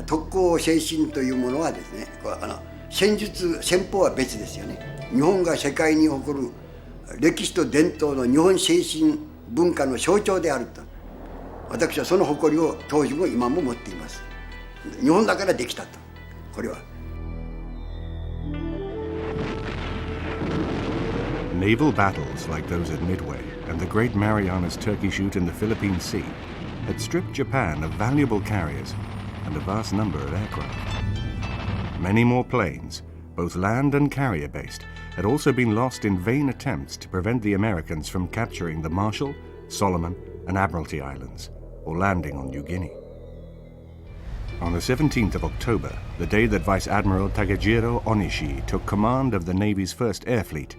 特攻精神というものはですね、戦術戦法は別ですよね。日本が世界に誇る歴史と伝統の日本精神文化の象徴であると、私はその誇りを当時も今も持っています。日本だからできたと、これは。Naval battles like those at Midway and the Great Marianas Turkey Shoot in the Philippine Sea had stripped Japan of valuable carriers and a vast number of aircraft. Many more planes, both land and carrier-based, had also been lost in vain attempts to prevent the Americans from capturing the Marshall, Solomon, and Admiralty Islands, or landing on New Guinea. On the 17th of October, the day that Vice Admiral Takejiro Onishi took command of the Navy's first air fleet,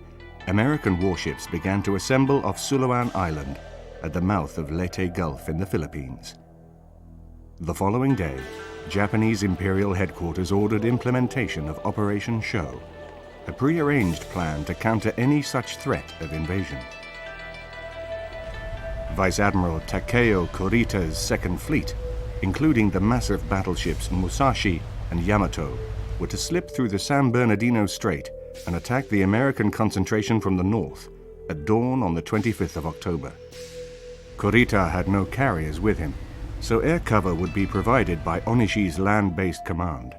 American warships began to assemble off Sulawan Island at the mouth of Leyte Gulf in the Philippines. The following day, Japanese Imperial Headquarters ordered implementation of Operation Sho, a pre-arranged plan to counter any such threat of invasion. Vice Admiral Takeo Kurita's Second Fleet, including the massive battleships Musashi and Yamato, were to slip through the San Bernardino Strait and attack the American concentration from the north at dawn on the 25th of October. Kurita had no carriers with him, so air cover would be provided by Onishi's land-based command.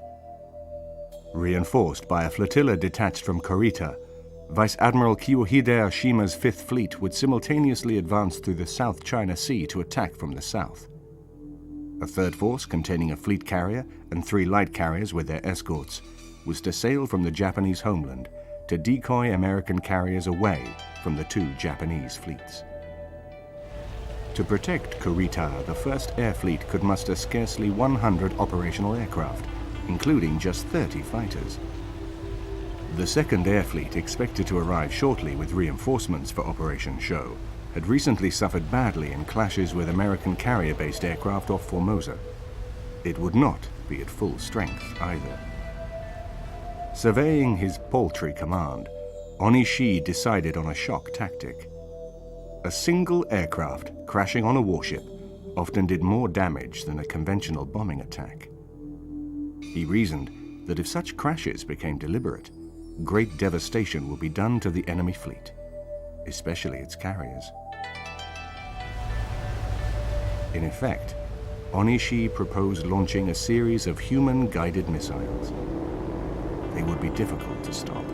Reinforced by a flotilla detached from Kurita, Vice Admiral Kiyohide Oshima's Fifth Fleet would simultaneously advance through the South China Sea to attack from the south. A third force containing a fleet carrier and 3 light carriers with their escorts was to sail from the Japanese homeland to decoy American carriers away from the 2 Japanese fleets. To protect Kurita, the first air fleet could muster scarcely 100 operational aircraft, including just 30 fighters. The second air fleet, expected to arrive shortly with reinforcements for Operation Sho, had recently suffered badly in clashes with American carrier-based aircraft off Formosa. It would not be at full strength either. Surveying his paltry command, Onishi decided on a shock tactic. A single aircraft crashing on a warship often did more damage than a conventional bombing attack. He reasoned that if such crashes became deliberate, great devastation would be done to the enemy fleet, especially its carriers. In effect, Onishi proposed launching a series of human-guided missiles. They would be difficult to stop,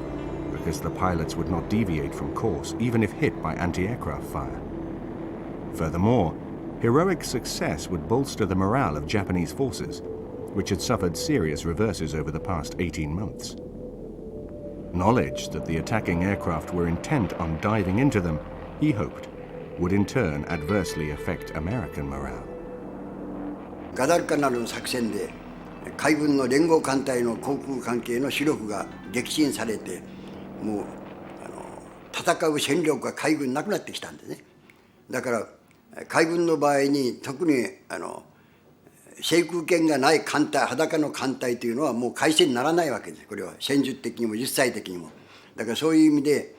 because the pilots would not deviate from course even if hit by anti-aircraft fire. Furthermore, heroic success would bolster the morale of Japanese forces, which had suffered serious reverses over the past 18 months. Knowledge that the attacking aircraft were intent on diving into them, he hoped, would in turn adversely affect American morale. ガダルカナルの作戦で海軍の連合艦隊の航空関係の主力が撃沈されて、もう戦う戦力が海軍なくなってきたんでね。だから海軍の場合に特に制空権がない艦隊、裸の艦隊というのはもう改戦にならないわけです。これは戦術的にも実際的にも。だからそういう意味で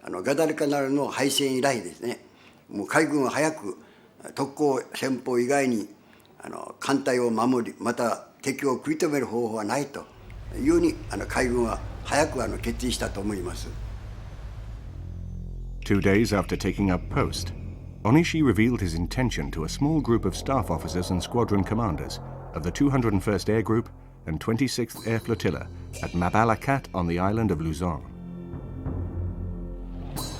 ガダルカナルの敗戦以来ですね、もう海軍は早く特攻戦法以外に艦隊を守り、また敵を食い止める方法はないというふうに海軍は早く決意したと思います。 2 days after taking up post, Onishi revealed his intention to a small group of staff officers and squadron commanders of the 201st Air Group and 26th Air Flotilla at Mabalacat on the island of Luzon.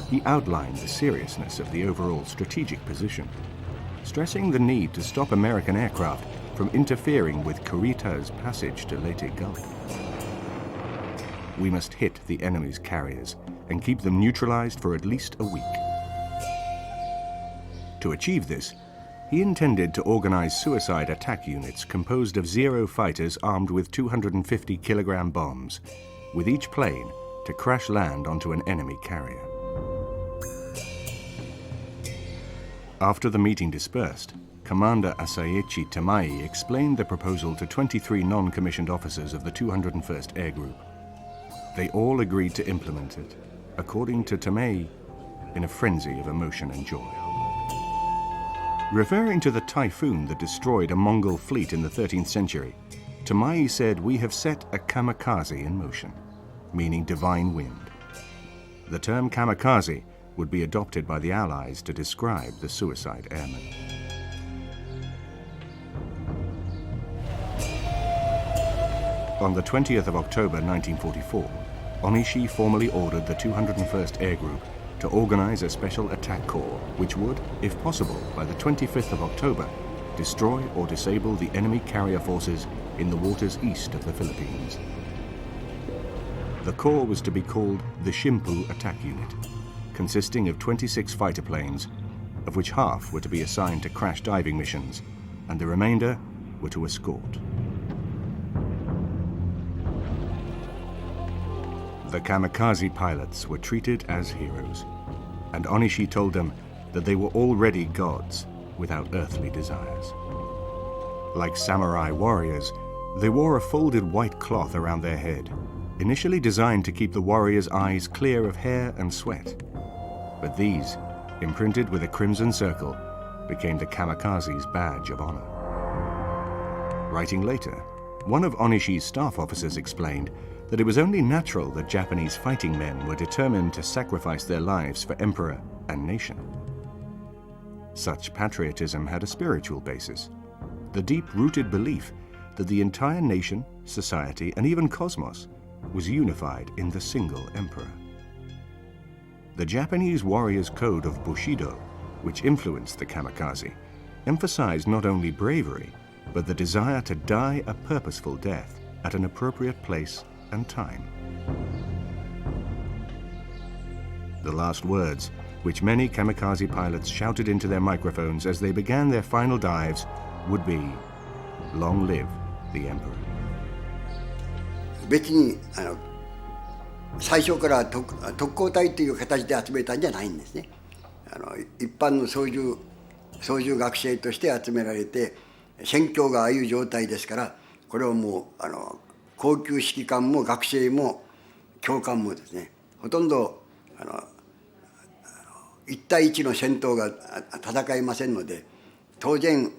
He outlined the seriousness of the overall strategic position, stressing the need to stop American aircraft from interfering with Kurita's passage to Leyte Gulf. We must hit the enemy's carriers and keep them neutralized for at least a week. To achieve this, he intended to organize suicide attack units composed of Zero fighters armed with 250-kilogram bombs, with each plane to crash land onto an enemy carrier. After the meeting dispersed, Commander Asaechi Tamai explained the proposal to 23 non-commissioned officers of the 201st Air Group. They all agreed to implement it, according to Tamai, in a frenzy of emotion and joy. Referring to the typhoon that destroyed a Mongol fleet in the 13th century, Tamai said, "We have set a kamikaze in motion," meaning divine wind. The term kamikaze would be adopted by the Allies to describe the suicide airmen. On the 20th of October 1944, Onishi formally ordered the 201st Air Group to organize a special attack corps which would, if possible, by the 25th of October, destroy or disable the enemy carrier forces in the waters east of the Philippines. The corps was to be called the Shimpoo Attack Unit, consisting of 26 fighter planes, of which half were to be assigned to crash diving missions, and the remainder were to escort. The kamikaze pilots were treated as heroes, and Onishi told them that they were already gods without earthly desires. Like samurai warriors, they wore a folded white cloth around their head, initially designed to keep the warriors' eyes clear of hair and sweat. But these, imprinted with a crimson circle, became the kamikaze's badge of honor. Writing later, one of Onishi's staff officers explained that it was only natural that Japanese fighting men were determined to sacrifice their lives for emperor and nation. Such patriotism had a spiritual basis, the deep-rooted belief that the entire nation, society, and even cosmos was unified in the single emperor. The Japanese warrior's code of Bushido, which influenced the kamikaze, emphasized not only bravery, but the desire to die a purposeful death at an appropriate place and time. The last words, which many kamikaze pilots shouted into their microphones as they began their final dives, would be, "Long live the Emperor." 別に最初から特攻隊という形で集めたんじゃないんですね。一般の操縦学生として集められて、戦況がああいう状態ですから、これをもう高級指揮官も学生も教官もですね、ほとんど1対1の戦闘が戦えませんので、当然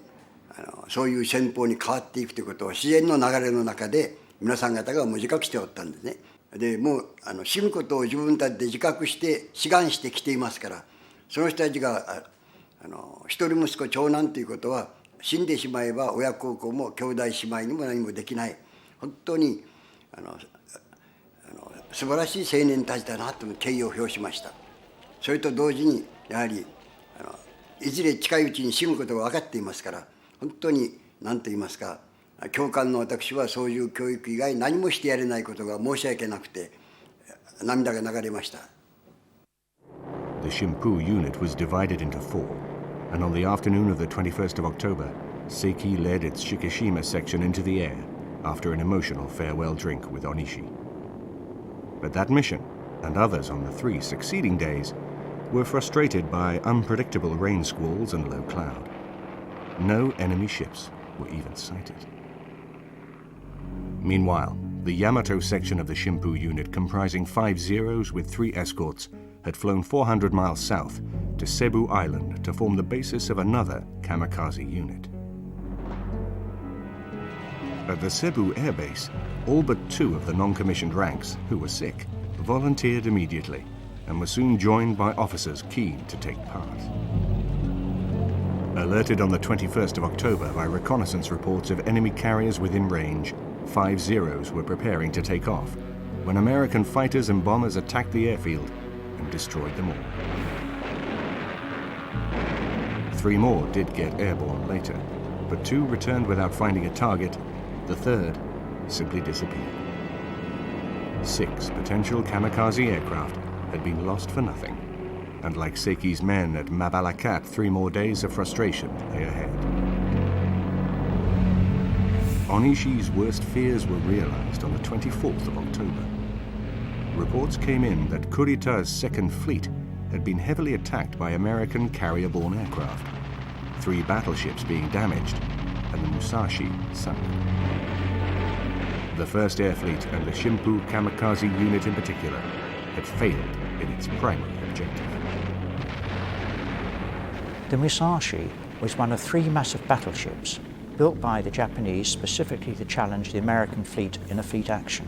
そういう戦法に変わっていくということを自然の流れの中で皆さん方がもう自覚しておったんですね。でもう死ぬことを自分たちで自覚して志願してきていますから、その人たちが一人息子長男ということは死んでしまえば親孝行も兄弟姉妹にも何もできない、本当に素晴らしい青年たちだなと敬意を表しました。それと同時にやはりいずれ近いうちに死ぬことが分かっていますから、本当に何と言いますか、教官の私はそういう教育以外何もしてやれないことが申し訳なくて涙が流れました。The Shimpoo unit was divided into four, and on the afternoon of the 21st of October, Seiki led its Shikishima section into the air after an emotional farewell drink with Onishi. But that mission, and others on the 3 succeeding days, were frustrated by unpredictable rain squalls and low cloud. No enemy ships were even sighted. Meanwhile, the Yamato section of the Shimpoo unit, comprising 5 Zeros with 3 escorts, had flown 400 miles south to Cebu Island to form the basis of another kamikaze unit. At the Cebu Air Base, all but 2 of the non-commissioned ranks, who were sick, volunteered immediately and were soon joined by officers keen to take part. Alerted on the 21st of October by reconnaissance reports of enemy carriers within range, 5 Zeros were preparing to take off when American fighters and bombers attacked the airfield and destroyed them all. 3 more did get airborne later, but 2 returned without finding a target. The 3rd simply disappeared. 6 potential kamikaze aircraft had been lost for nothing, and like Seiki's men at Mabalacat, 3 more days of frustration lay ahead. Onishi's worst fears were realized on the 24th of October. Reports came in that Kurita's Second Fleet had been heavily attacked by American carrier-borne aircraft, 3 battleships being damaged, and the Musashi sunk. The 1st Air Fleet and the Shimpoo Kamikaze unit in particular had failed in its primary objective. The Musashi was one of 3 massive battleships built by the Japanese specifically to challenge the American fleet in a fleet action.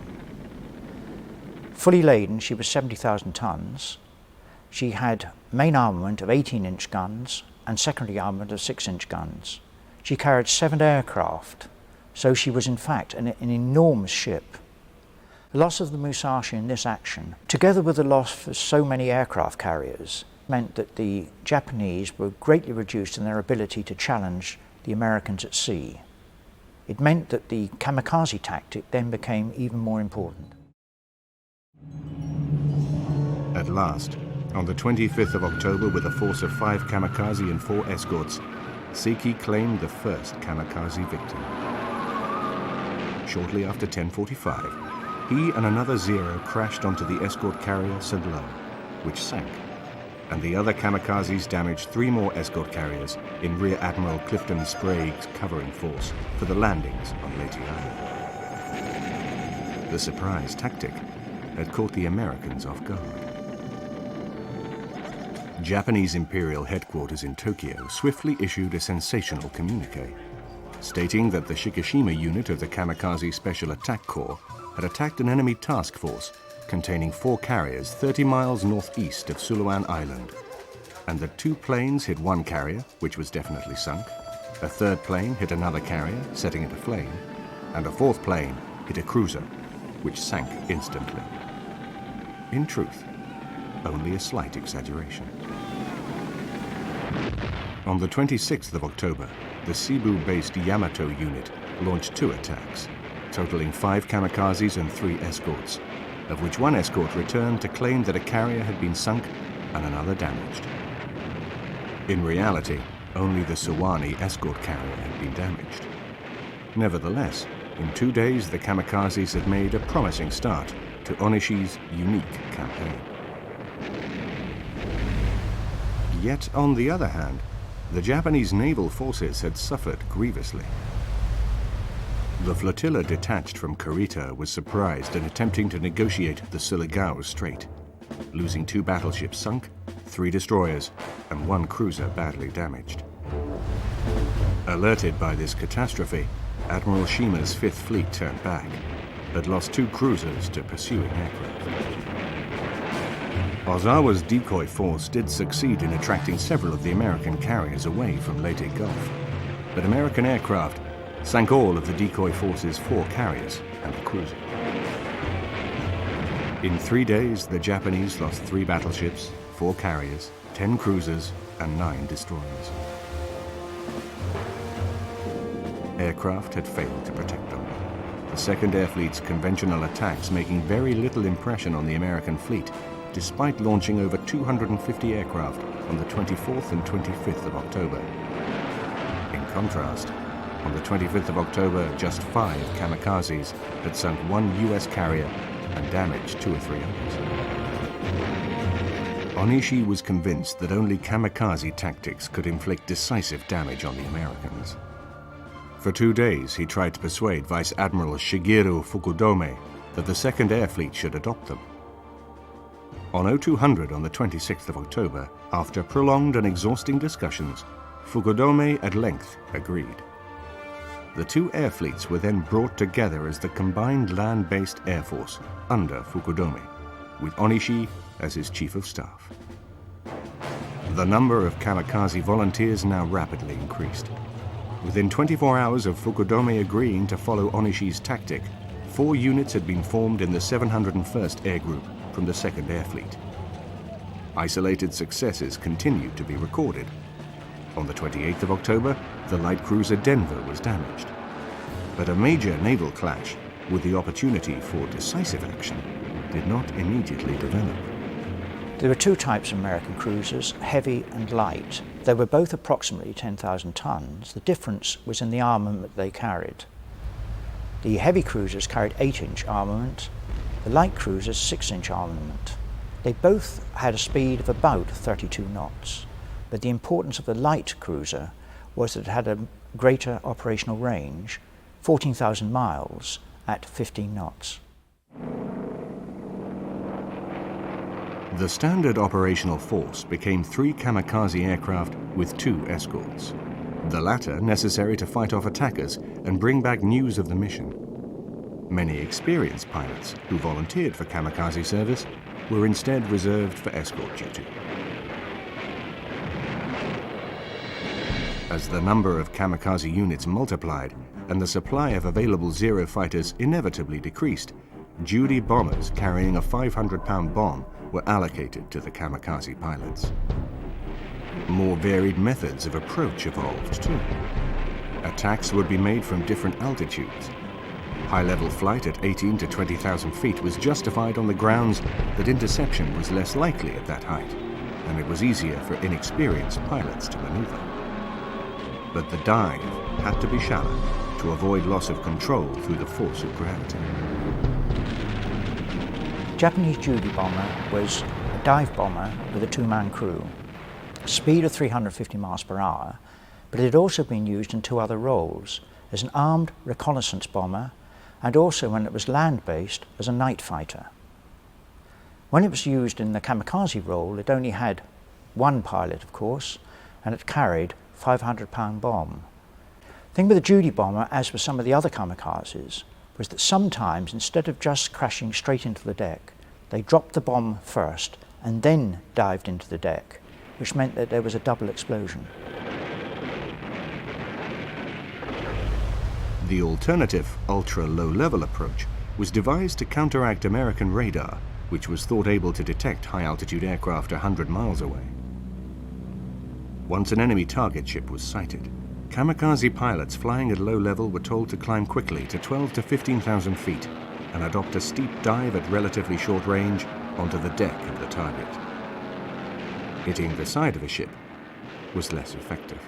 Fully laden, she was 70,000 tons. She had main armament of 18-inch guns and secondary armament of 6-inch guns. She carried 7 aircraft, so she was in fact an enormous ship. The loss of the Musashi in this action, together with the loss of so many aircraft carriers, meant that the Japanese were greatly reduced in their ability to challenge the Americans at sea. It meant that the kamikaze tactic then became even more important. At last, on the 25th of October, with a force of 5 kamikaze and 4 escorts, Seiki claimed the first kamikaze victim. Shortly after 10:45, he and another Zero crashed onto the escort carrier St. Lo, which sank, and the other kamikazes damaged 3 more escort carriers in Rear Admiral Clifton Sprague's covering force for the landings on Leyte Island. The surprise tactic had caught the Americans off guard. Japanese Imperial Headquarters in Tokyo swiftly issued a sensational communique, stating that the Shikishima unit of the Kamikaze Special Attack Corps had attacked an enemy task force containing 4 carriers 30 miles northeast of Suluan Island, and that 2 planes hit 1 carrier, which was definitely sunk, a 3rd plane hit another carrier, setting it aflame, and a 4th plane hit a cruiser, which sank instantly. In truth, only a slight exaggeration. On the 26th of October, the Cebu-based Yamato unit launched 2 attacks, totaling 5 kamikazes and 3 escorts, of which 1 escort returned to claim that a carrier had been sunk and another damaged. In reality, only the Suwannee escort carrier had been damaged. Nevertheless, in 2 days the kamikazes had made a promising start to Onishi's unique campaign. Yet, on the other hand, the Japanese naval forces had suffered grievously. The flotilla detached from Kurita was surprised in attempting to negotiate the Surigao Strait, losing 2 battleships sunk, 3 destroyers, and 1 cruiser badly damaged. Alerted by this catastrophe, Admiral Shima's 5th Fleet turned back, but lost 2 cruisers to pursuing aircraft. Ozawa's decoy force did succeed in attracting several of the American carriers away from Leyte Gulf, but American aircraft sank all of the decoy force's 4 carriers and a cruiser. In 3 days, the Japanese lost 3 battleships, 4 carriers, 10 cruisers, and 9 destroyers. Aircraft had failed to protect them, the Second Air Fleet's conventional attacks making very little impression on the American fleet, despite launching over 250 aircraft on the 24th and 25th of October. In contrast, on the 25th of October, just 5 kamikazes had sunk 1 US carrier and damaged 2 or 3 others. Onishi was convinced that only kamikaze tactics could inflict decisive damage on the Americans. For 2 days, he tried to persuade Vice Admiral Shigeru Fukudome that the Second Air Fleet should adopt them. On 0200 on the 26th of October, after prolonged and exhausting discussions, Fukudome at length agreed. The 2 air fleets were then brought together as the combined land-based air force under Fukudome, with Onishi as his chief of staff. The number of kamikaze volunteers now rapidly increased. Within 24 hours of Fukudome agreeing to follow Onishi's tactic, 4 units had been formed in the 701st Air Group from the Second Air Fleet. Isolated successes continued to be recorded. On the 28th of October, the light cruiser Denver was damaged. But a major naval clash, with the opportunity for decisive action, did not immediately develop. There were 2 types of American cruisers, heavy and light. They were both approximately 10,000 tons. The difference was in the armament they carried. The heavy cruisers carried 8-inch armament, the light cruisers 6-inch armament. They both had a speed of about 32 knots, but the importance of the light cruiser was that it had a greater operational range, 14,000 miles at 15 knots. The standard operational force became 3 kamikaze aircraft with 2 escorts. the latter necessary to fight off attackers and bring back news of the mission. Many experienced pilots who volunteered for kamikaze service were instead reserved for escort duty. As the number of kamikaze units multiplied and the supply of available Zero fighters inevitably decreased, Judy bombers carrying a 500-pound bomb were allocated to the kamikaze pilots. More varied methods of approach evolved too. Attacks would be made from different altitudes. High-level flight at 18 to 20,000 feet was justified on the grounds that interception was less likely at that height, and it was easier for inexperienced pilots to maneuver. But the dive had to be shallow to avoid loss of control through the force of gravity. Japanese Judy bomber was a dive bomber with a two-man crew, a speed of 350 miles per hour, but it had also been used in two other roles, as an armed reconnaissance bomber and also when it was land-based as a night fighter. When it was used in the kamikaze role, it only had one pilot, of course, and it carried a 500-pound bomb. The thing with the Judy bomber, as with some of the other kamikazes, was that sometimes, instead of just crashing straight into the deck, they dropped the bomb first and then dived into the deck, which meant that there was a double explosion. The alternative, ultra-low-level approach was devised to counteract American radar, which was thought able to detect high-altitude aircraft 100 miles away. Once an enemy target ship was sighted, kamikaze pilots flying at low level were told to climb quickly to 12 to 15,000 feet and adopt a steep dive at relatively short range onto the deck of the target. Hitting the side of a ship was less effective.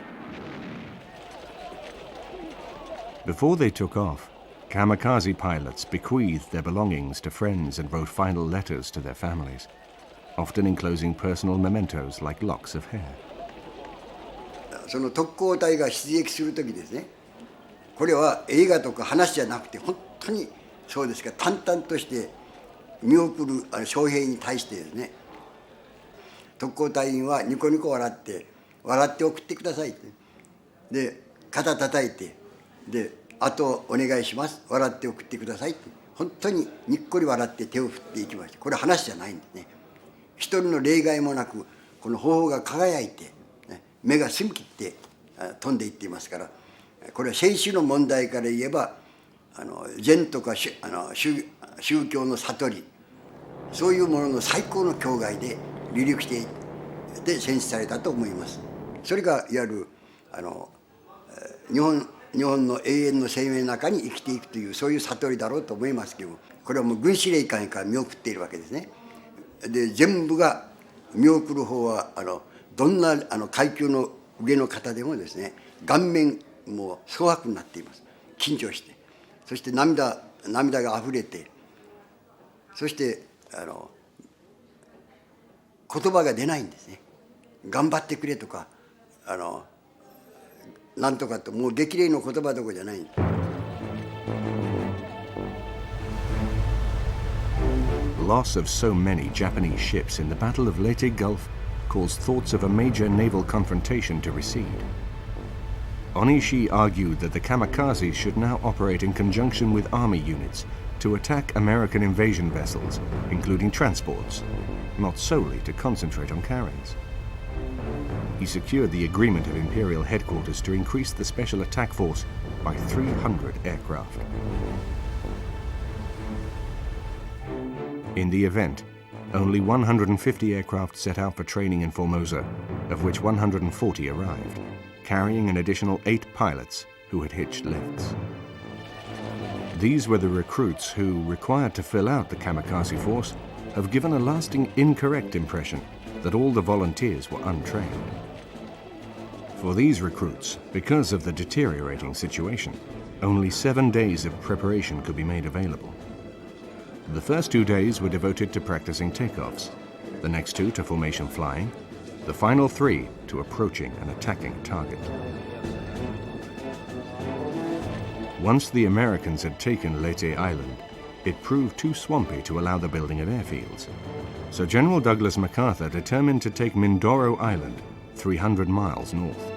Before they took off, kamikaze pilots bequeathed their belongings to friends and wrote final letters to their families, often enclosing personal mementos like locks of hair. その特攻隊が出撃するときですね、これは映画とか話じゃなくて本当にそうですが淡々として見送る将兵に対してですね、特攻隊員はニコニコ笑って送ってくださいって、で肩叩いて、であとお願いします、笑って送ってくださいって、本当ににっこり笑って手を振っていきました。これは話じゃないんですね。一人の例外もなくこの頬が輝いて目が澄み切って飛んでいっていますから、これは生死の問題から言えば禅とか宗教の悟り、そういうものの最高の境界で離陸してで戦死されたと思います。それがいわゆる日本の永遠の生命の中に生きていくというそういう悟りだろうと思いますけど、これはもう軍司令官から見送っているわけですね。で全部が見送る方はどんな階級の上の方でもですね、顔面もう蒼白になっています。緊張して、そして涙があふれて、そして言葉が出ないんですね。頑張ってくれとかなんとかと、もう激励の言葉どころじゃないんです。Loss of so many Japanese ships in the Battle of Leyte Gulf caused thoughts of a major naval confrontation to recede. Onishi argued that the kamikazes should now operate in conjunction with army units to attack American invasion vessels, including transports, not solely to concentrate on carriers. He secured the agreement of Imperial headquarters to increase the special attack force by 300 aircraft. In the event, only 150 aircraft set out for training in Formosa, of which 140 arrived, carrying an additional 8 pilots who had hitched lifts. These were the recruits who, required to fill out the kamikaze force, have given a lasting incorrect impression that all the volunteers were untrained. For these recruits, because of the deteriorating situation, only 7 days of preparation could be made available. The first 2 days were devoted to practicing takeoffs, the next 2 to formation flying, the final 3 to approaching and attacking a target. Once the Americans had taken Leyte Island, it proved too swampy to allow the building of airfields. So General Douglas MacArthur determined to take Mindoro Island, 300 miles north.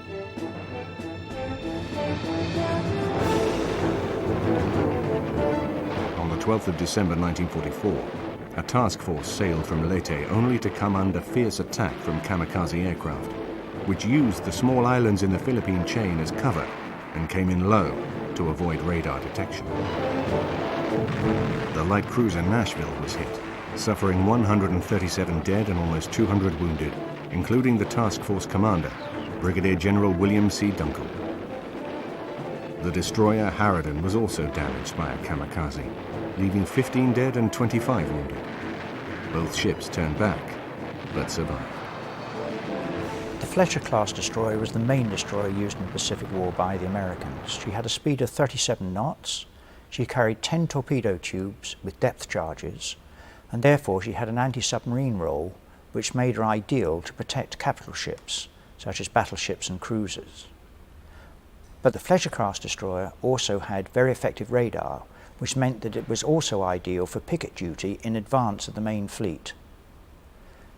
On the 12th of December 1944, a task force sailed from Leyte only to come under fierce attack from kamikaze aircraft, which used the small islands in the Philippine chain as cover and came in low to avoid radar detection. The light cruiser Nashville was hit, suffering 137 dead and almost 200 wounded, including the task force commander, Brigadier General William C. Dunkel. The destroyer Harrowing was also damaged by a kamikaze, leaving 15 dead and 25 wounded. Both ships turned back, but survived. The Fletcher-class destroyer was the main destroyer used in the Pacific War by the Americans. She had a speed of 37 knots, she carried 10 torpedo tubes with depth charges, and therefore she had an anti-submarine role which made her ideal to protect capital ships, such as battleships and cruisers. But the Fletcher-class destroyer also had very effective radar, which meant that it was also ideal for picket duty in advance of the main fleet.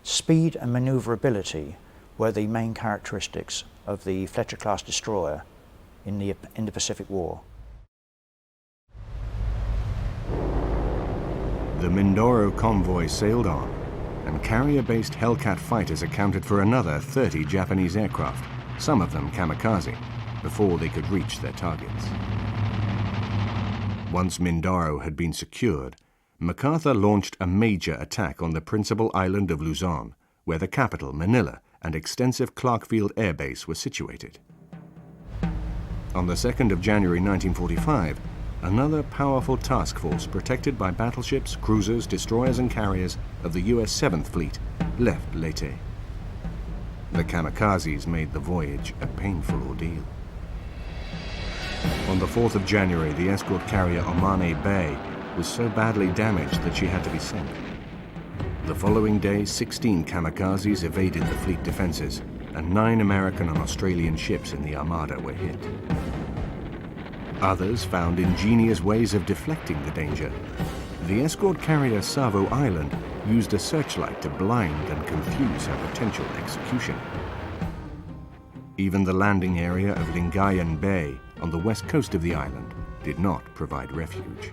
Speed and maneuverability were the main characteristics of the Fletcher-class destroyer in the Pacific War. The Mindoro convoy sailed on, and carrier-based Hellcat fighters accounted for another 30 Japanese aircraft, some of them kamikaze, before they could reach their targets. Once Mindoro had been secured, MacArthur launched a major attack on the principal island of Luzon, where the capital, Manila, and extensive Clark Field Air Base were situated. On the 2nd of January 1945, another powerful task force protected by battleships, cruisers, destroyers and carriers of the U.S. 7th Fleet left Leyte. The kamikazes made the voyage a painful ordeal. On the 4th of January, the escort carrier Omane Bay was so badly damaged that she had to be sunk. The following day, 16 kamikazes evaded the fleet defenses, and 9 American and Australian ships in the Armada were hit. Others found ingenious ways of deflecting the danger. The escort carrier Savo Island used a searchlight to blind and confuse her potential executioner. Even the landing area of Lingayen Bay on the west coast of the island did not provide refuge.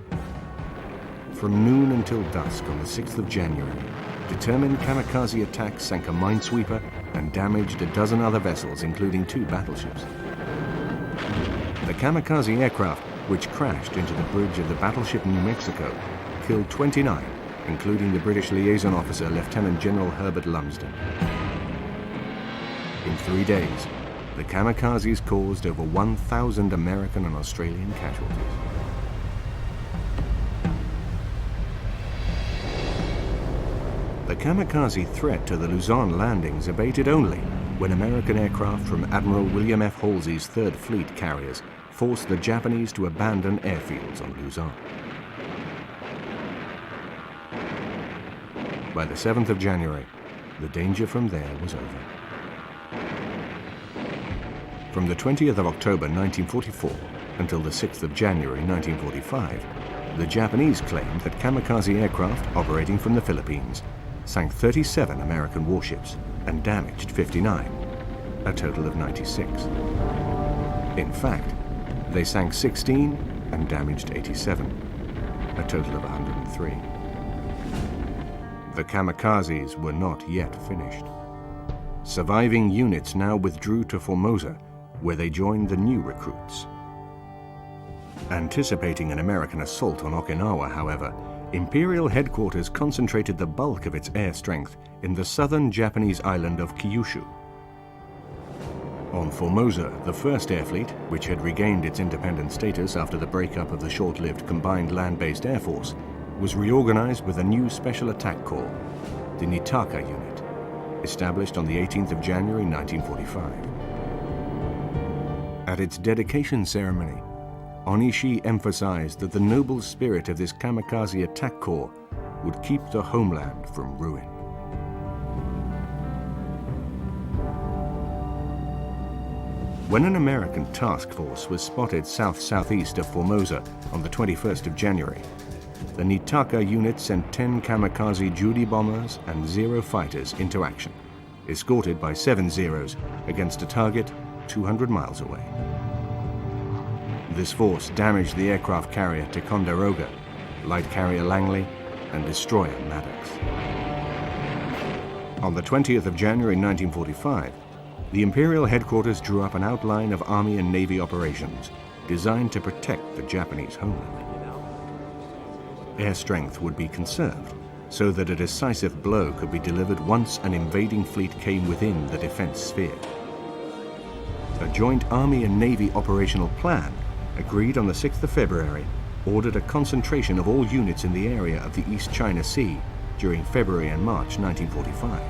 From noon until dusk on the 6th of January, determined kamikaze attacks sank a minesweeper and damaged a dozen other vessels, including 2 battleships. The kamikaze aircraft, which crashed into the bridge of the battleship New Mexico, killed 29, including the British liaison officer Lieutenant General Herbert Lumsden. In 3 days, the kamikazes caused over 1,000 American and Australian casualties. The kamikaze threat to the Luzon landings abated only when American aircraft from Admiral William F. Halsey's 3rd Fleet carriers forced the Japanese to abandon airfields on Luzon. By the 7th of January, the danger from there was over. From the 20th of October 1944 until the 6th of January 1945, the Japanese claimed that kamikaze aircraft operating from the Philippines sank 37 American warships and damaged 59, a total of 96. In fact, they sank 16 and damaged 87, a total of 103. The kamikazes were not yet finished. Surviving units now withdrew to Formosa, where they joined the new recruits. Anticipating an American assault on Okinawa, however, Imperial Headquarters concentrated the bulk of its air strength in the southern Japanese island of Kyushu. On Formosa, the 1st Air Fleet, which had regained its independent status after the breakup of the short-lived Combined Land-Based Air Force, was reorganized with a new Special Attack Corps, the Nitaka Unit, established on the 18th of January 1945. At its dedication ceremony, Onishi emphasized that the noble spirit of this kamikaze attack corps would keep the homeland from ruin. When an American task force was spotted south-southeast of Formosa on the 21st of January, the Nitaka unit sent 10 kamikaze Judy bombers and 0 fighters into action, escorted by 7 Zeros against a target 200 miles away. This force damaged the aircraft carrier Ticonderoga, light carrier Langley, and destroyer Maddox. On the 20th of January 1945, the Imperial headquarters drew up an outline of Army and Navy operations designed to protect the Japanese homeland. Air strength would be conserved so that a decisive blow could be delivered once an invading fleet came within the defense sphere. A joint Army and Navy operational plan, agreed on the 6th of February, ordered a concentration of all units in the area of the East China Sea during February and March 1945.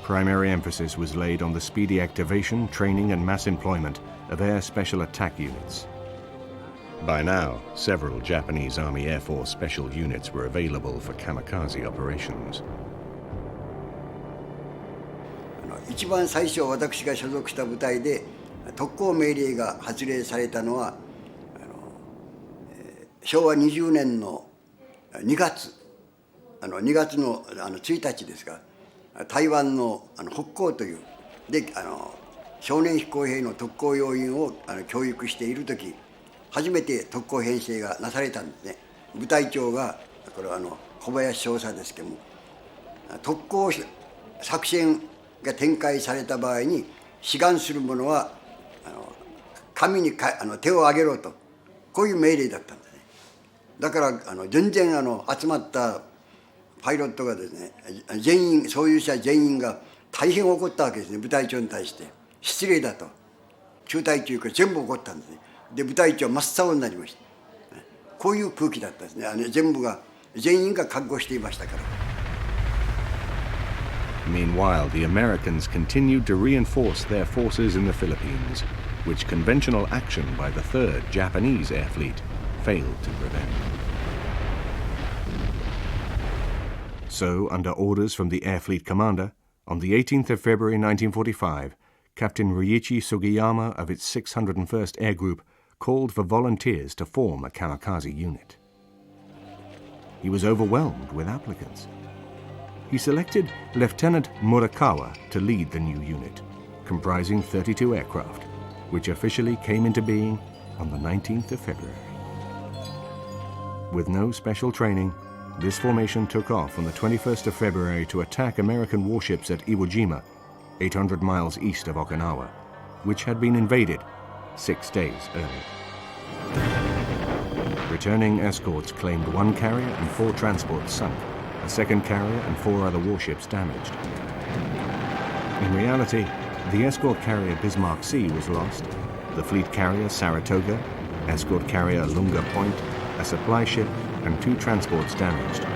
Primary emphasis was laid on the speedy activation, training, and mass employment of air special attack units. By now, several Japanese Army Air Force special units were available for kamikaze operations. 一番最初私が所属した部隊で特攻命令が発令されたのは昭和20年の2月2月の1日ですが、台湾の北港というで少年飛行兵の特攻要員を教育している時、初めて特攻編成がなされたんですね。部隊長がこれは小林少佐ですけども、特攻作戦が展開された場合に志願する者は神に手を挙げろと、こういう命令だったんですね。だから全然集まったパイロットがですね、全員操縦者全員が大変怒ったわけですね。部隊長に対して失礼だと、中隊中から全部怒ったんですね。で部隊長真っ青になりました。こういう空気だったですね。全員が覚悟していましたから。Meanwhile, the Americans continued to reinforce their forces in the Philippines, which conventional action by the 3rd Japanese Air Fleet failed to prevent. So, under orders from the Air Fleet commander, on the 18th of February 1945, Captain Ryuichi Sugiyama of its 601st Air Group called for volunteers to form a kamikaze unit. He was overwhelmed with applicants. He selected Lieutenant Murakawa to lead the new unit, comprising 32 aircraft, which officially came into being on the 19th of February. With no special training, this formation took off on the 21st of February to attack American warships at Iwo Jima, 800 miles east of Okinawa, which had been invaded 6 days earlier. Returning escorts claimed 1 carrier and 4 transports sunk, a 2nd carrier and 4 other warships damaged. In reality, the escort carrier Bismarck Sea was lost, the fleet carrier Saratoga, escort carrier Lunga Point, a supply ship, and 2 transports damaged.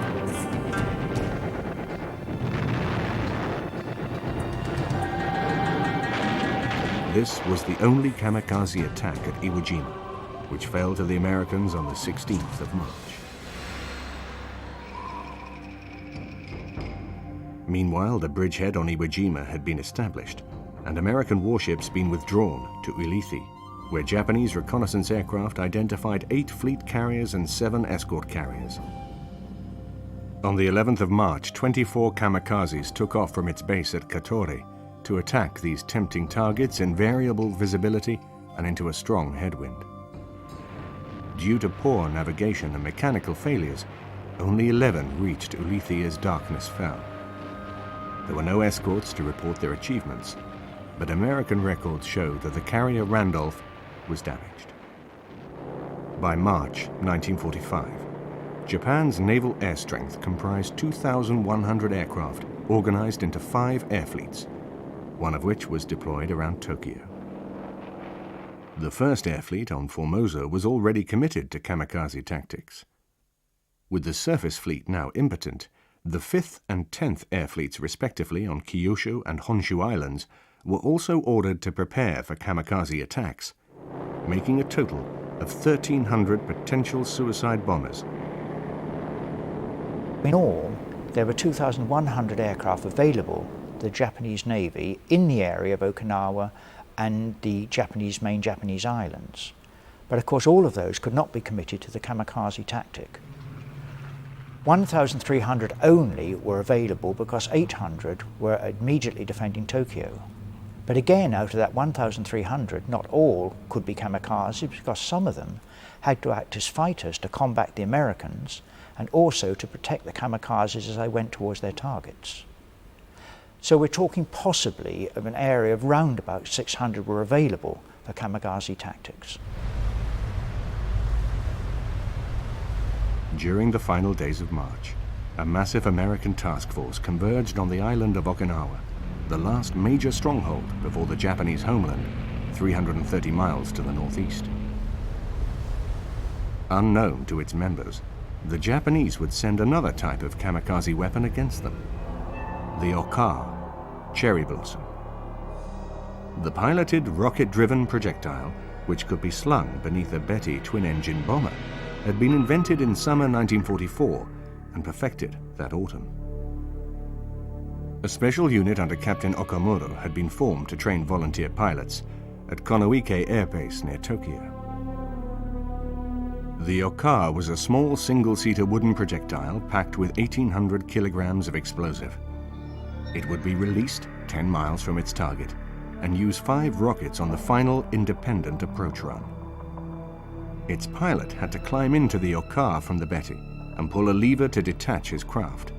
This was the only kamikaze attack at Iwo Jima, which fell to the Americans on the 16th of March. Meanwhile, the bridgehead on Iwo Jima had been established, and American warships been withdrawn to Ulithi, where Japanese reconnaissance aircraft identified 8 fleet carriers and 7 escort carriers. On the 11th of March, 24 kamikazes took off from its base at Katori to attack these tempting targets in variable visibility and into a strong headwind. Due to poor navigation and mechanical failures, only 11 reached Ulithi as darkness fell. There were no escorts to report their achievements, but American records show that the carrier Randolph was damaged. By March 1945, Japan's naval air strength comprised 2,100 aircraft organized into 5 air fleets, one of which was deployed around Tokyo. The 1st Air Fleet on Formosa was already committed to kamikaze tactics. With the surface fleet now impotent, the 5th and 10th Air Fleets respectively on Kyushu and Honshu Islands were also ordered to prepare for kamikaze attacks, making a total of 1,300 potential suicide bombers. In all, there were 2,100 aircraft available to the Japanese Navy in the area of Okinawa and the main Japanese islands. But of course all of those could not be committed to the kamikaze tactic. 1,300 only were available because 800 were immediately defending Tokyo. But again, out of that 1,300, not all could be kamikazes, because some of them had to act as fighters to combat the Americans and also to protect the kamikazes as they went towards their targets. So we're talking possibly of an area of round about 600 were available for kamikaze tactics. During the final days of March, a massive American task force converged on the island of Okinawa, the last major stronghold before the Japanese homeland, 330 miles to the northeast. Unknown to its members, the Japanese would send another type of kamikaze weapon against them, the Oka, cherry blossom. The piloted, rocket-driven projectile, which could be slung beneath a Betty twin-engine bomber, had been invented in summer 1944 and perfected that autumn. A special unit under Captain Okamuro had been formed to train volunteer pilots at Konoike Air Base near Tokyo. The Oka was a small single-seater wooden projectile packed with 1,800 kilograms of explosive. It would be released 10 miles from its target and use 5 rockets on the final independent approach run. Its pilot had to climb into the Oka from the Betty and pull a lever to detach his craft.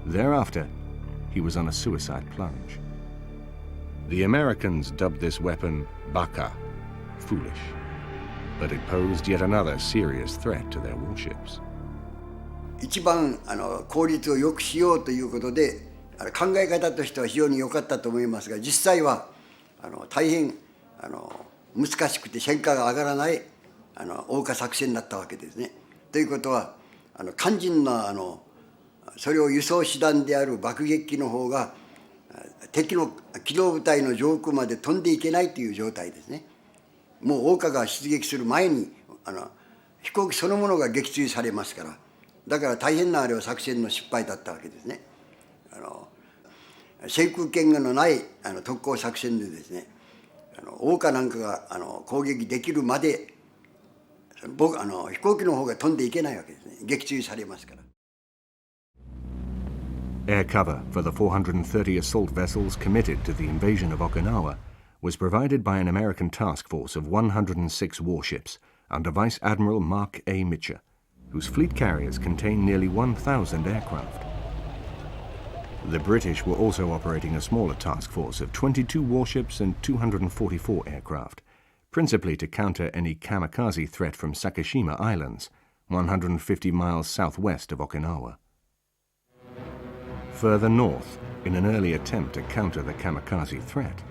Thereafter, he was on a suicide plunge. The Americans dubbed this weapon Baka, foolish, but it posed yet another serious threat to their warships. 一番効率を良くしようということで考え方としては非常に良かったと思いますが、実際は大変難しくて戦果が上がらない謳歌作戦だったわけですね。ということは肝心なそれを輸送手段である爆撃機の方が敵の機動部隊の上空まで飛んでいけないという状態ですね。もう謳歌が出撃する前に飛行機そのものが撃墜されますから、だから大変なあれは作戦の失敗だったわけですね。制空権のない特攻作戦でですね、謳歌なんかが攻撃できるまで飛行機の方が飛んでいけないわけですね。撃墜されますから。Air cover for the 430 assault vessels committed to the invasion of Okinawa was provided by an American task force of 106 warships under Vice Admiral Mark A. Mitchell, whose fleet carriers contained nearly 1,000 aircraft. The British were also operating a smaller task force of 22 warships and 244 aircraft, principally to counter any kamikaze threat from Sakishima Islands, 150 miles southwest of Okinawa. Further north, in an early attempt to counter the kamikaze threat,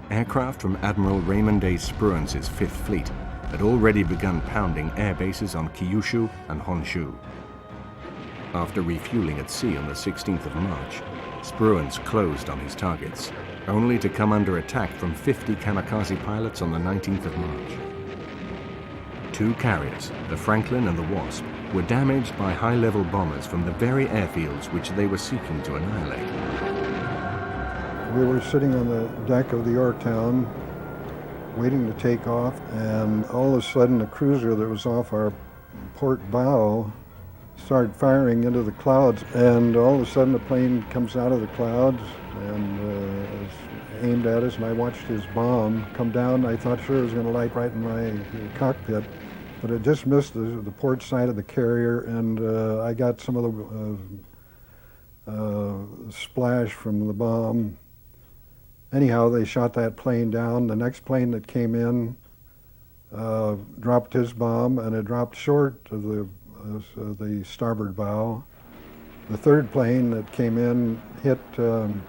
aircraft from Admiral Raymond A. Spruance's Fifth Fleet had already begun pounding air bases on Kyushu and Honshu. After refueling at sea on the 16th of March, Spruance closed on his targets, only to come under attack from 50 kamikaze pilots on the 19th of March. 2 carriers, the Franklin and the Wasp, were damaged by high-level bombers from the very airfields which they were seeking to annihilate. We were sitting on the deck of the Yorktown, waiting to take off, and all of a sudden a cruiser that was off our port bow started firing into the clouds, and all of a sudden the plane comes out of the clouds and is aimed at us, and I watched his bomb come down. I thought sure it was going to light right in my cockpit, but it just missed the port side of the carrier, and I got some of the splash from the bomb. Anyhow, they shot that plane down. The next plane that came in dropped his bomb, and it dropped short of the starboard bow. The third plane that came in hit on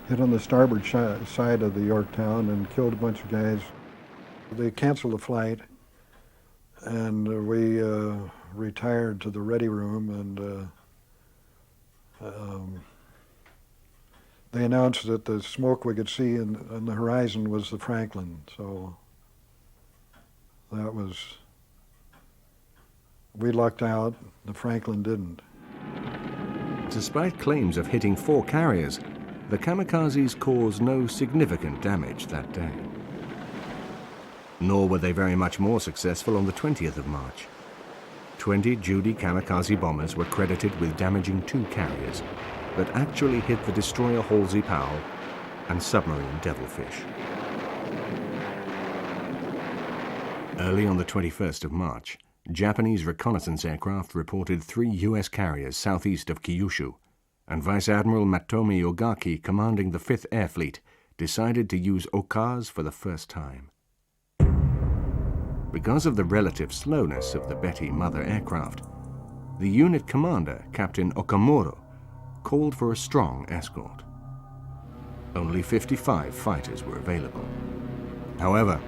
the starboard side of the Yorktown and killed a bunch of guys. They canceled the flight, and we retired to the ready room, and they announced that the smoke we could see on the horizon was the Franklin, so that was, we lucked out, the Franklin didn't. Despite claims of hitting 4 carriers, the kamikazes caused no significant damage that day. Nor were they very much more successful on the 20th of March. 20 Judy kamikaze bombers were credited with damaging 2 carriers, but actually hit the destroyer Halsey Powell and submarine devilfish. Early on the 21st of March, Japanese reconnaissance aircraft reported 3 U.S. carriers southeast of Kyushu, and Vice Admiral Matomi Ogaki, commanding the 5th Air Fleet, decided to use Okas for the first time. Because of the relative slowness of the Betty mother aircraft, the unit commander, Captain Okamuro, called for a strong escort. Only 55 fighters were available. However,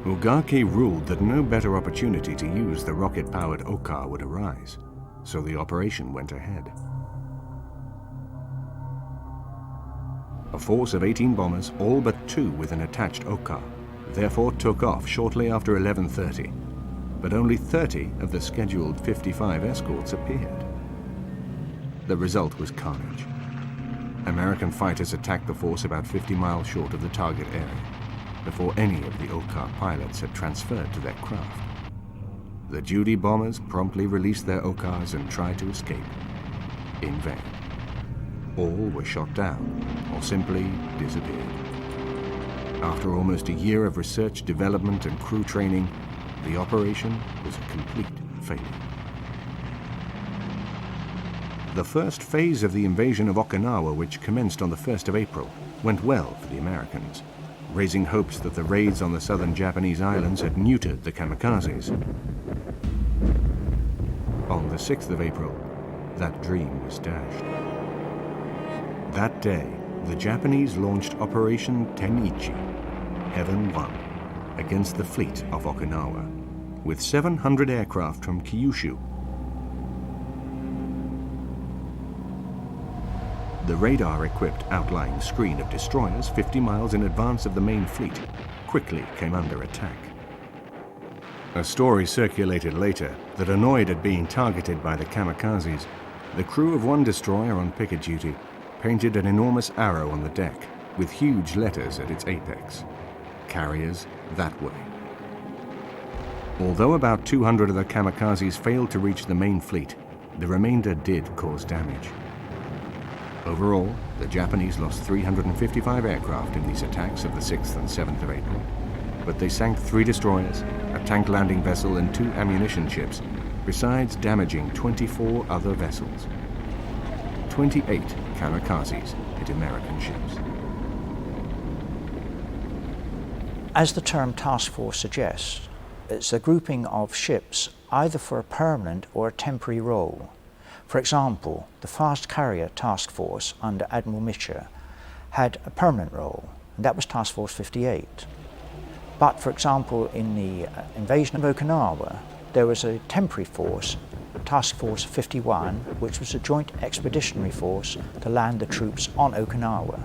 Ogaki ruled that no better opportunity to use the rocket-powered Oka would arise, so the operation went ahead. A force of 18 bombers, all but 2 with an attached Oka, therefore took off shortly after 11:30, but only 30 of the scheduled 55 escorts appeared. The result was carnage. American fighters attacked the force about 50 miles short of the target area, before any of the Oka pilots had transferred to their craft. The Judy bombers promptly released their Okas and tried to escape. In vain. All were shot down or simply disappeared. After almost a year of research, development, and crew training, the operation was a complete failure. The first phase of the invasion of Okinawa, which commenced on the 1st of April, went well for the Americans, raising hopes that the raids on the southern Japanese islands had neutered the kamikazes. On the 6th of April, that dream was dashed. That day, the Japanese launched Operation Tenichi, Heaven 1, against the fleet of Okinawa, with 700 aircraft from Kyushu. The radar-equipped outlying screen of destroyers 50 miles in advance of the main fleet quickly came under attack. A story circulated later that, annoyed at being targeted by the kamikazes, the crew of one destroyer on picket duty painted an enormous arrow on the deck with huge letters at its apex. Carriers that way. Although about 200 of the kamikazes failed to reach the main fleet, the remainder did cause damage. Overall, the Japanese lost 355 aircraft in these attacks of the 6th and 7th of April, but they sank 3 destroyers, a tank landing vessel, and 2 ammunition ships, besides damaging 24 other vessels. 28 kamikazes hit American ships. As the term task force suggests, it's a grouping of ships either for a permanent or a temporary role. For example, the Fast Carrier Task Force under Admiral Mitchell had a permanent role, and that was Task Force 58. But for example, in the invasion of Okinawa, there was a temporary force, Task Force 51, which was a joint expeditionary force to land the troops on Okinawa.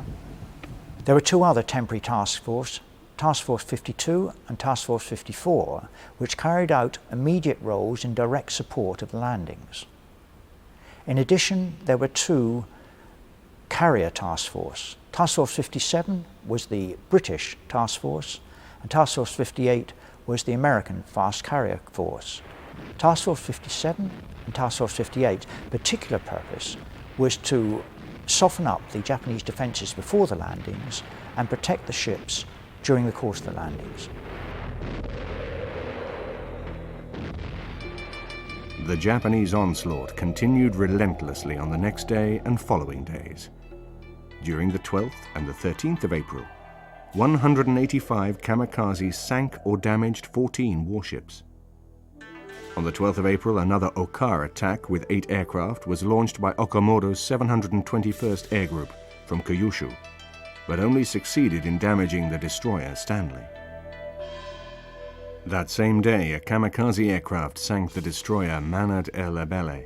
There were 2 other temporary task forces, Task Force 52 and Task Force 54, which carried out immediate roles in direct support of the landings. In addition, there were 2 carrier task forces. Task Force 57 was the British task force, and Task Force 58 was the American fast carrier force. Task Force 57 and Task Force 58's particular purpose was to soften up the Japanese defences before the landings and protect the ships during the course of the landings. The Japanese onslaught continued relentlessly on the next day and following days. During the 12th and the 13th of April, 185 kamikazes sank or damaged 14 warships. On the 12th of April, another Oka attack with 8 aircraft was launched by Okamoto's 721st Air Group from Kyushu, but only succeeded in damaging the destroyer Stanley. That same day, a kamikaze aircraft sank the destroyer Manad El Abele.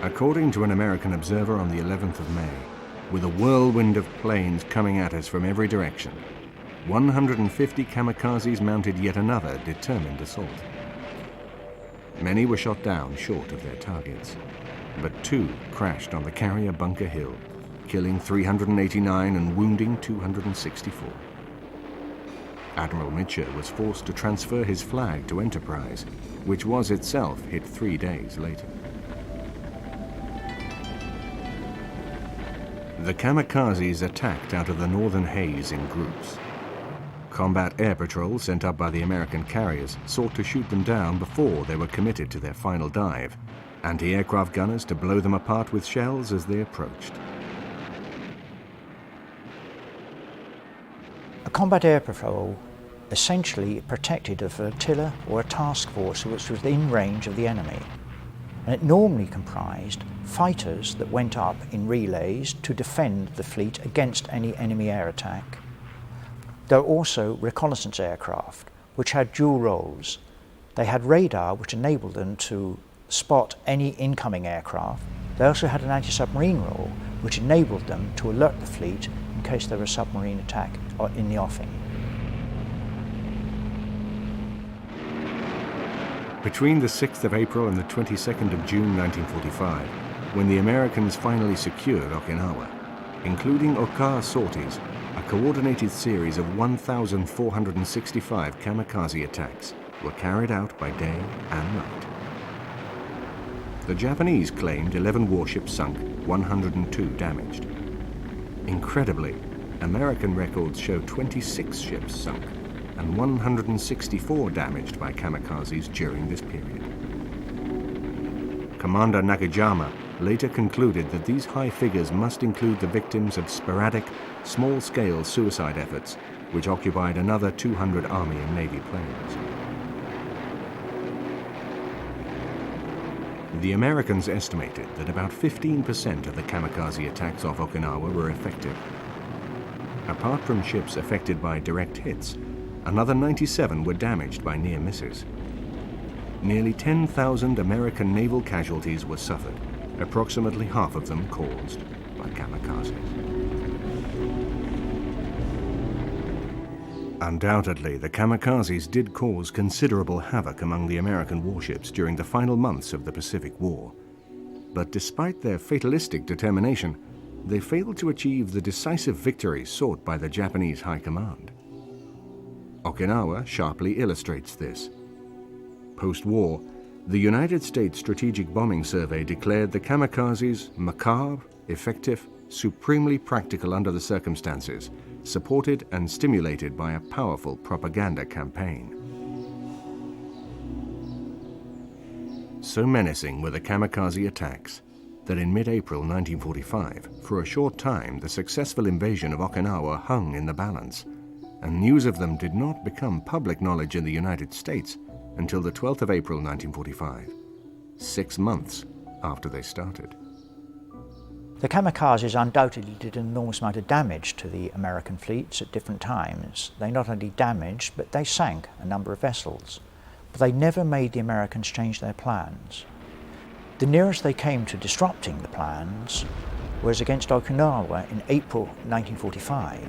According to an American observer on the 11th of May, with a whirlwind of planes coming at us from every direction, 150 kamikazes mounted yet another determined assault. Many were shot down short of their targets, but 2 crashed on the carrier Bunker Hill, killing 389 and wounding 264. Admiral Mitchell was forced to transfer his flag to Enterprise, which was itself hit 3 days later. The kamikazes attacked out of the northern haze in groups. Combat air patrols sent up by the American carriers sought to shoot them down before they were committed to their final dive, anti-aircraft gunners to blow them apart with shells as they approached. A combat air patrol essentially protected a flotilla or a task force which was within range of the enemy. And it normally comprised fighters that went up in relays to defend the fleet against any enemy air attack. There were also reconnaissance aircraft, which had dual roles. They had radar, which enabled them to spot any incoming aircraft. They also had an anti-submarine role, which enabled them to alert the fleet in case there was a submarine attack in the offing. Between the 6th of April and the 22nd of June 1945, when the Americans finally secured Okinawa, including Oka sorties, a coordinated series of 1,465 kamikaze attacks were carried out by day and night. The Japanese claimed 11 warships sunk, 102 damaged. Incredibly, American records show 26 ships sunk and 164 damaged by kamikazes during this period. Commander Nakajima later concluded that these high figures must include the victims of sporadic, small-scale suicide efforts, which occupied another 200 Army and Navy planes. The Americans estimated that about 15% of the kamikaze attacks off Okinawa were effective. Apart from ships affected by direct hits, another 97 were damaged by near misses. Nearly 10,000 American naval casualties were suffered, approximately half of them caused by kamikazes. Undoubtedly, the kamikazes did cause considerable havoc among the American warships during the final months of the Pacific War. But despite their fatalistic determination, they failed to achieve the decisive victories sought by the Japanese High Command. Okinawa sharply illustrates this. Post-war, the United States Strategic Bombing Survey declared the kamikazes macabre, effective, supremely practical under the circumstances, supported and stimulated by a powerful propaganda campaign. So menacing were the kamikaze attacks that in mid-April 1945, for a short time, the successful invasion of Okinawa hung in the balance, and news of them did not become public knowledge in the United States until the 12th of April 1945, 6 months after they started. The kamikazes undoubtedly did an enormous amount of damage to the American fleets at different times. They not only damaged, but they sank a number of vessels. But they never made the Americans change their plans. The nearest they came to disrupting the plans was against Okinawa in April 1945,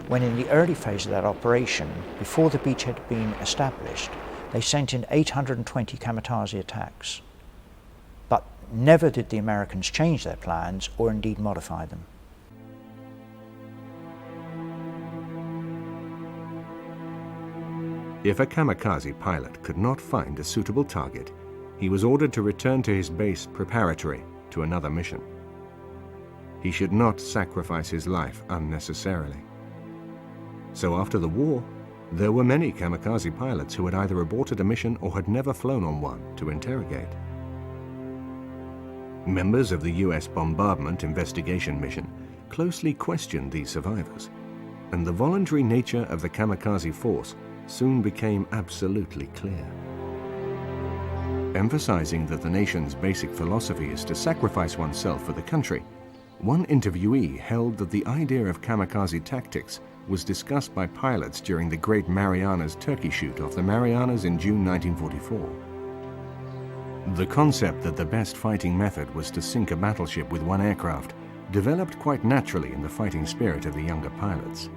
when in the early phase of that operation, before the beach had been established, they sent in 820 kamikaze attacks. But never did the Americans change their plans or indeed modify them. If a kamikaze pilot could not find a suitable target, he was ordered to return to his base preparatory to another mission. He should not sacrifice his life unnecessarily. So after the war, there were many kamikaze pilots who had either aborted a mission or had never flown on one to interrogate. Members of the US Bombardment Investigation Mission closely questioned these survivors, and the voluntary nature of the kamikaze force soon became absolutely clear. Emphasizing that the nation's basic philosophy is to sacrifice oneself for the country, one interviewee held that the idea of kamikaze tactics was discussed by pilots during the Great Marianas turkey shoot off the Marianas in June 1944. The concept that the best fighting method was to sink a battleship with one aircraft developed quite naturally in the fighting spirit of the younger pilots.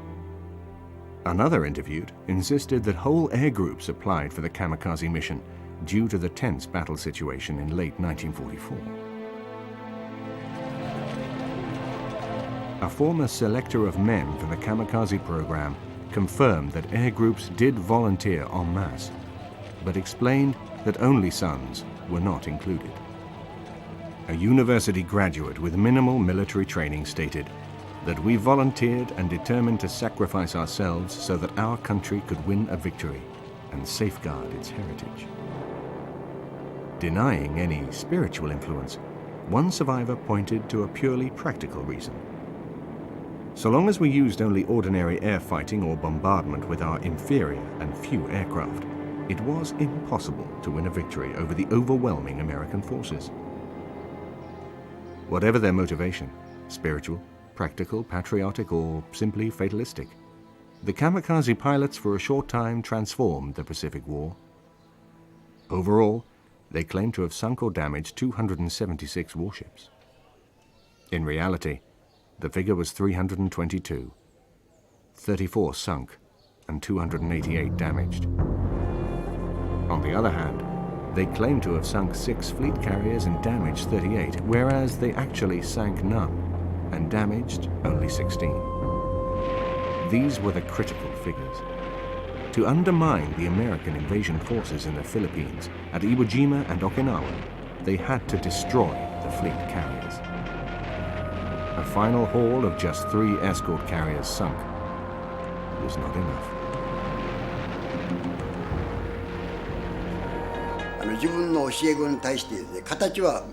Another interviewed insisted that whole air groups applied for the kamikaze mission due to the tense battle situation in late 1944. A former selector of men for the kamikaze program confirmed that air groups did volunteer en masse, but explained that only sons were not included. A university graduate with minimal military training stated, that we volunteered and determined to sacrifice ourselves so that our country could win a victory and safeguard its heritage. Denying any spiritual influence, one survivor pointed to a purely practical reason. So long as we used only ordinary air fighting or bombardment with our inferior and few aircraft, it was impossible to win a victory over the overwhelming American forces. Whatever their motivation, spiritual, practical, patriotic, or simply fatalistic, the kamikaze pilots for a short time transformed the Pacific War. Overall, they claim to have sunk or damaged 276 warships. In reality, the figure was 322, 34 sunk and 288 damaged. On the other hand, they claim to have sunk 6 fleet carriers and damaged 38, whereas they actually sank none and damaged only 16. These were the critical figures. To undermine the American invasion forces in the Philippines, at Iwo Jima and Okinawa, they had to destroy the fleet carriers. A final haul of just 3 escort carriers sunk was not enough. 自分の教え子に対してですね、形は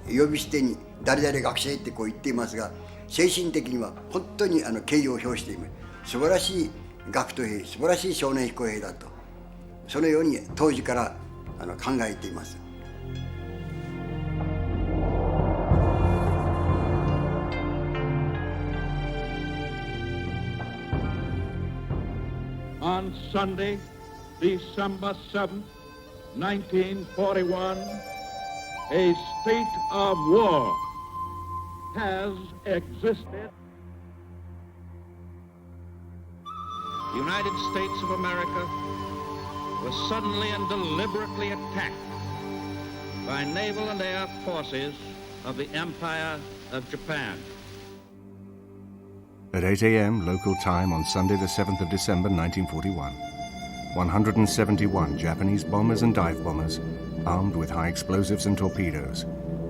呼び捨てに誰々学生ってこう言っていますが、精神的には本当に敬意を表しています。素晴らしい学徒兵、素晴らしい少年飛行兵だと、そのように当時から考えています。On Sunday, December 7th, 1941, a state of war has existed. The United States of America was suddenly and deliberately attacked by naval and air forces of the Empire of Japan. At 8 a.m. local time on Sunday the 7th of December 1941, 171 Japanese bombers and dive bombers, armed with high explosives and torpedoes,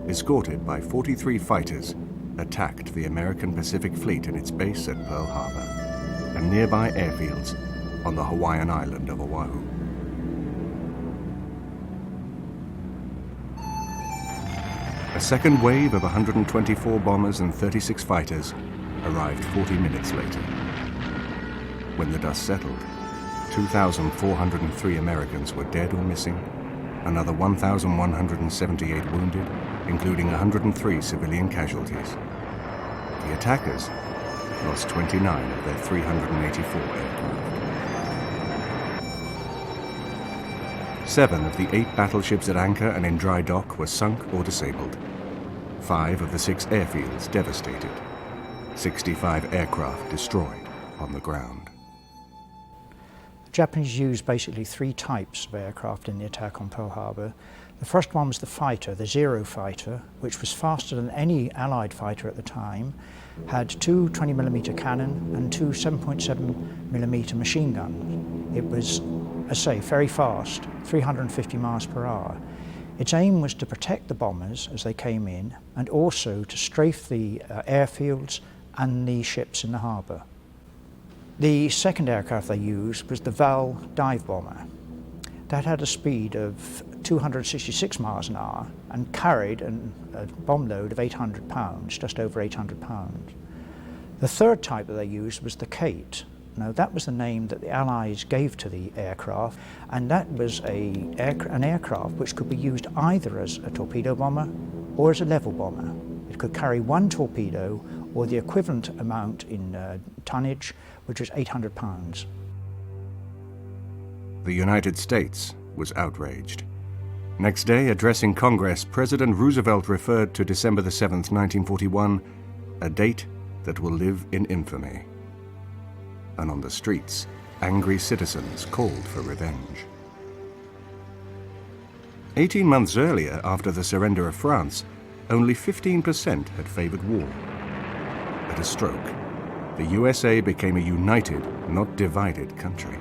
escorted by 43 fighters, attacked the American Pacific Fleet in its base at Pearl Harbor and nearby airfields on the Hawaiian island of Oahu. A second wave of 124 bombers and 36 fighters arrived 40 minutes later. When the dust settled, 2,403 Americans were dead or missing, another 1,178 wounded, including 103 civilian casualties. The attackers lost 29 of their 384 aircraft. 7 of the 8 battleships at anchor and in dry dock were sunk or disabled. 5 of the 6 airfields devastated. 65 aircraft destroyed on the ground. The Japanese used basically 3 types of aircraft in the attack on Pearl Harbor. The first one was the fighter, the Zero fighter, which was faster than any Allied fighter at the time, had 2 20mm cannon and 2 7.7mm machine guns. It was, as I say, very fast, 350 miles per hour. Its aim was to protect the bombers as they came in and also to strafe the airfields and the ships in the harbour. The second aircraft they used was the Naval dive bomber. That had a speed of 266 miles an hour and carried a bomb load of 800 pounds, just over 800 pounds. The third type that they used was the Kate. Now that was the name that the Allies gave to the aircraft, and that was an aircraft which could be used either as a torpedo bomber or as a level bomber. It could carry 1 torpedo or the equivalent amount in tonnage, which was 800 pounds. The United States was outraged. Next day, addressing Congress, President Roosevelt referred to December the 7th, 1941, a date that will live in infamy. And on the streets, angry citizens called for revenge. 18 months earlier, after the surrender of France, only 15% had favored war. At a stroke, the USA became a united, not divided country.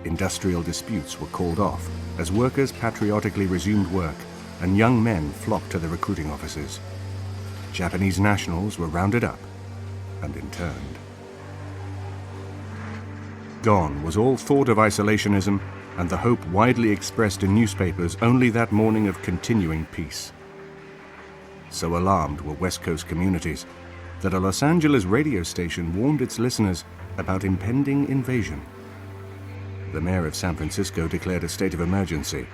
Industrial disputes were called off as workers patriotically resumed work and young men flocked to the recruiting offices. Japanese nationals were rounded up and interned. Gone was all thought of isolationism and the hope widely expressed in newspapers only that morning of continuing peace. So alarmed were West Coast communities that a Los Angeles radio station warned its listeners about impending invasion. The mayor of San Francisco declared a state of emergency,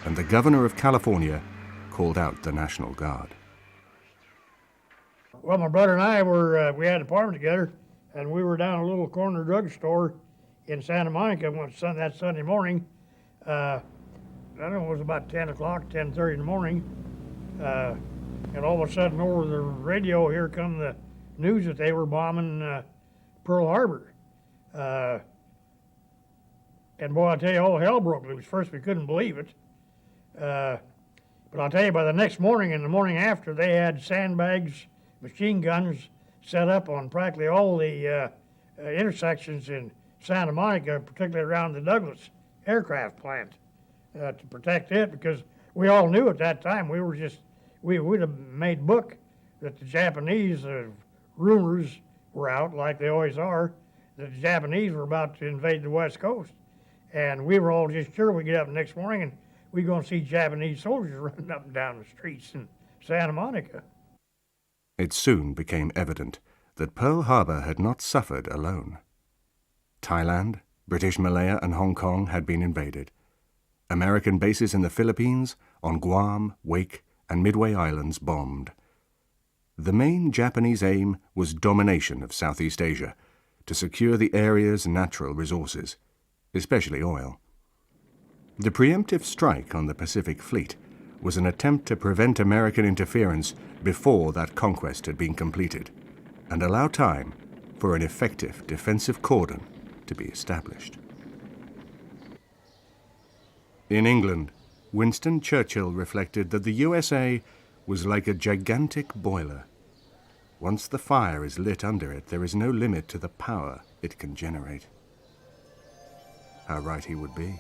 and the governor of California called out the National Guard. Well, my brother and I we had an apartment together, and we were down a little corner drugstore in Santa Monica that Sunday morning. I don't know, it was about 10 o'clock, 10:30 in the morning. And all of a sudden over the radio, here come the news that they were bombing Pearl Harbor. And boy, I tell you, all hell broke loose. First, we couldn't believe it. But I'll tell you, by the next morning and the morning after, they had sandbags, machine guns set up on practically all the intersections in Santa Monica, particularly around the Douglas aircraft plant, to protect it, because we all knew at that time, we'd have made book that the Japanese, rumors were out, like they always are, that the Japanese were about to invade the West Coast. And we were all just sure we'd get up the next morning and we're going to see Japanese soldiers running up and down the streets in Santa Monica. It soon became evident that Pearl Harbor had not suffered alone. Thailand, British Malaya, and Hong Kong had been invaded. American bases in the Philippines, on Guam, Wake, and Midway Islands bombed. The main Japanese aim was domination of Southeast Asia, to secure the area's natural resources, especially oil. The preemptive strike on the Pacific Fleet was an attempt to prevent American interference before that conquest had been completed, and allow time for an effective defensive cordon to be established. In England, Winston Churchill reflected that the USA was like a gigantic boiler. Once the fire is lit under it, there is no limit to the power it can generate. How right he would be.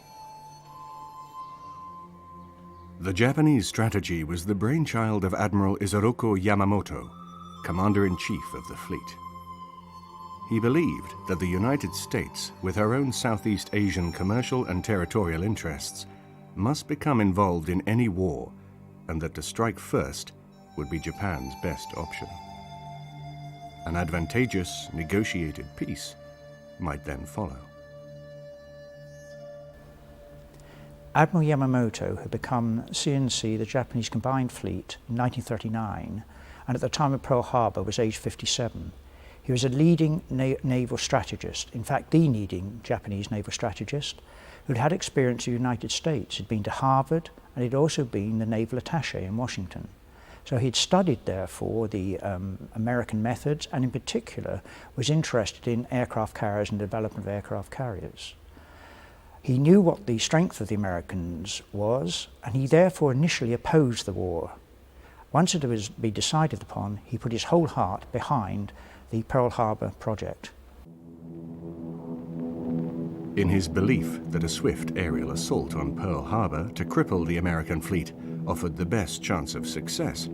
The Japanese strategy was the brainchild of Admiral Isoroku Yamamoto, Commander-in-Chief of the fleet. He believed that the United States, with her own Southeast Asian commercial and territorial interests, must become involved in any war, and that to strike first would be Japan's best option. An advantageous, negotiated peace might then follow. Admiral Yamamoto had become CNC, the Japanese Combined Fleet, in 1939, and at the time of Pearl Harbor was age 57. He was a leading naval strategist, in fact the leading Japanese naval strategist, who'd had experience in the United States. He'd been to Harvard, and he'd also been the naval attaché in Washington. So he'd studied, therefore, the American methods, and in particular was interested in aircraft carriers and the development of aircraft carriers. He knew what the strength of the Americans was, and he therefore initially opposed the war. Once it was be decided upon, he put his whole heart behind the Pearl Harbor project. In his belief that a swift aerial assault on Pearl Harbor to cripple the American fleet offered the best chance of success,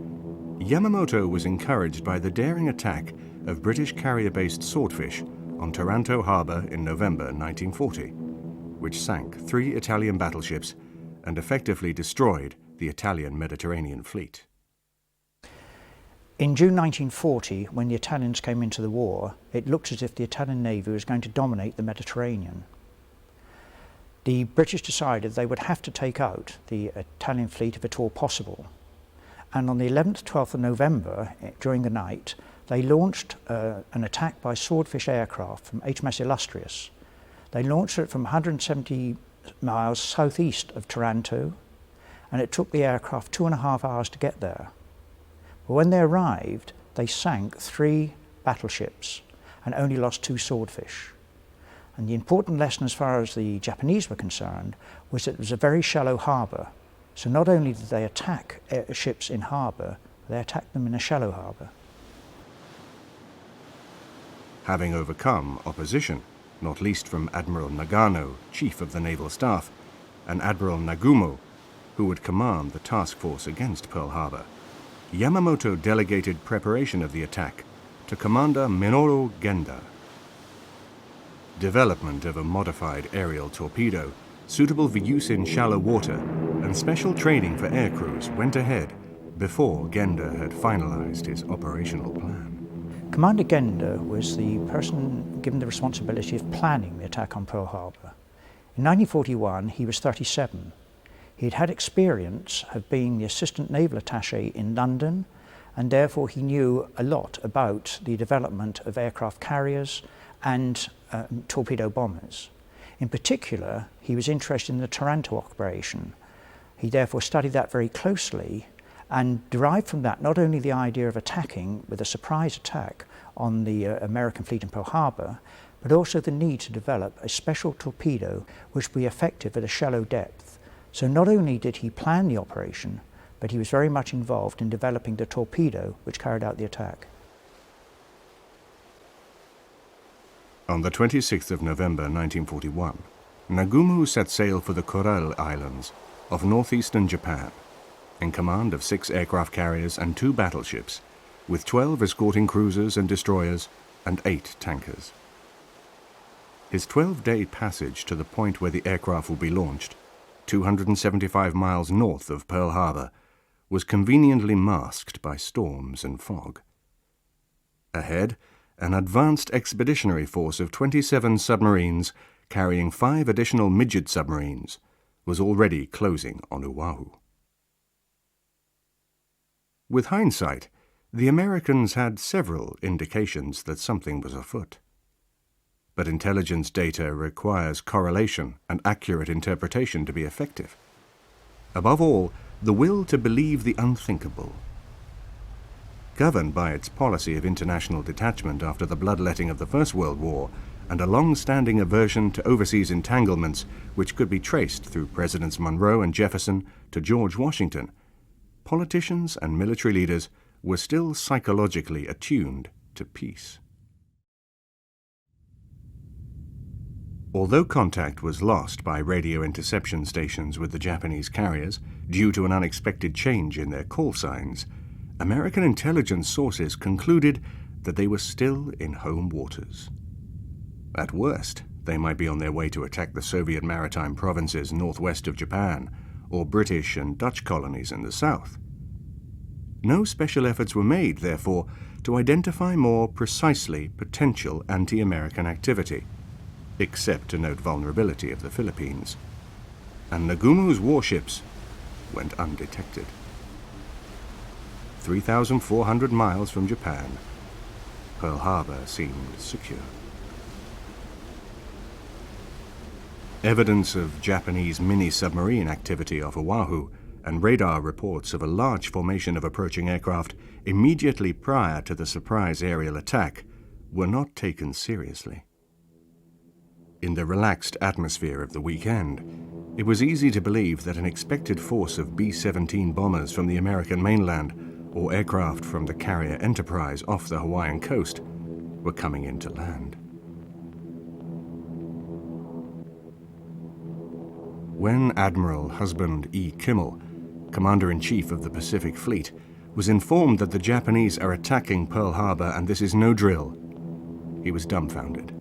Yamamoto was encouraged by the daring attack of British carrier-based Swordfish on Taranto Harbor in November 1940, which sank 3 Italian battleships and effectively destroyed the Italian Mediterranean fleet. In June 1940, when the Italians came into the war, it looked as if the Italian Navy was going to dominate the Mediterranean. The British decided they would have to take out the Italian fleet if at all possible. And on the 11th, 12th of November, during the night, they launched an attack by Swordfish aircraft from HMS Illustrious. They launched it from 170 miles southeast of Taranto, and it took the aircraft 2.5 hours to get there. But when they arrived, they sank 3 battleships and only lost 2 Swordfish. And the important lesson as far as the Japanese were concerned was that it was a very shallow harbour. So not only did they attack ships in harbour, they attacked them in a shallow harbour. Having overcome opposition, not least from Admiral Nagano, Chief of the Naval Staff, and Admiral Nagumo, who would command the task force against Pearl Harbor, Yamamoto delegated preparation of the attack to Commander Minoru Genda. Development of a modified aerial torpedo suitable for use in shallow water and special training for air crews went ahead before Genda had finalized his operational plan. Commander Genda was the person given the responsibility of planning the attack on Pearl Harbor. In 1941, he was 37. He had had experience of being the assistant naval attaché in London, and therefore he knew a lot about the development of aircraft carriers and torpedo bombers. In particular, he was interested in the Taranto operation. He therefore studied that very closely and derived from that not only the idea of attacking with a surprise attack on the American fleet in Pearl Harbor, but also the need to develop a special torpedo which would be effective at a shallow depth. So not only did he plan the operation, but he was very much involved in developing the torpedo which carried out the attack. On the 26th of November 1941, Nagumo set sail for the Kuril Islands of northeastern Japan, in command of 6 aircraft carriers and 2 battleships, with 12 escorting cruisers and destroyers and 8 tankers. His 12-day passage to the point where the aircraft would be launched, 275 miles north of Pearl Harbor, was conveniently masked by storms and fog. Ahead, an advanced expeditionary force of 27 submarines carrying 5 additional midget submarines was already closing on Oahu. With hindsight, the Americans had several indications that something was afoot. But intelligence data requires correlation and accurate interpretation to be effective. Above all, the will to believe the unthinkable. Governed by its policy of international detachment after the bloodletting of the First World War and a long-standing aversion to overseas entanglements which could be traced through Presidents Monroe and Jefferson to George Washington, politicians and military leaders were still psychologically attuned to peace. Although contact was lost by radio interception stations with the Japanese carriers due to an unexpected change in their call signs, American intelligence sources concluded that they were still in home waters. At worst, they might be on their way to attack the Soviet maritime provinces northwest of Japan, or British and Dutch colonies in the south. No special efforts were made, therefore, to identify more precisely potential anti-American activity, except to note vulnerability of the Philippines. And Nagumo's warships went undetected. 3,400 miles from Japan, Pearl Harbor seemed secure. Evidence of Japanese mini-submarine activity off Oahu and radar reports of a large formation of approaching aircraft immediately prior to the surprise aerial attack were not taken seriously. In the relaxed atmosphere of the weekend, it was easy to believe that an expected force of B-17 bombers from the American mainland or aircraft from the carrier Enterprise off the Hawaiian coast were coming in to land. When Admiral Husband E. Kimmel, Commander-in-Chief of the Pacific Fleet, was informed that the Japanese are attacking Pearl Harbor and this is no drill, he was dumbfounded.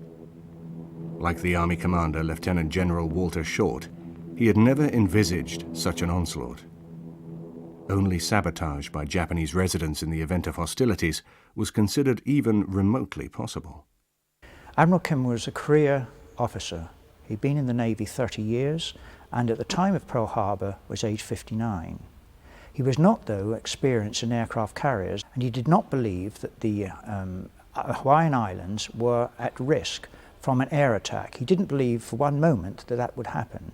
Like the Army commander, Lieutenant General Walter Short, he had never envisaged such an onslaught. Only sabotage by Japanese residents in the event of hostilities was considered even remotely possible. Admiral Kimmel was a career officer. He'd been in the Navy 30 years and at the time of Pearl Harbor was age 59. He was not, though, experienced in aircraft carriers, and he did not believe that the Hawaiian Islands were at risk from an air attack. He didn't believe for one moment that that would happen.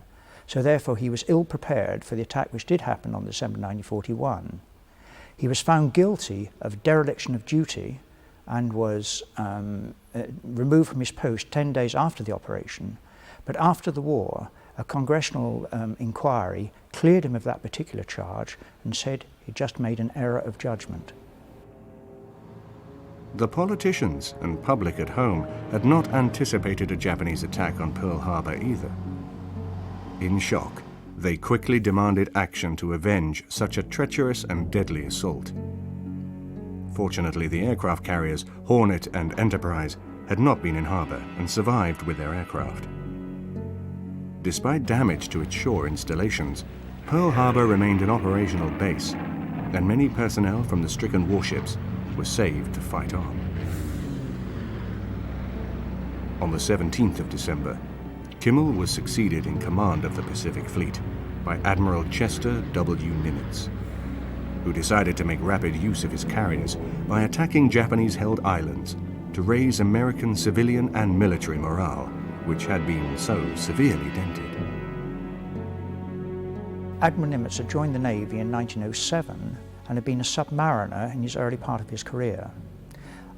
So therefore he was ill prepared for the attack which did happen on December 1941. He was found guilty of dereliction of duty and was removed from his post 10 days after the operation. But after the war, a congressional inquiry cleared him of that particular charge and said he just made an error of judgment. The politicians and public at home had not anticipated a Japanese attack on Pearl Harbor either. In shock, they quickly demanded action to avenge such a treacherous and deadly assault. Fortunately, the aircraft carriers Hornet and Enterprise had not been in harbor and survived with their aircraft. Despite damage to its shore installations, Pearl Harbor remained an operational base, and many personnel from the stricken warships were saved to fight on. On the 17th of December, Kimmel was succeeded in command of the Pacific Fleet by Admiral Chester W. Nimitz, who decided to make rapid use of his carriers by attacking Japanese-held islands to raise American civilian and military morale, which had been so severely dented. Admiral Nimitz had joined the Navy in 1907 and had been a submariner in his early part of his career.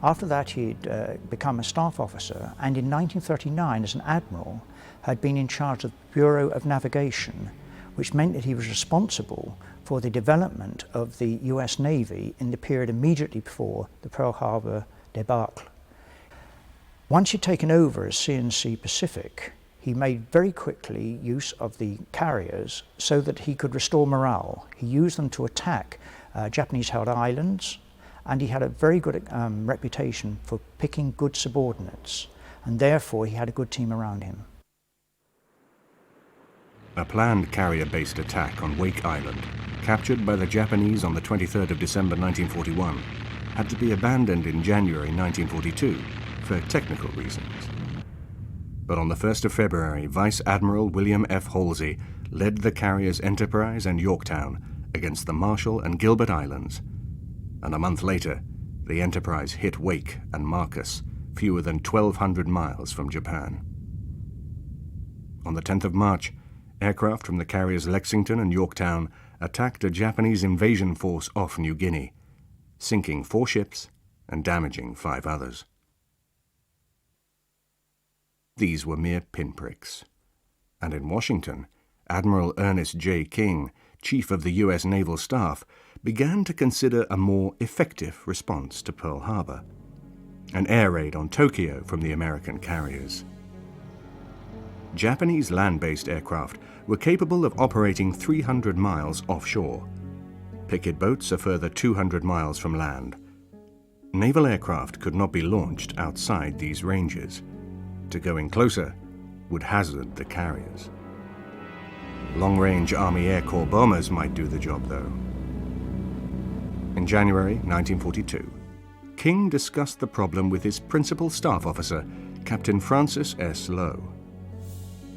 After that, he'd become a staff officer, and in 1939, as an admiral, had been in charge of the Bureau of Navigation, which meant that he was responsible for the development of the US Navy in the period immediately before the Pearl Harbor debacle. Once he'd taken over as C&C Pacific, he made very quickly use of the carriers so that he could restore morale. He used them to attack Japanese-held islands, and he had a very good reputation for picking good subordinates, and therefore he had a good team around him. A planned carrier-based attack on Wake Island, captured by the Japanese on the 23rd of December 1941, had to be abandoned in January 1942 for technical reasons. But on the 1st of February, Vice Admiral William F. Halsey led the carriers Enterprise and Yorktown against the Marshall and Gilbert Islands, and a month later, the Enterprise hit Wake and Marcus, fewer than 1,200 miles from Japan. On the 10th of March, aircraft from the carriers Lexington and Yorktown attacked a Japanese invasion force off New Guinea, sinking 4 ships and damaging 5 others. These were mere pinpricks, and in Washington, Admiral Ernest J. King, Chief of the U.S. Naval Staff, began to consider a more effective response to Pearl Harbor, an air raid on Tokyo from the American carriers. Japanese land-based aircraft were capable of operating 300 miles offshore, picket boats a further 200 miles from land. Naval aircraft could not be launched outside these ranges. To go in closer would hazard the carriers. Long-range Army Air Corps bombers might do the job, though. In January 1942, King discussed the problem with his principal staff officer, Captain Francis S. Lowe.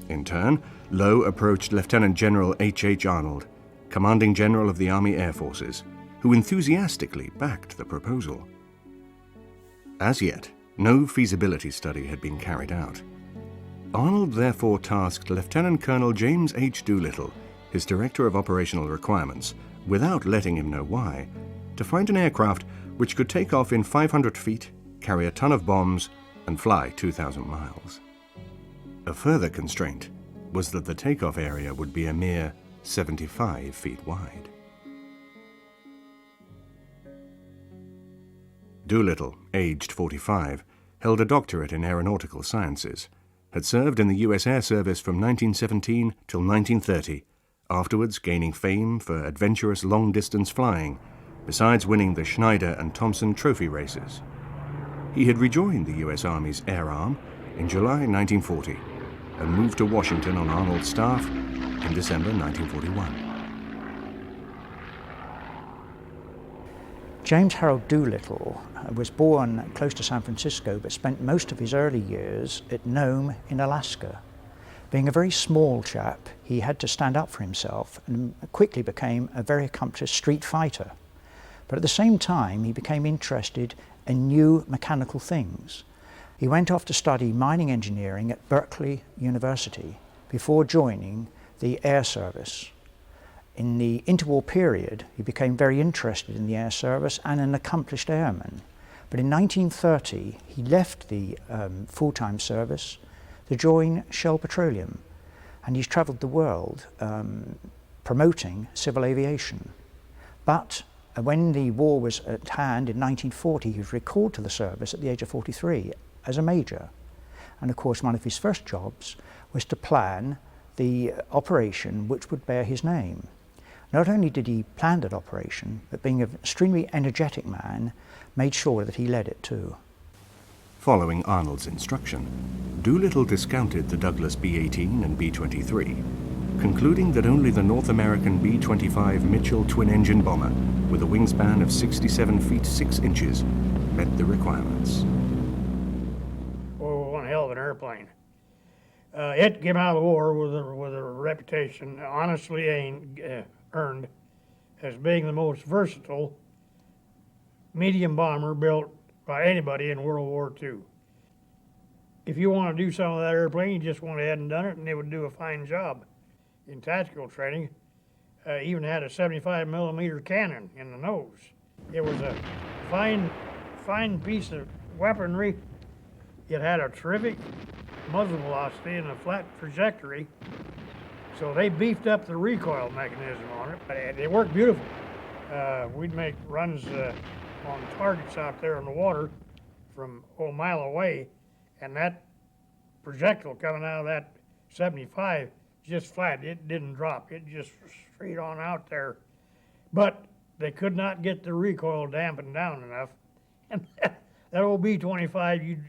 In turn, Lowe approached Lieutenant General H.H. Arnold, Commanding General of the Army Air Forces, who enthusiastically backed the proposal. As yet, no feasibility study had been carried out. Arnold therefore tasked Lieutenant Colonel James H. Doolittle, his Director of Operational Requirements, without letting him know why, to find an aircraft which could take off in 500 feet, carry a ton of bombs, and fly 2,000 miles. A further constraint was that the takeoff area would be a mere 75 feet wide. Doolittle, aged 45, held a doctorate in aeronautical sciences, had served in the U.S. Air Service from 1917 till 1930, afterwards gaining fame for adventurous long-distance flying, besides winning the Schneider and Thompson trophy races. He had rejoined the U.S. Army's Air Arm in July 1940 and moved to Washington on Arnold's staff in December 1941. James Harold Doolittle was born close to San Francisco but spent most of his early years at Nome in Alaska. Being a very small chap, he had to stand up for himself and quickly became a very accomplished street fighter. But at the same time, he became interested in new mechanical things. He went off to study mining engineering at Berkeley University before joining the Air Service. In the interwar period, he became very interested in the Air Service and an accomplished airman. But in 1930, he left the full-time service to join Shell Petroleum, and he's traveled the world promoting civil aviation. But when the war was at hand in 1940, he was recalled to the service at the age of 43 as a major. And of course, one of his first jobs was to plan the operation which would bear his name. Not only did he plan that operation, but being an extremely energetic man, made sure that he led it too. Following Arnold's instruction, Doolittle discounted the Douglas B-18 and B-23, concluding that only the North American B-25 Mitchell twin-engine bomber with a wingspan of 67 feet 6 inches met the requirements. Oh, one hell of an airplane. It came out of the war with a reputation honestly earned as being the most versatile medium bomber built by anybody in World War II. If you want to do some of that airplane, you just went ahead and done it, and they would do a fine job. In tactical training, even had a 75 millimeter cannon in the nose. It was a fine piece of weaponry. It had a terrific muzzle velocity and a flat trajectory, so they beefed up the recoil mechanism on it. It worked beautiful. We'd make runs on targets out there in the water from a mile away, and that projectile coming out of that 75 just flat. It didn't drop. It just straight on out there. But they could not get the recoil dampened down enough. And that old B-25, you'd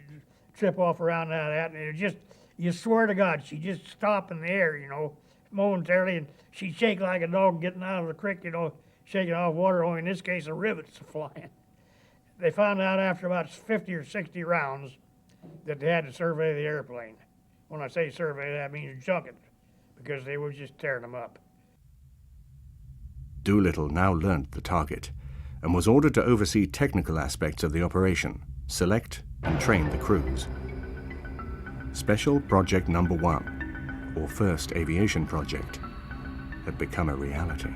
trip off around that, and it just, you swear to God, she'd just stop in the air, you know, momentarily, and she'd shake like a dog getting out of the creek, you know, shaking off water, only in this case, the rivets are flying. They found out after about 50 or 60 rounds that they had to survey the airplane. When I say survey, that means junk it, because they were just tearing them up. Doolittle now learnt the target and was ordered to oversee technical aspects of the operation, select and train the crews. Special Project Number 1, or First Aviation Project, had become a reality.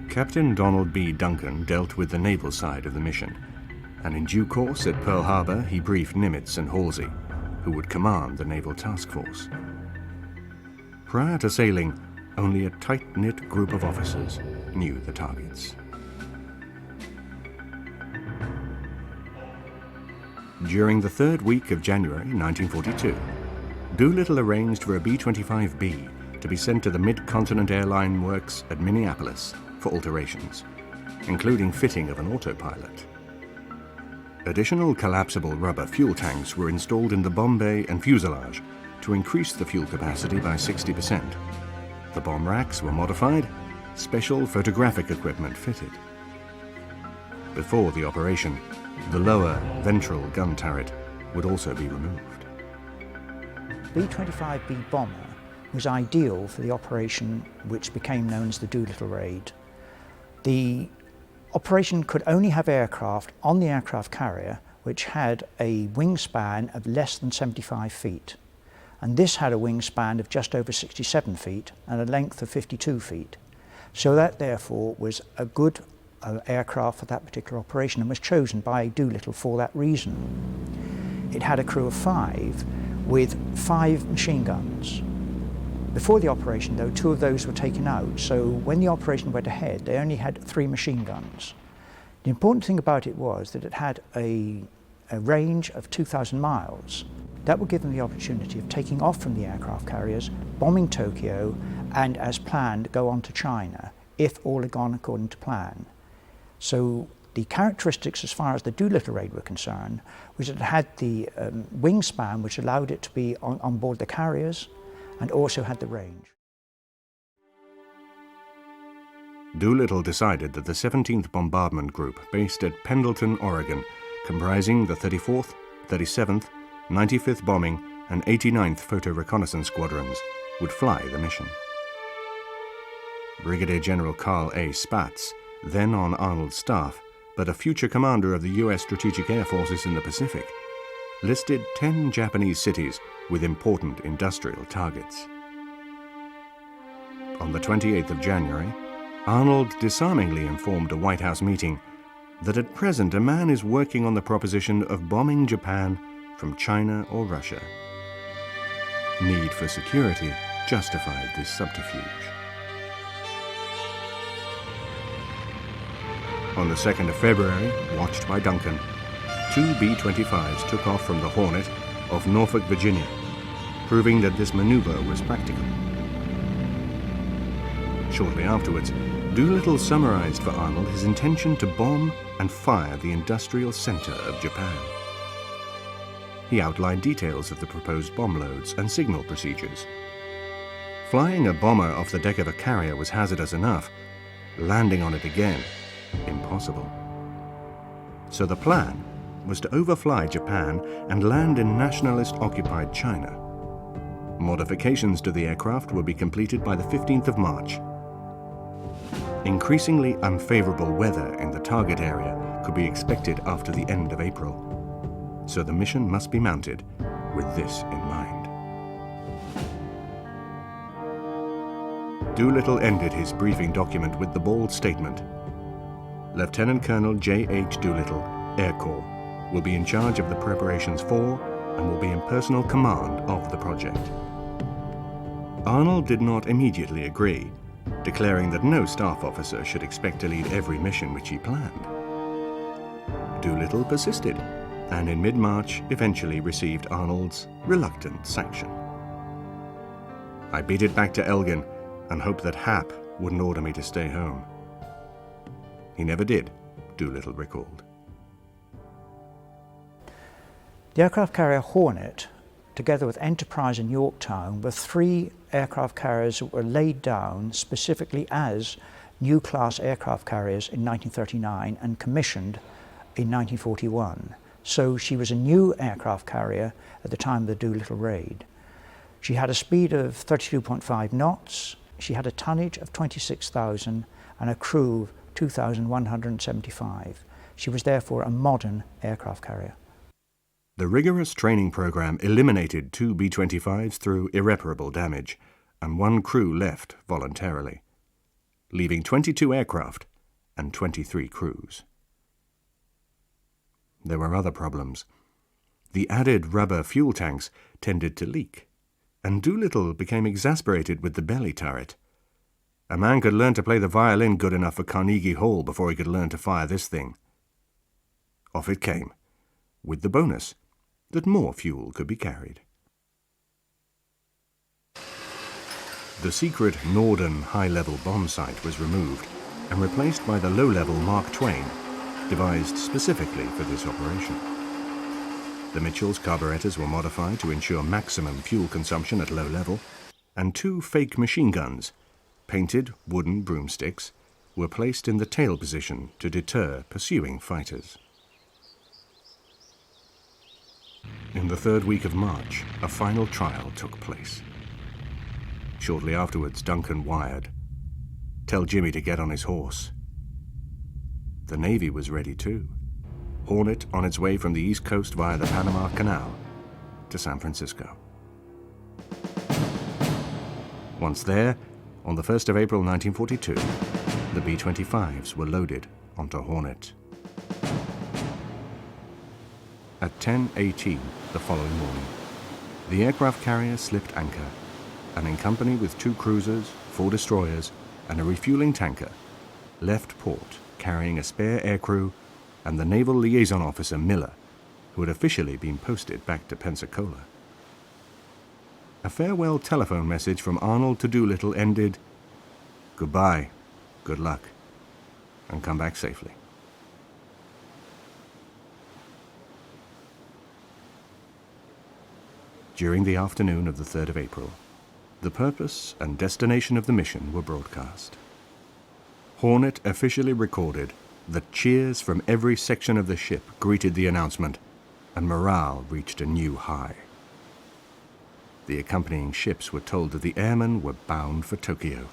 Captain Donald B. Duncan dealt with the naval side of the mission, and in due course at Pearl Harbor he briefed Nimitz and Halsey, who would command the naval task force. Prior to sailing, only a tight-knit group of officers knew the targets. During the third week of January 1942, Doolittle arranged for a B-25B to be sent to the Mid-Continent Airline Works at Minneapolis for alterations, including fitting of an autopilot. Additional collapsible rubber fuel tanks were installed in the bomb bay and fuselage to increase the fuel capacity by 60%. The bomb racks were modified, special photographic equipment fitted. Before the operation, the lower ventral gun turret would also be removed. B-25B bomber was ideal for the operation which became known as the Doolittle Raid. The operation could only have aircraft on the aircraft carrier which had a wingspan of less than 75 feet. And this had a wingspan of just over 67 feet and a length of 52 feet. So that therefore was a good aircraft for that particular operation and was chosen by Doolittle for that reason. It had a crew of 5 with 5 machine guns. Before the operation though, 2 of those were taken out, so when the operation went ahead they only had 3 machine guns. The important thing about it was that it had a range of 2,000 miles. That would give them the opportunity of taking off from the aircraft carriers, bombing Tokyo, and as planned go on to China, if all had gone according to plan. So the characteristics as far as the Doolittle Raid were concerned was that it had the wingspan which allowed it to be on board the carriers and also had the range. Doolittle decided that the 17th Bombardment Group, based at Pendleton, Oregon, comprising the 34th, 37th, 95th Bombing and 89th Photo Reconnaissance Squadrons, would fly the mission. Brigadier General Carl A. Spaatz, then on Arnold's staff, but a future commander of the U.S. Strategic Air Forces in the Pacific, listed 10 Japanese cities with important industrial targets. On the 28th of January, Arnold disarmingly informed a White House meeting that at present a man is working on the proposition of bombing Japan from China or Russia. Need for security justified this subterfuge. On the 2nd of February, watched by Duncan, 2 B-25s took off from the Hornet of Norfolk, Virginia, proving that this maneuver was practical. Shortly afterwards, Doolittle summarized for Arnold his intention to bomb and fire the industrial center of Japan. He outlined details of the proposed bomb loads and signal procedures. Flying a bomber off the deck of a carrier was hazardous enough. Landing on it again, impossible. So the plan was to overfly Japan and land in nationalist-occupied China. Modifications to the aircraft would be completed by the 15th of March. Increasingly unfavorable weather in the target area could be expected after the end of April, so the mission must be mounted with this in mind. Doolittle ended his briefing document with the bold statement: Lieutenant Colonel J.H. Doolittle, Air Corps, will be in charge of the preparations for and will be in personal command of the project. Arnold did not immediately agree, declaring that no staff officer should expect to lead every mission which he planned. Doolittle persisted, and in mid-March eventually received Arnold's reluctant sanction. I beat it back to Elgin and hoped that Hap wouldn't order me to stay home. He never did, Doolittle recalled. The aircraft carrier Hornet, together with Enterprise and Yorktown, were three aircraft carriers that were laid down specifically as new class aircraft carriers in 1939 and commissioned in 1941. So she was a new aircraft carrier at the time of the Doolittle raid. She had a speed of 32.5 knots, she had a tonnage of 26,000 and a crew of 2,175. She was therefore a modern aircraft carrier. The rigorous training program eliminated 2 B-25s through irreparable damage, and 1 crew left voluntarily, leaving 22 aircraft and 23 crews. There were other problems. The added rubber fuel tanks tended to leak, and Doolittle became exasperated with the belly turret. A man could learn to play the violin good enough for Carnegie Hall before he could learn to fire this thing. Off it came, with the bonus that more fuel could be carried. The secret Norden high-level bomb site was removed and replaced by the low-level Mark Twain, devised specifically for this operation. The Mitchell's carburetors were modified to ensure maximum fuel consumption at low level, and 2 fake machine guns, painted wooden broomsticks, were placed in the tail position to deter pursuing fighters. In the 3rd week of March, a final trial took place. Shortly afterwards, Duncan wired, "Tell Jimmy to get on his horse." The Navy was ready too. Hornet on its way from the East Coast via the Panama Canal to San Francisco. Once there, on the 1st of April 1942, the B-25s were loaded onto Hornet. At 10:18 the following morning, the aircraft carrier slipped anchor, and in company with 2 cruisers, 4 destroyers, and a refueling tanker, left port carrying a spare aircrew and the Naval Liaison Officer Miller, who had officially been posted back to Pensacola. A farewell telephone message from Arnold to Doolittle ended, "Goodbye, good luck, and come back safely." During the afternoon of the 3rd of April, the purpose and destination of the mission were broadcast. Hornet officially recorded that cheers from every section of the ship greeted the announcement, and morale reached a new high. The accompanying ships were told that the airmen were bound for Tokyo.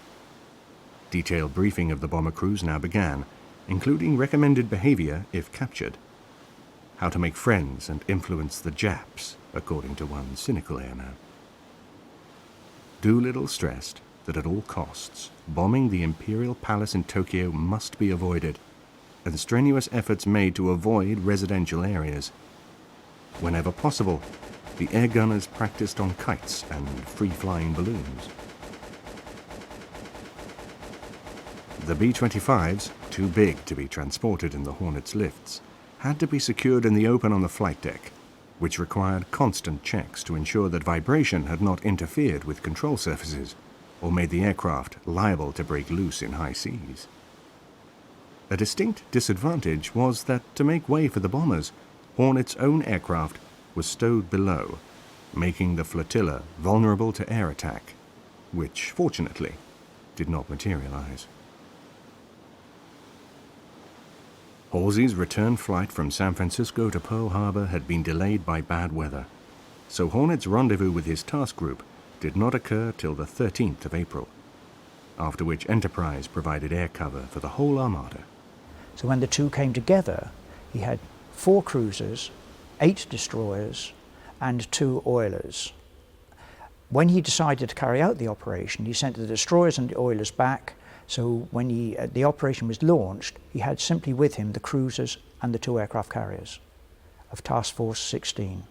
Detailed briefing of the bomber crews now began, including recommended behavior if captured. How to make friends and influence the Japs, according to one cynical airman. Doolittle stressed that at all costs, bombing the Imperial Palace in Tokyo must be avoided, and strenuous efforts made to avoid residential areas. Whenever possible, the air gunners practiced on kites and free-flying balloons. The B-25s, too big to be transported in the Hornet's lifts, had to be secured in the open on the flight deck, which required constant checks to ensure that vibration had not interfered with control surfaces or made the aircraft liable to break loose in high seas. A distinct disadvantage was that to make way for the bombers, Hornet's own aircraft was stowed below, making the flotilla vulnerable to air attack, which, fortunately, did not materialize. Halsey's return flight from San Francisco to Pearl Harbor had been delayed by bad weather, so Hornet's rendezvous with his task group did not occur till the 13th of April, after which Enterprise provided air cover for the whole armada. So when the two came together, he had 4 cruisers, 8 destroyers, and 2 oilers. When he decided to carry out the operation, he sent the destroyers and the oilers back, so when the operation was launched, he had simply with him the cruisers and the 2 aircraft carriers of Task Force 16.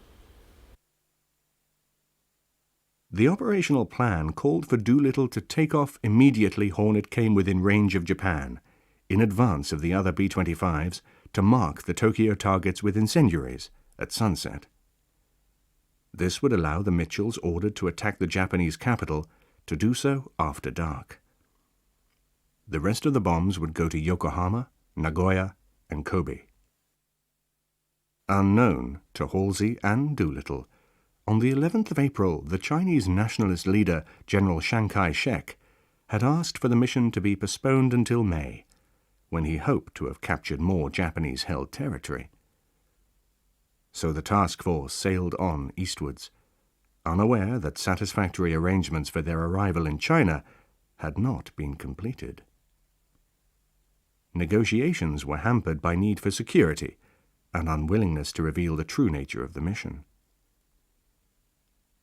The operational plan called for Doolittle to take off immediately Hornet came within range of Japan, in advance of the other B-25s, to mark the Tokyo targets with incendiaries at sunset. This would allow the Mitchells ordered to attack the Japanese capital to do so after dark. The rest of the bombs would go to Yokohama, Nagoya, and Kobe. Unknown to Halsey and Doolittle, on the 11th of April, the Chinese nationalist leader, General Chiang Kai-shek, had asked for the mission to be postponed until May, when he hoped to have captured more Japanese-held territory. So the task force sailed on eastwards, unaware that satisfactory arrangements for their arrival in China had not been completed. Negotiations were hampered by need for security and unwillingness to reveal the true nature of the mission.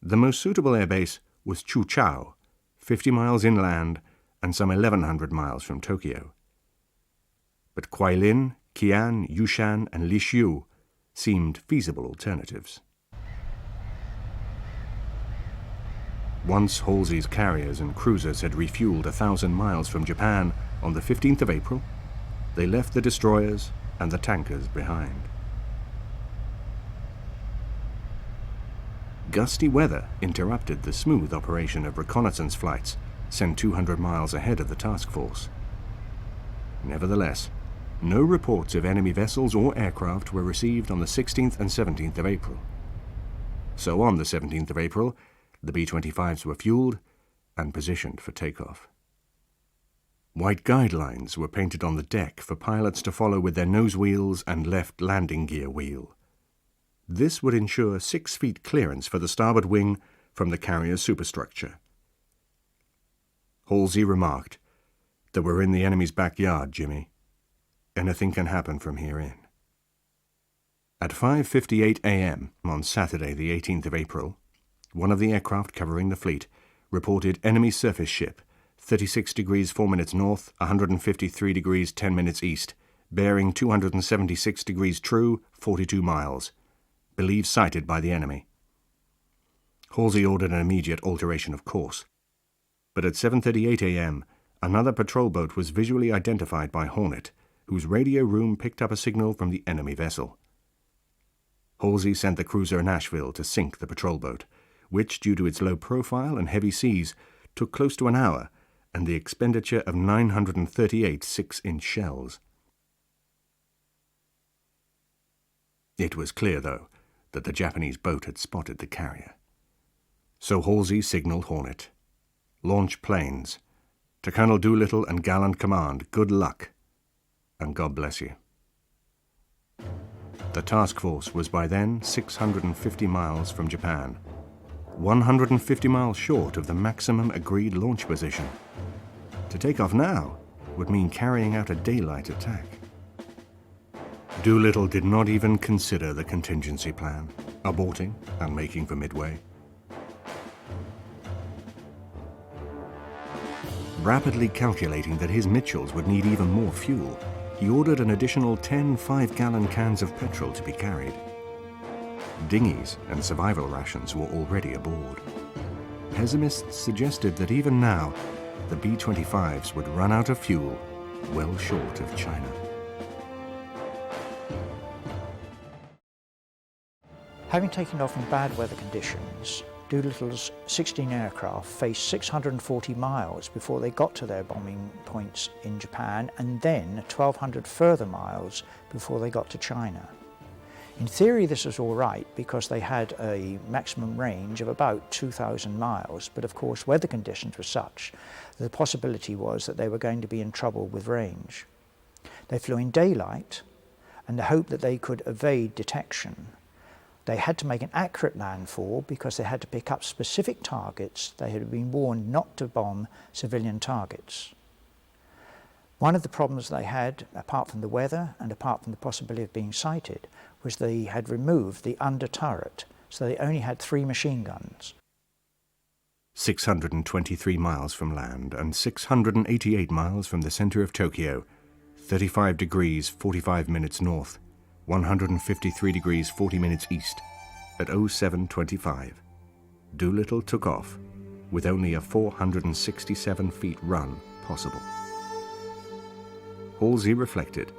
The most suitable airbase was Chuchao, 50 miles inland and some 1,100 miles from Tokyo. But Kuailin, Qian, Yushan, and Lishu seemed feasible alternatives. Once Halsey's carriers and cruisers had refueled 1,000 miles from Japan on the 15th of April, they left the destroyers and the tankers behind. Gusty weather interrupted the smooth operation of reconnaissance flights sent 200 miles ahead of the task force. Nevertheless, no reports of enemy vessels or aircraft were received on the 16th and 17th of April. So on the 17th of April, the B-25s were fueled and positioned for takeoff. White guidelines were painted on the deck for pilots to follow with their nose wheels and left landing gear wheel. This would ensure 6 feet clearance for the starboard wing from the carrier's superstructure. Halsey remarked that we're in the enemy's backyard, Jimmy. Anything can happen from here in. At 5:58 a.m. on Saturday the 18th of April, one of the aircraft covering the fleet reported enemy surface ship, 36 degrees 4 minutes north, 153 degrees 10 minutes east, bearing 276 degrees true, 42 miles, believed sighted by the enemy. Halsey ordered an immediate alteration of course. But at 7:38 a.m., another patrol boat was visually identified by Hornet, whose radio room picked up a signal from the enemy vessel. Halsey sent the cruiser Nashville to sink the patrol boat, which, due to its low profile and heavy seas, took close to an hour and the expenditure of 938 6-inch shells. It was clear, though, that the Japanese boat had spotted the carrier. So Halsey signaled Hornet. Launch planes. To Colonel Doolittle and gallant command, good luck, and God bless you. The task force was by then 650 miles from Japan, 150 miles short of the maximum agreed launch position. To take off now would mean carrying out a daylight attack. Doolittle did not even consider the contingency plan, aborting and making for Midway. Rapidly calculating that his Mitchells would need even more fuel, he ordered an additional 10 5-gallon cans of petrol to be carried. Dinghies and survival rations were already aboard. Pessimists suggested that even now, the B-25s would run out of fuel well short of China. Having taken off in bad weather conditions, Doolittle's 16 aircraft faced 640 miles before they got to their bombing points in Japan, and then 1,200 further miles before they got to China. In theory this was all right because they had a maximum range of about 2,000 miles, but of course weather conditions were such that the possibility was that they were going to be in trouble with range. They flew in daylight, and the hope that they could evade detection. They had to make an accurate landfall because they had to pick up specific targets they had been warned not to bomb civilian targets. One of the problems they had, apart from the weather and apart from the possibility of being sighted, was they had removed the under turret, so they only had 3 machine guns. 623 miles from land and 688 miles from the center of Tokyo, 35 degrees 45 minutes north, 153 degrees 40 minutes east, at 07:25, Doolittle took off with only a 467 feet run possible. Halsey reflected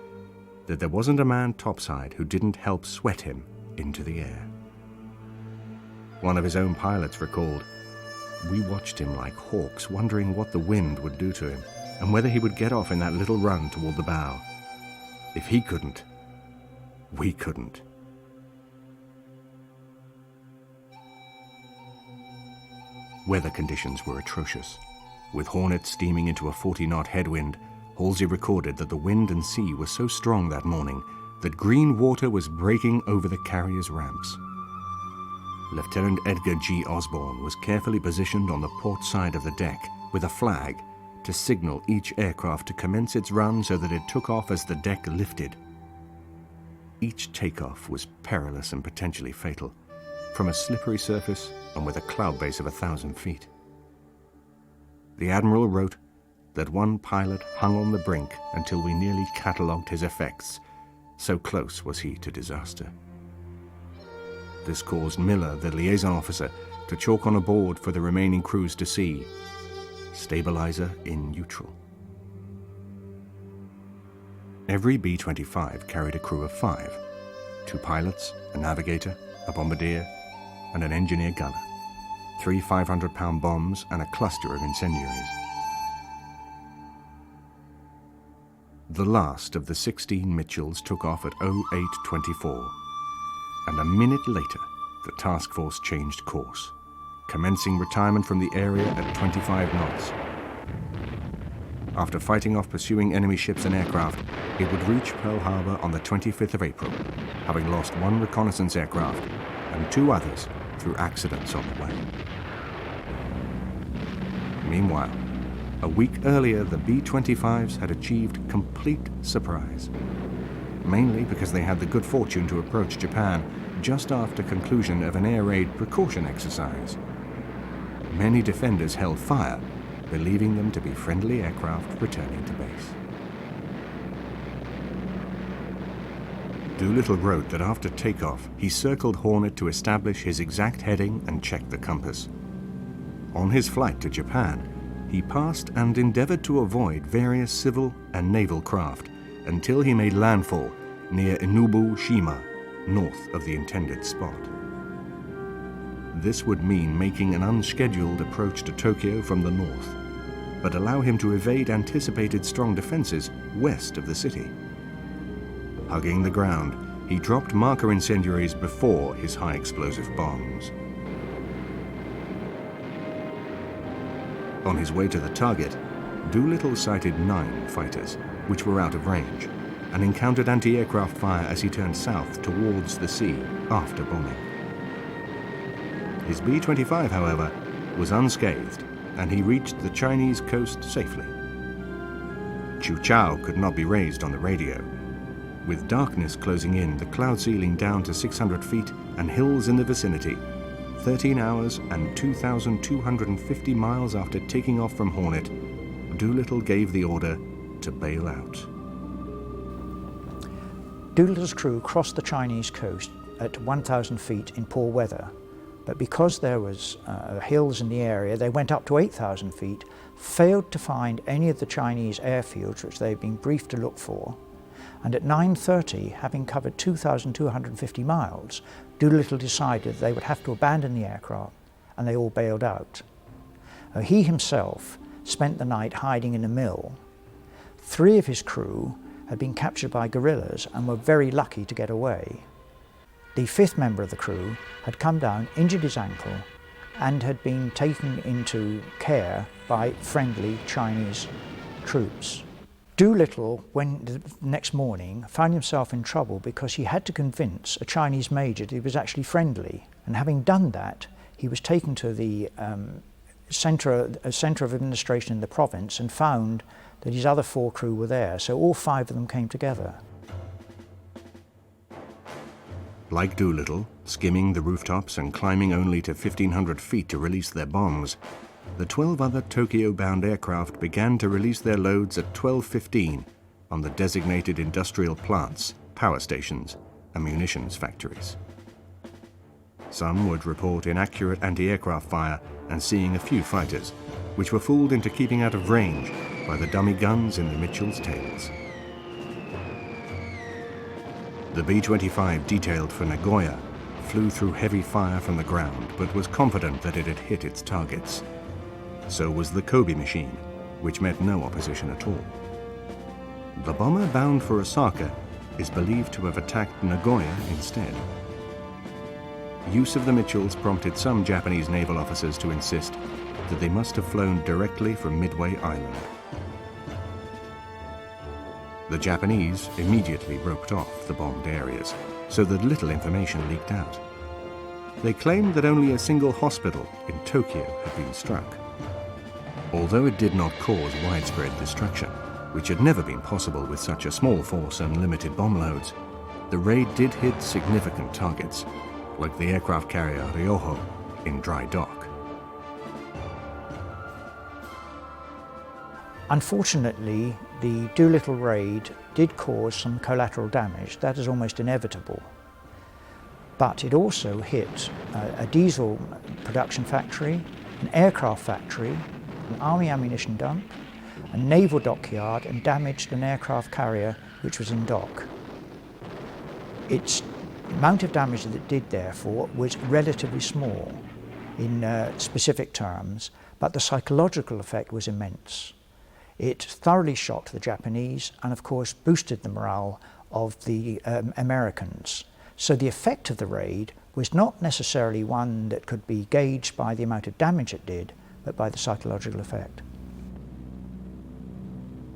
that there wasn't a man topside who didn't help sweat him into the air. One of his own pilots recalled, "We watched him like hawks, wondering what the wind would do to him and whether he would get off in that little run toward the bow. If he couldn't, we couldn't." Weather conditions were atrocious. With Hornet steaming into a 40-knot headwind, Halsey recorded that the wind and sea were so strong that morning that green water was breaking over the carrier's ramps. Lieutenant Edgar G. Osborne was carefully positioned on the port side of the deck with a flag to signal each aircraft to commence its run so that it took off as the deck lifted. Each takeoff was perilous and potentially fatal, from a slippery surface and with a cloud base of 1,000 feet. The Admiral wrote that one pilot hung on the brink until we nearly catalogued his effects, so close was he to disaster. This caused Miller, the liaison officer, to chalk on a board for the remaining crews to see, "Stabilizer in neutral." Every B-25 carried a crew of 5, 2 pilots, a navigator, a bombardier, and an engineer gunner, 3 500-pound bombs, and a cluster of incendiaries. The last of the 16 Mitchells took off at 08:24, and a minute later the task force changed course, commencing retirement from the area at 25 knots. After fighting off pursuing enemy ships and aircraft, it would reach Pearl Harbor on the 25th of April, having lost 1 reconnaissance aircraft and 2 others through accidents on the way. Meanwhile, a week earlier, the B-25s had achieved complete surprise, mainly because they had the good fortune to approach Japan just after conclusion of an air raid precaution exercise. Many defenders held fire, believing them to be friendly aircraft returning to base. Doolittle wrote that after takeoff, he circled Hornet to establish his exact heading and check the compass. On his flight to Japan, he passed and endeavored to avoid various civil and naval craft until he made landfall near Inubu-shima, north of the intended spot. This would mean making an unscheduled approach to Tokyo from the north, but allow him to evade anticipated strong defenses west of the city. Hugging the ground, he dropped marker incendiaries before his high explosive bombs. On his way to the target, Doolittle sighted 9 fighters, which were out of range, and encountered anti-aircraft fire as he turned south towards the sea after bombing. His B-25, however, was unscathed, and he reached the Chinese coast safely. Chu Chao could not be raised on the radio. With darkness closing in, the cloud ceiling down to 600 feet, and hills in the vicinity, 13 hours and 2,250 miles after taking off from Hornet, Doolittle gave the order to bail out. Doolittle's crew crossed the Chinese coast at 1,000 feet in poor weather, but because there was hills in the area, they went up to 8,000 feet, failed to find any of the Chinese airfields which they'd been briefed to look for, and at 9:30, having covered 2,250 miles, Doolittle decided they would have to abandon the aircraft, and they all bailed out. He himself spent the night hiding in a mill. 3 of his crew had been captured by guerrillas and were very lucky to get away. The 5th member of the crew had come down, injured his ankle, and had been taken into care by friendly Chinese troops. Doolittle, when the next morning, found himself in trouble because he had to convince a Chinese major that he was actually friendly. And having done that, he was taken to the centre of administration in the province and found that his other 4 crew were there. So all 5 of them came together. Like Doolittle, skimming the rooftops and climbing only to 1,500 feet to release their bombs, the 12 other Tokyo-bound aircraft began to release their loads at 12:15 on the designated industrial plants, power stations, and munitions factories. Some would report inaccurate anti-aircraft fire and seeing a few fighters, which were fooled into keeping out of range by the dummy guns in the Mitchell's tails. The B-25 detailed for Nagoya flew through heavy fire from the ground, but was confident that it had hit its targets. So was the Kobe machine, which met no opposition at all. The bomber bound for Osaka is believed to have attacked Nagoya instead. Use of the Mitchells prompted some Japanese naval officers to insist that they must have flown directly from Midway Island. The Japanese immediately roped off the bombed areas, so that little information leaked out. They claimed that only a single hospital in Tokyo had been struck. Although it did not cause widespread destruction, which had never been possible with such a small force and limited bomb loads, the raid did hit significant targets, like the aircraft carrier Ryoho in dry dock. Unfortunately, the Doolittle raid did cause some collateral damage. That is almost inevitable. But it also hit a diesel production factory, an aircraft factory, an army ammunition dump, a naval dockyard, and damaged an aircraft carrier which was in dock. Its amount of damage that it did, therefore, was relatively small in specific terms, but the psychological effect was immense. It thoroughly shocked the Japanese and, of course, boosted the morale of the Americans. So the effect of the raid was not necessarily one that could be gauged by the amount of damage it did, but by the psychological effect.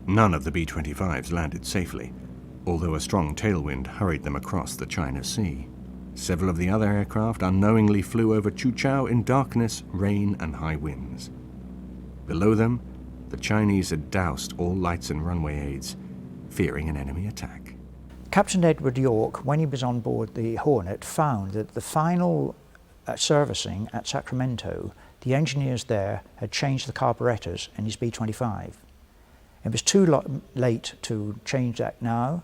None of the B-25s landed safely, although a strong tailwind hurried them across the China Sea. Several of the other aircraft unknowingly flew over Chuchao in darkness, rain, and high winds. Below them, the Chinese had doused all lights and runway aids, fearing an enemy attack. Captain Edward York, when he was on board the Hornet, found that the final servicing at Sacramento, the engineers there had changed the carburetors in his B-25. It was too late to change that now.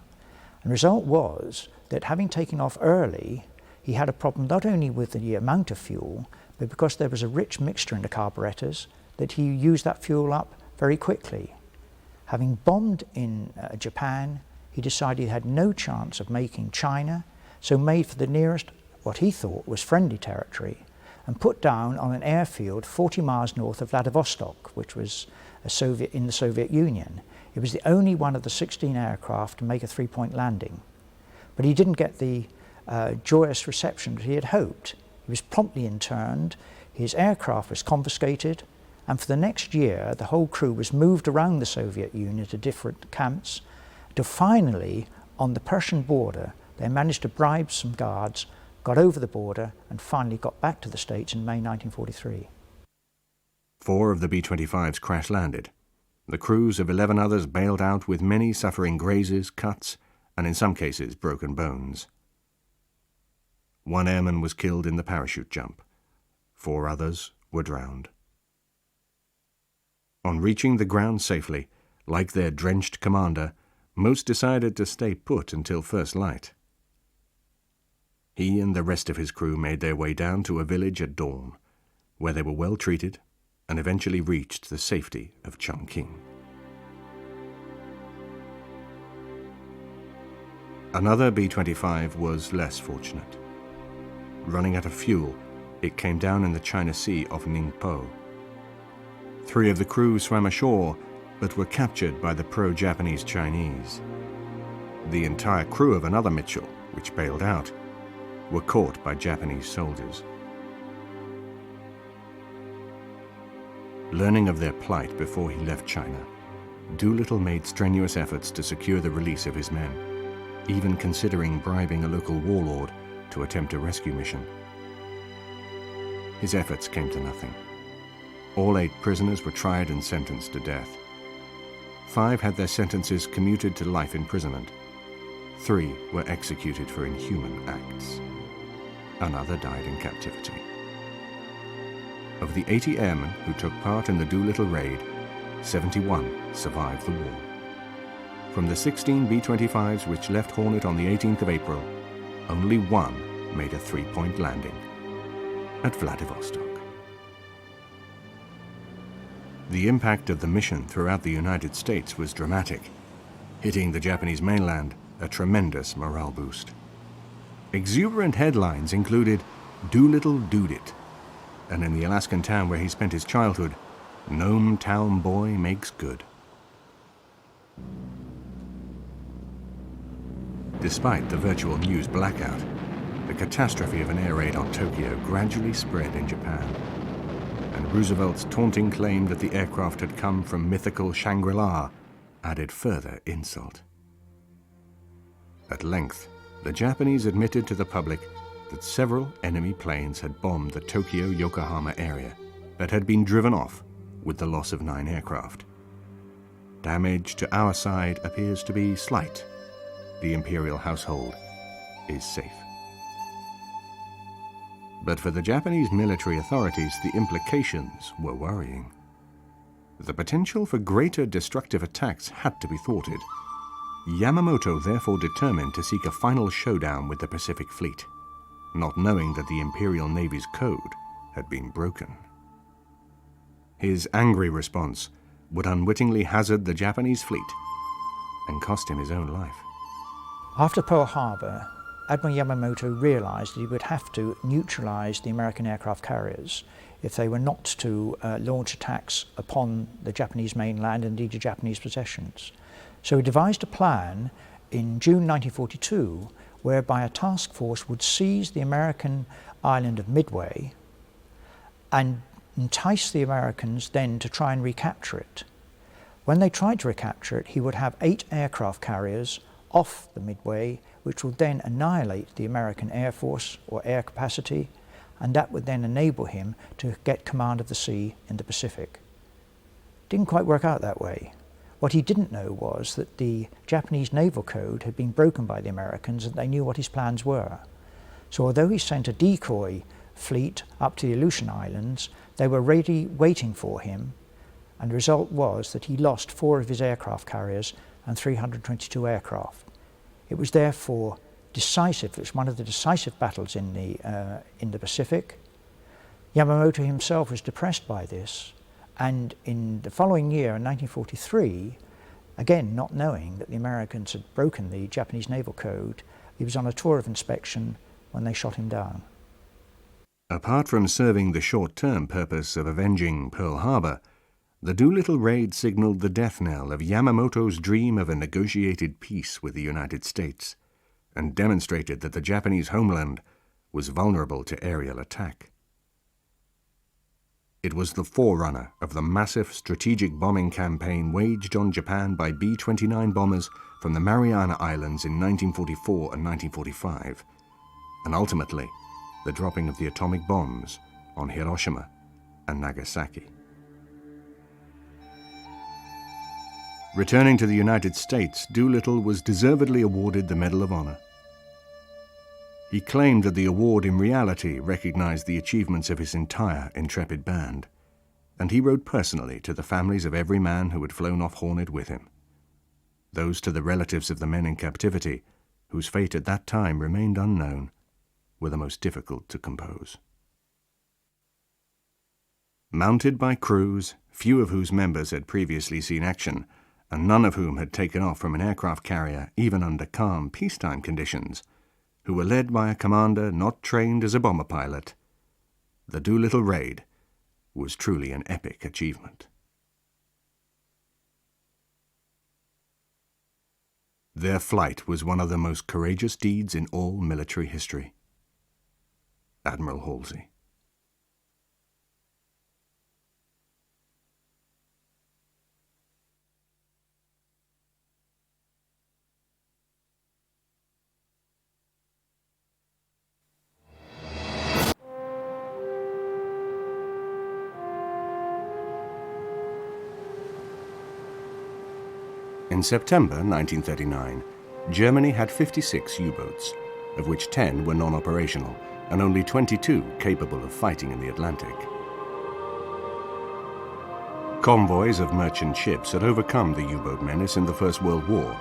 And the result was that, having taken off early, he had a problem not only with the amount of fuel, but because there was a rich mixture in the carburetors, that he used that fuel up very quickly. Having bombed in Japan, he decided he had no chance of making China, so made for the nearest, what he thought was friendly territory, and put down on an airfield 40 miles north of Vladivostok, which was in the Soviet Union. It was the only one of the 16 aircraft to make a 3-point landing. But he didn't get the joyous reception that he had hoped. He was promptly interned, his aircraft was confiscated, and for the next year the whole crew was moved around the Soviet Union to different camps, till finally, on the Persian border, they managed to bribe some guards, got over the border, and finally got back to the States in May 1943. 4 of the B-25s crash-landed. The crews of 11 others bailed out, with many suffering grazes, cuts, and in some cases broken bones. 1 airman was killed in the parachute jump. 4 others were drowned. On reaching the ground safely, like their drenched commander, most decided to stay put until first light. He and the rest of his crew made their way down to a village at dawn, where they were well treated and eventually reached the safety of Chongqing. Another B-25 was less fortunate. Running out of fuel, it came down in the China Sea off Ningpo. 3 of the crew swam ashore, but were captured by the pro-Japanese Chinese. The entire crew of another Mitchell, which bailed out, were caught by Japanese soldiers. Learning of their plight before he left China, Doolittle made strenuous efforts to secure the release of his men, even considering bribing a local warlord to attempt a rescue mission. His efforts came to nothing. All 8 prisoners were tried and sentenced to death. 5 had their sentences commuted to life imprisonment. 3 were executed for inhuman acts. Another died in captivity. Of the 80 airmen who took part in the Doolittle raid, 71 survived the war. From the 16 B-25s which left Hornet on the 18th of April, only 1 made a 3-point landing at Vladivostok. The impact of the mission throughout the United States was dramatic, hitting the Japanese mainland a tremendous morale boost. Exuberant headlines included, "Doolittle Dood It," and in the Alaskan town where he spent his childhood, "Nome Town Boy Makes Good." Despite the virtual news blackout, the catastrophe of an air raid on Tokyo gradually spread in Japan, and Roosevelt's taunting claim that the aircraft had come from mythical Shangri-La added further insult. At length, the Japanese admitted to the public that several enemy planes had bombed the Tokyo-Yokohama area, but had been driven off with the loss of 9 aircraft. Damage to our side appears to be slight. The imperial household is safe. But for the Japanese military authorities, the implications were worrying. The potential for greater destructive attacks had to be thwarted. Yamamoto therefore determined to seek a final showdown with the Pacific Fleet, not knowing that the Imperial Navy's code had been broken. His angry response would unwittingly hazard the Japanese fleet and cost him his own life. After Pearl Harbor, Admiral Yamamoto realized that he would have to neutralize the American aircraft carriers if they were not to launch attacks upon the Japanese mainland and indeed the Japanese possessions. So he devised a plan in June 1942 whereby a task force would seize the American island of Midway and entice the Americans then to try and recapture it. When they tried to recapture it, he would have 8 aircraft carriers off the Midway, which would then annihilate the American Air Force or air capacity, and that would then enable him to get command of the sea in the Pacific. Didn't quite work out that way. What he didn't know was that the Japanese naval code had been broken by the Americans and they knew what his plans were. So although he sent a decoy fleet up to the Aleutian Islands, they were ready waiting for him, and the result was that he lost 4 of his aircraft carriers and 322 aircraft. It was therefore decisive. It was one of the decisive battles in the Pacific. Yamamoto himself was depressed by this, and in the following year, in 1943, again not knowing that the Americans had broken the Japanese naval code, he was on a tour of inspection when they shot him down. Apart from serving the short-term purpose of avenging Pearl Harbor, the Doolittle raid signaled the death knell of Yamamoto's dream of a negotiated peace with the United States, and demonstrated that the Japanese homeland was vulnerable to aerial attack. It was the forerunner of the massive strategic bombing campaign waged on Japan by B-29 bombers from the Mariana Islands in 1944 and 1945, and ultimately the dropping of the atomic bombs on Hiroshima and Nagasaki. Returning to the United States, Doolittle was deservedly awarded the Medal of Honor. He claimed that the award in reality recognized the achievements of his entire intrepid band, and he wrote personally to the families of every man who had flown off Hornet with him. Those to the relatives of the men in captivity, whose fate at that time remained unknown, were the most difficult to compose. Mounted by crews, few of whose members had previously seen action, and none of whom had taken off from an aircraft carrier even under calm peacetime conditions, who were led by a commander not trained as a bomber pilot, the Doolittle raid was truly an epic achievement. Their flight was one of the most courageous deeds in all military history. Admiral Halsey. In September 1939, Germany had 56 U-boats, of which 10 were non-operational and only 22 capable of fighting in the Atlantic. Convoys of merchant ships had overcome the U-boat menace in the First World War.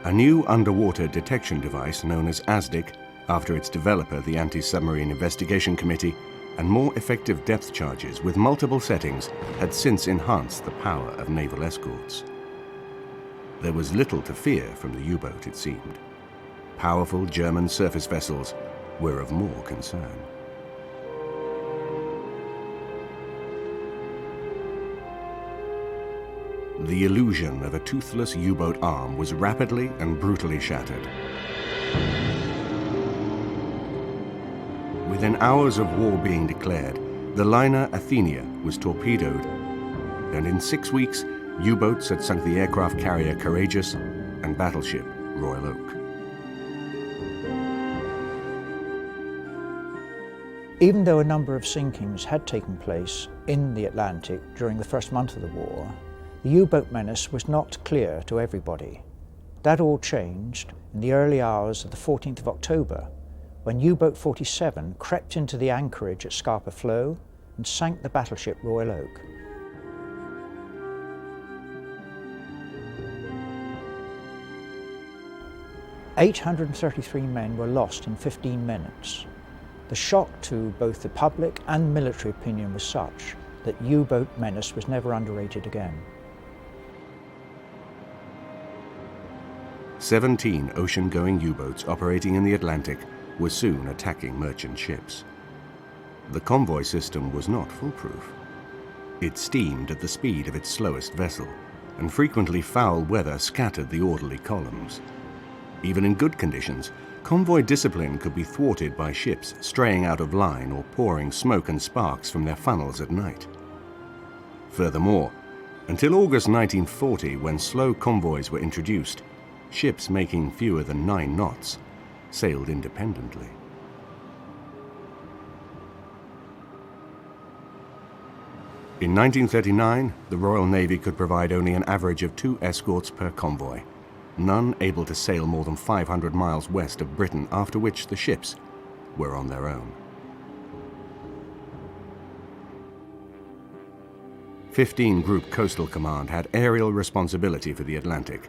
A new underwater detection device known as ASDIC, after its developer, the Anti-Submarine Investigation Committee, and more effective depth charges with multiple settings had since enhanced the power of naval escorts. There was little to fear from the U-boat, it seemed. Powerful German surface vessels were of more concern. The illusion of a toothless U-boat arm was rapidly and brutally shattered. Within hours of war being declared, the liner Athenia was torpedoed, and in 6 weeks, U-boats had sunk the aircraft carrier Courageous and battleship Royal Oak. Even though a number of sinkings had taken place in the Atlantic during the first month of the war, the U-boat menace was not clear to everybody. That all changed in the early hours of the 14th of October, when U-boat 47 crept into the anchorage at Scapa Flow and sank the battleship Royal Oak. "833 men were lost in 15 minutes. The shock to both the public and military opinion was such that U-boat menace was never underrated again. 17 ocean-going U-boats operating in the Atlantic were soon attacking merchant ships. The convoy system was not foolproof. It steamed at the speed of its slowest vessel, and frequently foul weather scattered the orderly columns. Even in good conditions, convoy discipline could be thwarted by ships straying out of line or pouring smoke and sparks from their funnels at night. Furthermore, until August 1940, when slow convoys were introduced, ships making fewer than 9 knots sailed independently. In 1939, the Royal Navy could provide only an average of 2 escorts per convoy, none able to sail more than 500 miles west of Britain, after which the ships were on their own. 15 Group Coastal Command had aerial responsibility for the Atlantic,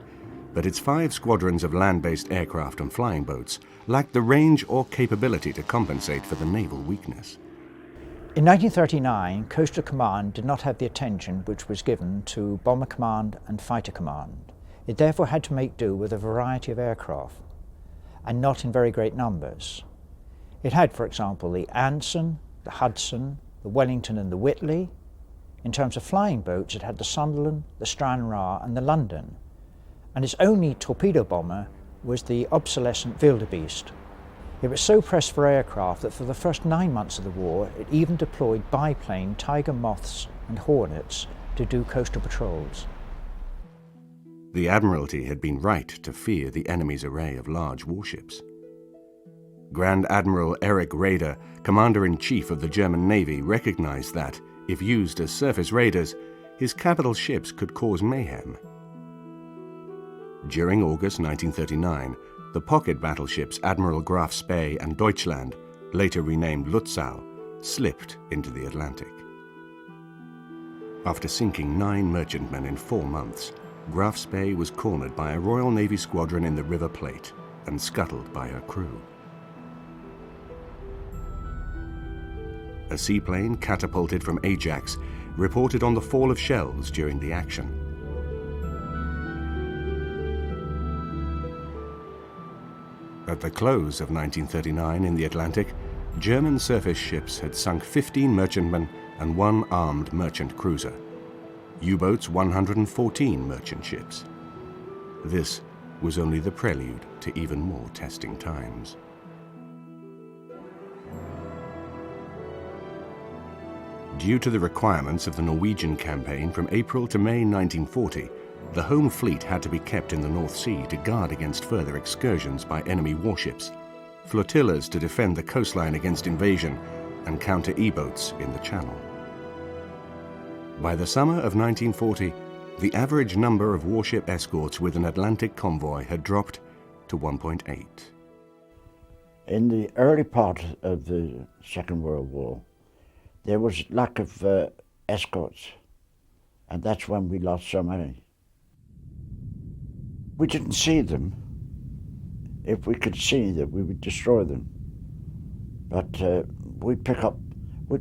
but its 5 squadrons of land-based aircraft and flying boats lacked the range or capability to compensate for the naval weakness. In 1939, Coastal Command did not have the attention which was given to Bomber Command and Fighter Command. It therefore had to make do with a variety of aircraft, and not in very great numbers. It had, for example, the Anson, the Hudson, the Wellington and the Whitley. In terms of flying boats, it had the Sunderland, the Stranraer and the London, and its only torpedo bomber was the obsolescent Wildebeest. It was so pressed for aircraft that for the first 9 months of the war, it even deployed biplane Tiger Moths and Hornets to do coastal patrols. The Admiralty had been right to fear the enemy's array of large warships. Grand Admiral Erich Raeder, Commander-in-Chief of the German Navy, recognized that, if used as surface raiders, his capital ships could cause mayhem. During August 1939, the pocket battleships Admiral Graf Spee and Deutschland, later renamed Lutzow, slipped into the Atlantic. After sinking 9 merchantmen in 4 months, Graf Spee was cornered by a Royal Navy squadron in the River Plate and scuttled by her crew. A seaplane catapulted from Ajax reported on the fall of shells during the action. At the close of 1939 in the Atlantic, German surface ships had sunk 15 merchantmen and 1 armed merchant cruiser. U-boats 114 merchant ships. This was only the prelude to even more testing times. Due to the requirements of the Norwegian campaign from April to May 1940, the home fleet had to be kept in the North Sea to guard against further excursions by enemy warships, flotillas to defend the coastline against invasion, and counter E-boats in the Channel. By the summer of 1940, the average number of warship escorts with an Atlantic convoy had dropped to 1.8. In the early part of the Second World War, there was lack of escorts, and that's when we lost so many. We didn't see them. If we could see them, we would destroy them. But we'd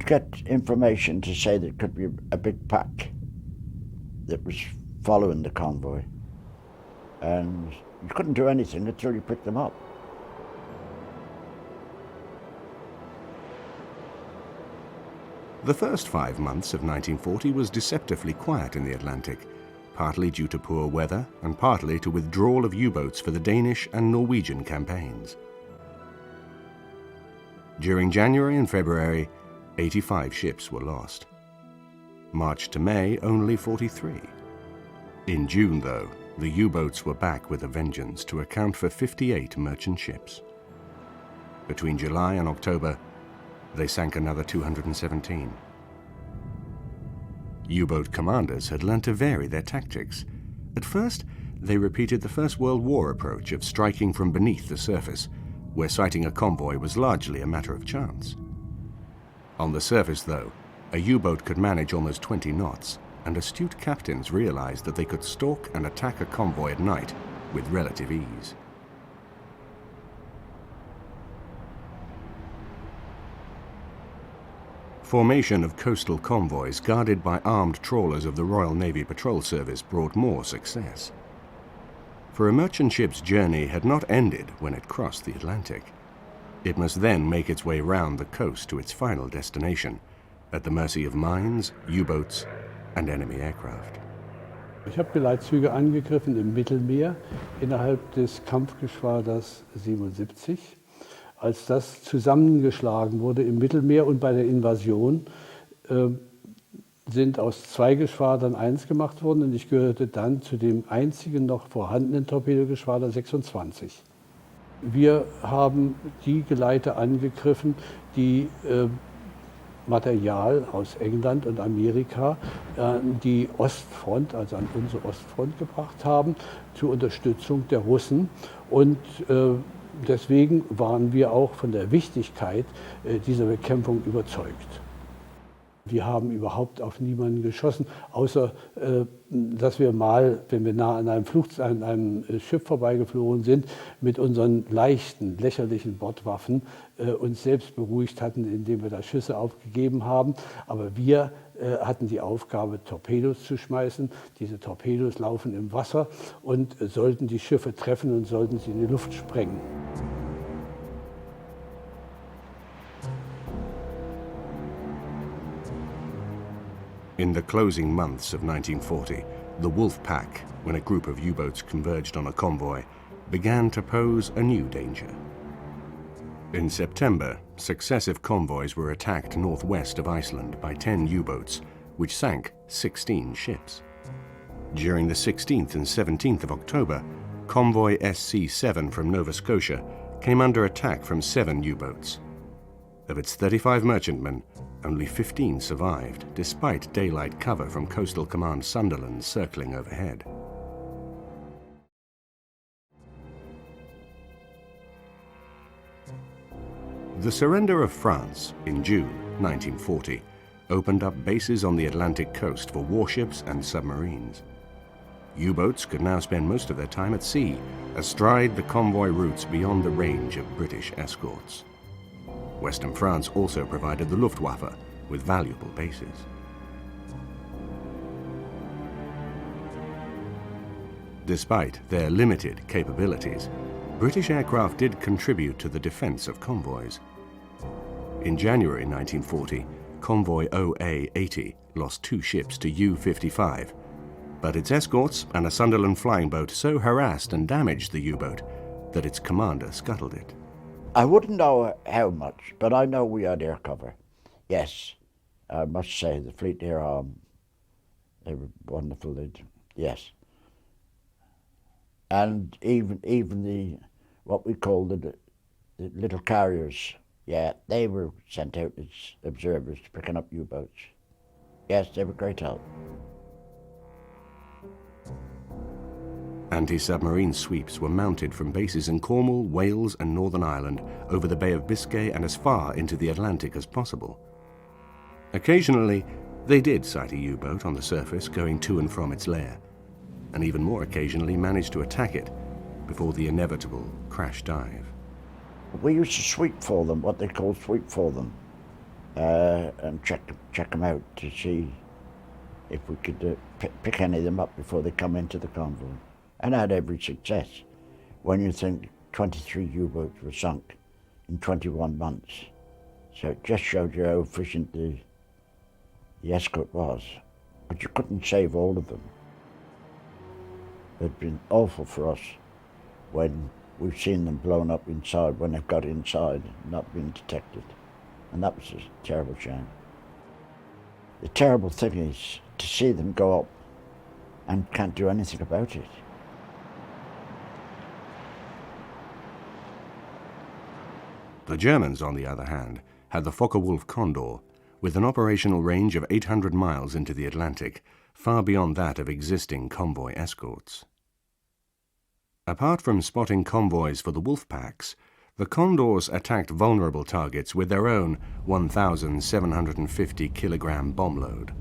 get information to say there could be a big pack that was following the convoy. And you couldn't do anything until you picked them up. The first 5 months of 1940 was deceptively quiet in the Atlantic, partly due to poor weather and partly to withdrawal of U-boats for the Danish and Norwegian campaigns. During January and February, 85 ships were lost. March to May, only 43. In June, though, the U-boats were back with a vengeance to account for 58 merchant ships. Between July and October, they sank another 217. U-boat commanders had learned to vary their tactics. At first, they repeated the First World War approach of striking from beneath the surface, where sighting a convoy was largely a matter of chance. On the surface, though, a U-boat could manage almost 20 knots, and astute captains realized that they could stalk and attack a convoy at night with relative ease. Formation of coastal convoys guarded by armed trawlers of the Royal Navy Patrol Service brought more success. For a merchant ship's journey had not ended when it crossed the Atlantic. It must then make its way round the coast to its final destination, at the mercy of mines, U-boats and enemy aircraft. Ich habe Geleitzüge angegriffen im Mittelmeer innerhalb des Kampfgeschwaders 77. Als das zusammengeschlagen wurde im Mittelmeer und bei der Invasion, sind aus 2 Geschwadern 1 gemacht worden und ich gehörte dann zu dem einzigen noch vorhandenen Torpedogeschwader 26. Wir haben die Geleiter angegriffen, die Material aus England und Amerika an die Ostfront, also an unsere Ostfront gebracht haben, zur Unterstützung der Russen. Und deswegen waren wir auch von der Wichtigkeit dieser Bekämpfung überzeugt. Wir haben überhaupt auf niemanden geschossen, außer dass wir mal, wenn wir nah an einem Schiff vorbeigeflogen sind, mit unseren leichten, lächerlichen Bordwaffen uns selbst beruhigt hatten, indem wir da Schüsse aufgegeben haben. Aber wir hatten die Aufgabe, Torpedos zu schmeißen. Diese Torpedos laufen im Wasser und sollten die Schiffe treffen und sollten sie in die Luft sprengen. In the closing months of 1940, the Wolf Pack, when a group of U-boats converged on a convoy, began to pose a new danger. In September, successive convoys were attacked northwest of Iceland by 10 U-boats, which sank 16 ships. During the 16th and 17th of October, convoy SC-7 from Nova Scotia came under attack from 7 U-boats. Of its 35 merchantmen, only 15 survived, despite daylight cover from Coastal Command Sunderland circling overhead. The surrender of France in June 1940 opened up bases on the Atlantic coast for warships and submarines. U-boats could now spend most of their time at sea, astride the convoy routes beyond the range of British escorts. Western France also provided the Luftwaffe with valuable bases. Despite their limited capabilities, British aircraft did contribute to the defense of convoys. In January 1940, convoy OA-80 lost 2 ships to U-55, but its escorts and a Sunderland flying boat so harassed and damaged the U-boat that its commander scuttled it. I wouldn't know how much, but I know we had air cover. Yes, I must say the Fleet Air Arm, they were wonderful. Yes, and even the what we call the little carriers. Yeah, they were sent out as observers picking up U-boats. Yes, they were great help. Anti-submarine sweeps were mounted from bases in Cornwall, Wales and Northern Ireland over the Bay of Biscay and as far into the Atlantic as possible. Occasionally, they did sight a U-boat on the surface going to and from its lair, and even more occasionally managed to attack it before the inevitable crash dive. We used to sweep for them, what they call sweep for them, and check them out to see if we could pick any of them up before they come into the convoy. And had every success. When you think 23 U-boats were sunk in 21 months. So it just showed you how efficient the escort was. But you couldn't save all of them. It's been awful for us when we've seen them blown up inside, when they've got inside and not been detected. And that was a terrible shame. The terrible thing is to see them go up and can't do anything about it. The Germans, on the other hand, had the Focke-Wulf Condor, with an operational range of 800 miles into the Atlantic, far beyond that of existing convoy escorts. Apart from spotting convoys for the wolf packs, the Condors attacked vulnerable targets with their own 1,750 kilogram bomb load.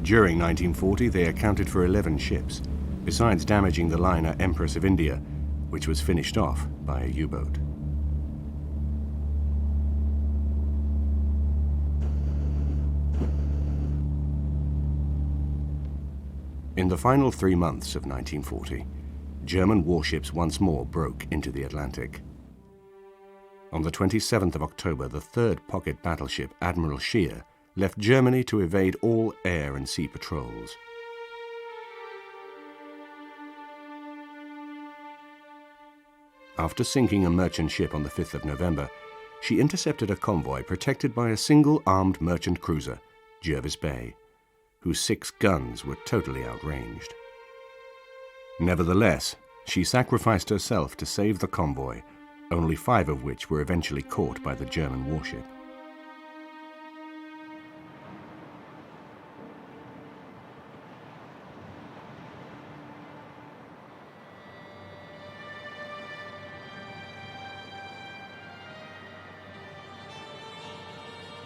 During 1940, they accounted for 11 ships, besides damaging the liner Empress of India, which was finished off by a U-boat. In the final 3 months of 1940, German warships once more broke into the Atlantic. On the 27th of October, the 3rd pocket battleship Admiral Scheer left Germany to evade all air and sea patrols. After sinking a merchant ship on the 5th of November, she intercepted a convoy protected by a single armed merchant cruiser, Jervis Bay, whose 6 guns were totally outranged. Nevertheless, she sacrificed herself to save the convoy, only 5 of which were eventually caught by the German warship.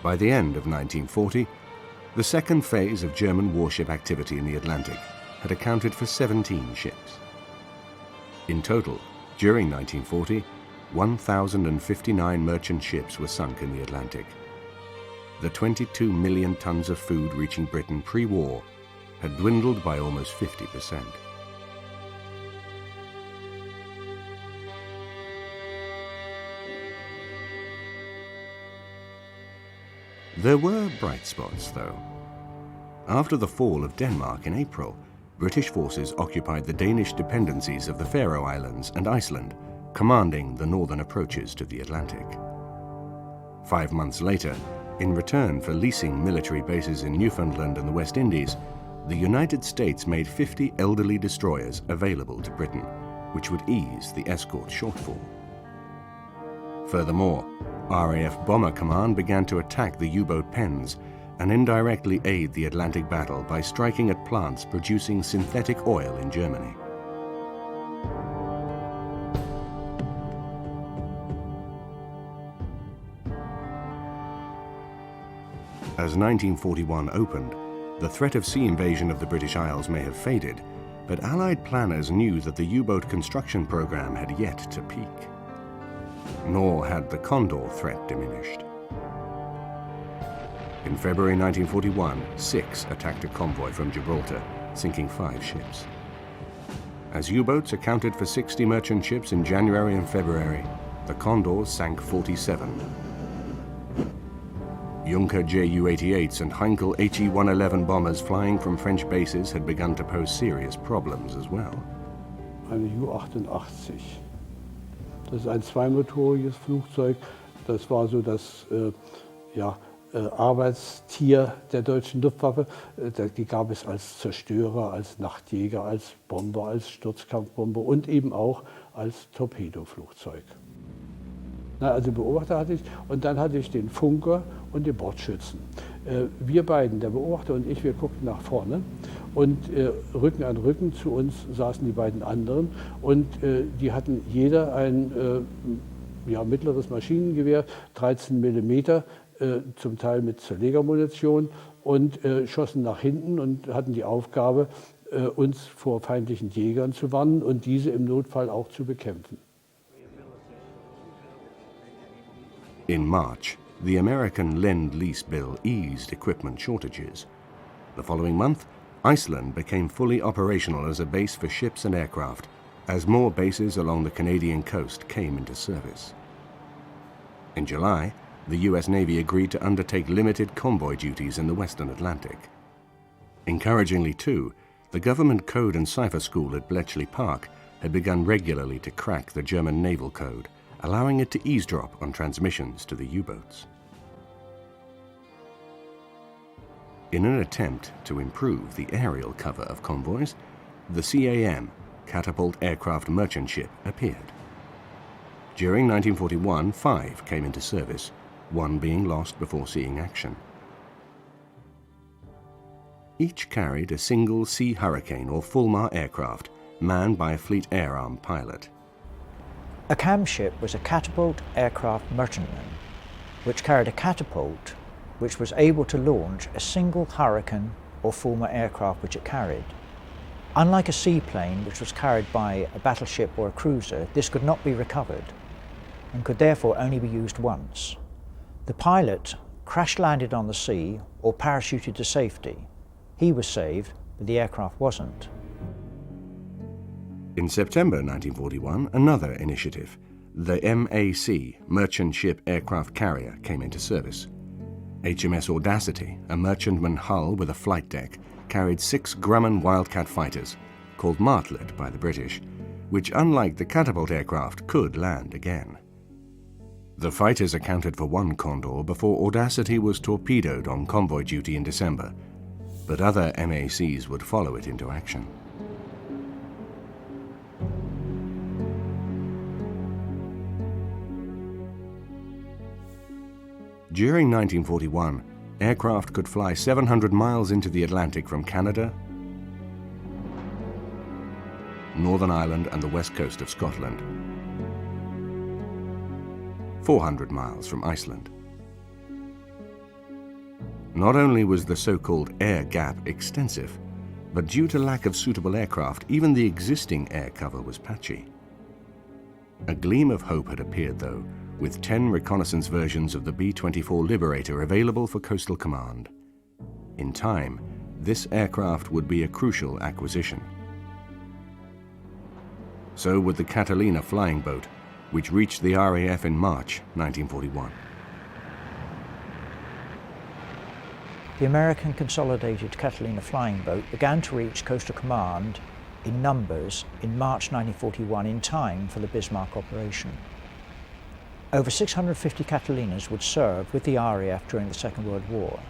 By the end of 1940, the second phase of German warship activity in the Atlantic had accounted for 17 ships. In total, during 1940, 1,059 merchant ships were sunk in the Atlantic. The 22 million tons of food reaching Britain pre-war had dwindled by almost 50%. There were bright spots, though. After the fall of Denmark in April, British forces occupied the Danish dependencies of the Faroe Islands and Iceland, commanding the northern approaches to the Atlantic. 5 months later, in return for leasing military bases in Newfoundland and the West Indies, the United States made 50 elderly destroyers available to Britain, which would ease the escort shortfall. Furthermore, RAF Bomber Command began to attack the U-boat pens and indirectly aid the Atlantic battle by striking at plants producing synthetic oil in Germany. As 1941 opened, the threat of sea invasion of the British Isles may have faded, but Allied planners knew that the U-boat construction program had yet to peak. Nor had the Condor threat diminished. In February 1941, 6 attacked a convoy from Gibraltar, sinking 5 ships. As U-boats accounted for 60 merchant ships in January and February, the Condors sank 47. Junker Ju-88s and Heinkel HE-111 bombers flying from French bases had begun to pose serious problems as well. Eine Ju-88. Das ist ein zweimotoriges Flugzeug. Das war so das Arbeitstier der deutschen Luftwaffe. Die gab es als Zerstörer, als Nachtjäger, als Bomber, als Sturzkampfbomber und eben auch als Torpedoflugzeug. Also Beobachter hatte ich und dann hatte ich den Funker und den Bordschützen. Wir beiden, der Beobachter und ich, wir guckten nach vorne und Rücken an Rücken zu uns saßen die beiden anderen und die hatten jeder ein mittleres Maschinengewehr, 13 mm, zum Teil mit Zerlegermunition und schossen nach hinten und hatten die Aufgabe, uns vor feindlichen Jägern zu warnen und diese im Notfall auch zu bekämpfen. In March, the American Lend-Lease Bill eased equipment shortages. The following month, Iceland became fully operational as a base for ships and aircraft, as more bases along the Canadian coast came into service. In July, the US Navy agreed to undertake limited convoy duties in the Western Atlantic. Encouragingly too, the Government Code and Cipher School at Bletchley Park had begun regularly to crack the German naval code, allowing it to eavesdrop on transmissions to the U-boats. In an attempt to improve the aerial cover of convoys, the CAM, Catapult Aircraft Merchant Ship, appeared. During 1941, 5 came into service, 1 being lost before seeing action. Each carried a single Sea Hurricane or Fulmar aircraft, manned by a Fleet Air Arm pilot. A CAM ship was a catapult aircraft merchantman, which carried a catapult which was able to launch a single Hurricane or Fulmar aircraft which it carried. Unlike a seaplane which was carried by a battleship or a cruiser, this could not be recovered and could therefore only be used once. The pilot crash-landed on the sea or parachuted to safety. He was saved, but the aircraft wasn't. In September 1941, another initiative, the MAC, Merchant Ship Aircraft Carrier, came into service. HMS Audacity, a merchantman hull with a flight deck, carried 6 Grumman Wildcat fighters, called Martlet by the British, which, unlike the catapult aircraft, could land again. The fighters accounted for 1 Condor before Audacity was torpedoed on convoy duty in December, but other MACs would follow it into action. During 1941, aircraft could fly 700 miles into the Atlantic from Canada, Northern Ireland and the west coast of Scotland, 400 miles from Iceland. Not only was the so-called air gap extensive, but due to lack of suitable aircraft, even the existing air cover was patchy. A gleam of hope had appeared, though, with 10 reconnaissance versions of the B-24 Liberator available for Coastal Command. In time, this aircraft would be a crucial acquisition. So would the Catalina flying boat, which reached the RAF in March 1941. The American Consolidated Catalina flying boat began to reach Coastal Command in numbers in March 1941 in time for the Bismarck operation. Over 650 Catalinas would serve with the RAF during the Second World War.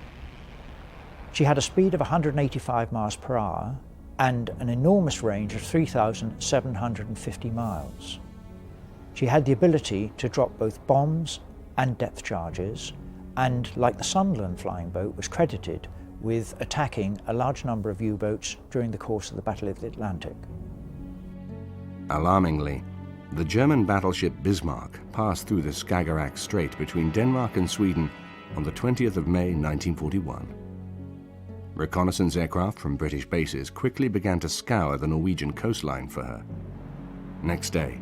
She had a speed of 185 miles per hour and an enormous range of 3,750 miles. She had the ability to drop both bombs and depth charges, and like the Sunderland flying boat, was credited with attacking a large number of U-boats during the course of the Battle of the Atlantic. Alarmingly, the German battleship Bismarck passed through the Skagerrak Strait between Denmark and Sweden on the 20th of May 1941. Reconnaissance aircraft from British bases quickly began to scour the Norwegian coastline for her. Next day,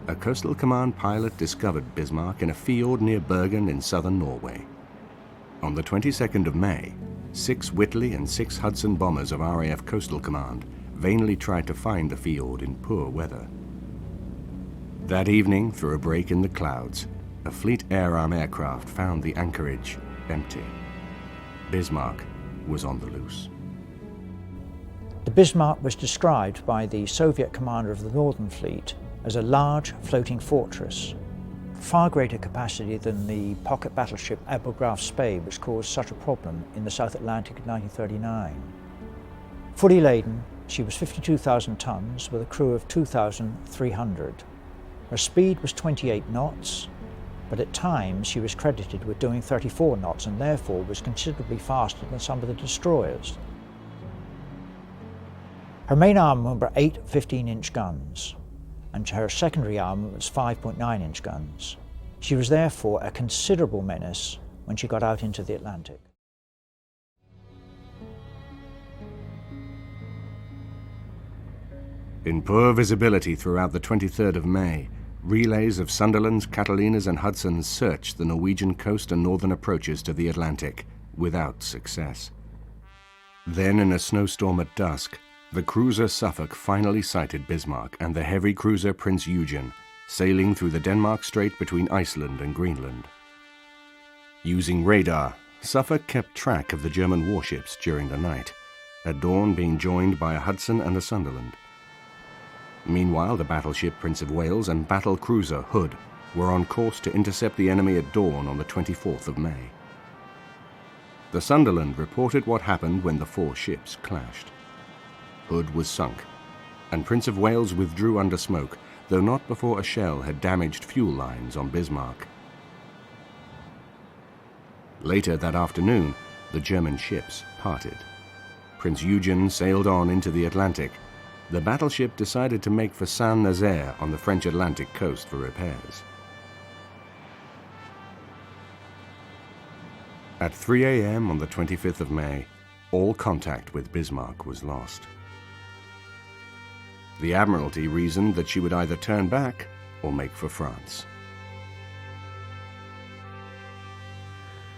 a Coastal Command pilot discovered Bismarck in a fjord near Bergen in southern Norway. On the 22nd of May, 6 Whitley and 6 Hudson bombers of RAF Coastal Command vainly tried to find the fjord in poor weather. That evening, through a break in the clouds, a Fleet Air Arm aircraft found the anchorage empty. Bismarck was on the loose. The Bismarck was described by the Soviet commander of the Northern Fleet as a large floating fortress, far greater capacity than the pocket battleship Admiral Graf Spee, which caused such a problem in the South Atlantic in 1939. Fully laden, she was 52,000 tons with a crew of 2,300. Her speed was 28 knots, but at times she was credited with doing 34 knots and therefore was considerably faster than some of the destroyers. Her main armament were 8 15-inch guns, and her secondary armament was 5.9-inch guns. She was therefore a considerable menace when she got out into the Atlantic. In poor visibility throughout the 23rd of May, relays of Sunderlands, Catalinas and Hudsons searched the Norwegian coast and northern approaches to the Atlantic, without success. Then, in a snowstorm at dusk, the cruiser Suffolk finally sighted Bismarck and the heavy cruiser Prince Eugen, sailing through the Denmark Strait between Iceland and Greenland. Using radar, Suffolk kept track of the German warships during the night, at dawn being joined by a Hudson and a Sunderland. Meanwhile, the battleship Prince of Wales and battle cruiser Hood were on course to intercept the enemy at dawn on the 24th of May. The Sunderland reported what happened when the four ships clashed. Hood was sunk, and Prince of Wales withdrew under smoke, though not before a shell had damaged fuel lines on Bismarck. Later that afternoon, the German ships parted. Prince Eugen sailed on into the Atlantic. The battleship decided to make for Saint-Nazaire on the French Atlantic coast for repairs. At 3 a.m. on the 25th of May, all contact with Bismarck was lost. The Admiralty reasoned that she would either turn back or make for France.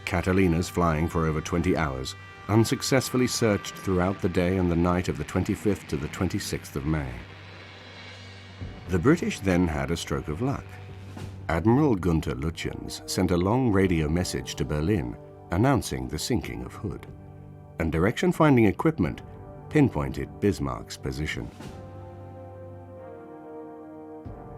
Catalinas, flying for over 20 hours, unsuccessfully searched throughout the day and the night of the 25th to the 26th of May. The British then had a stroke of luck. Admiral Gunther Lütjens sent a long radio message to Berlin announcing the sinking of Hood, and direction-finding equipment pinpointed Bismarck's position.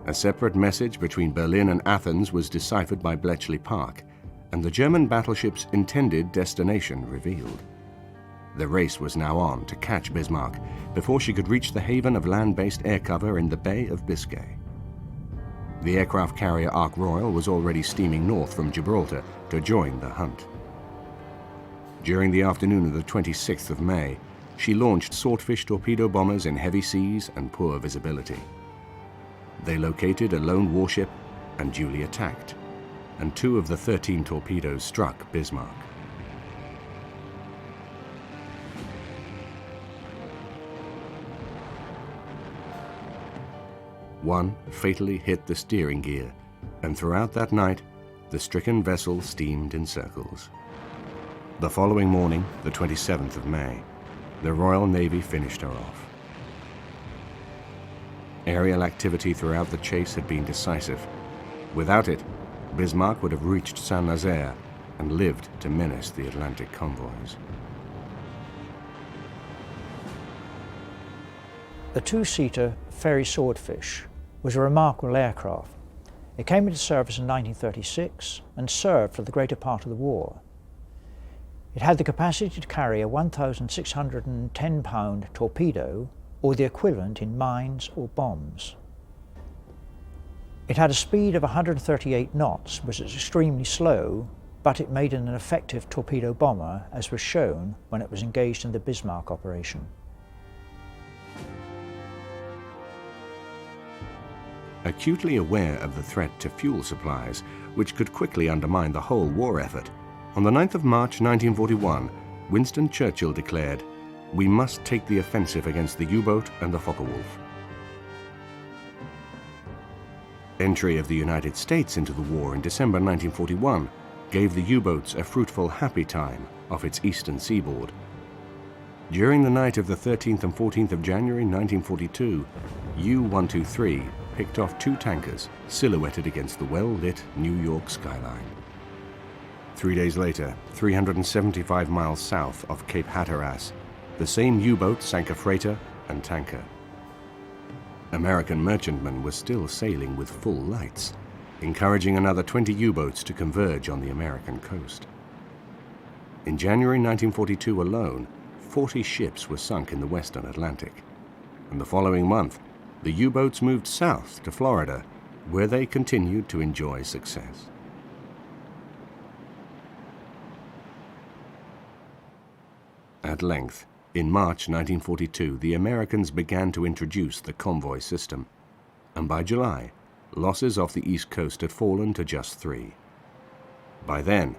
A separate message between Berlin and Athens was deciphered by Bletchley Park, and the German battleship's intended destination revealed. The race was now on to catch Bismarck before she could reach the haven of land-based air cover in the Bay of Biscay. The aircraft carrier Ark Royal was already steaming north from Gibraltar to join the hunt. During the afternoon of the 26th of May, she launched Swordfish torpedo bombers in heavy seas and poor visibility. They located a lone warship and duly attacked, and 2 of the 13 torpedoes struck Bismarck. One fatally hit the steering gear, and throughout that night, the stricken vessel steamed in circles. The following morning, the 27th of May, the Royal Navy finished her off. Aerial activity throughout the chase had been decisive. Without it, Bismarck would have reached Saint-Nazaire and lived to menace the Atlantic convoys. The 2-seater ferry Swordfish was a remarkable aircraft. It came into service in 1936 and served for the greater part of the war. It had the capacity to carry a 1,610-pound torpedo, or the equivalent in mines or bombs. It had a speed of 138 knots, which was extremely slow, but it made an effective torpedo bomber, as was shown when it was engaged in the Bismarck operation. Acutely aware of the threat to fuel supplies, which could quickly undermine the whole war effort, on the 9th of March 1941, Winston Churchill declared, "We must take the offensive against the U-boat and the Focke-Wulf." Entry of the United States into the war in December 1941 gave the U-boats a fruitful happy time off its eastern seaboard. During the night of the 13th and 14th of January 1942, U-123 picked off 2 tankers silhouetted against the well-lit New York skyline. 3 days later, 375 miles south of Cape Hatteras, the same U-boat sank a freighter and tanker. American merchantmen were still sailing with full lights, encouraging another 20 U-boats to converge on the American coast. In January 1942 alone, 40 ships were sunk in the western Atlantic, and the following month, the U-boats moved south to Florida, where they continued to enjoy success. At length, in March 1942, the Americans began to introduce the convoy system, and by July, losses off the East Coast had fallen to just 3. By then,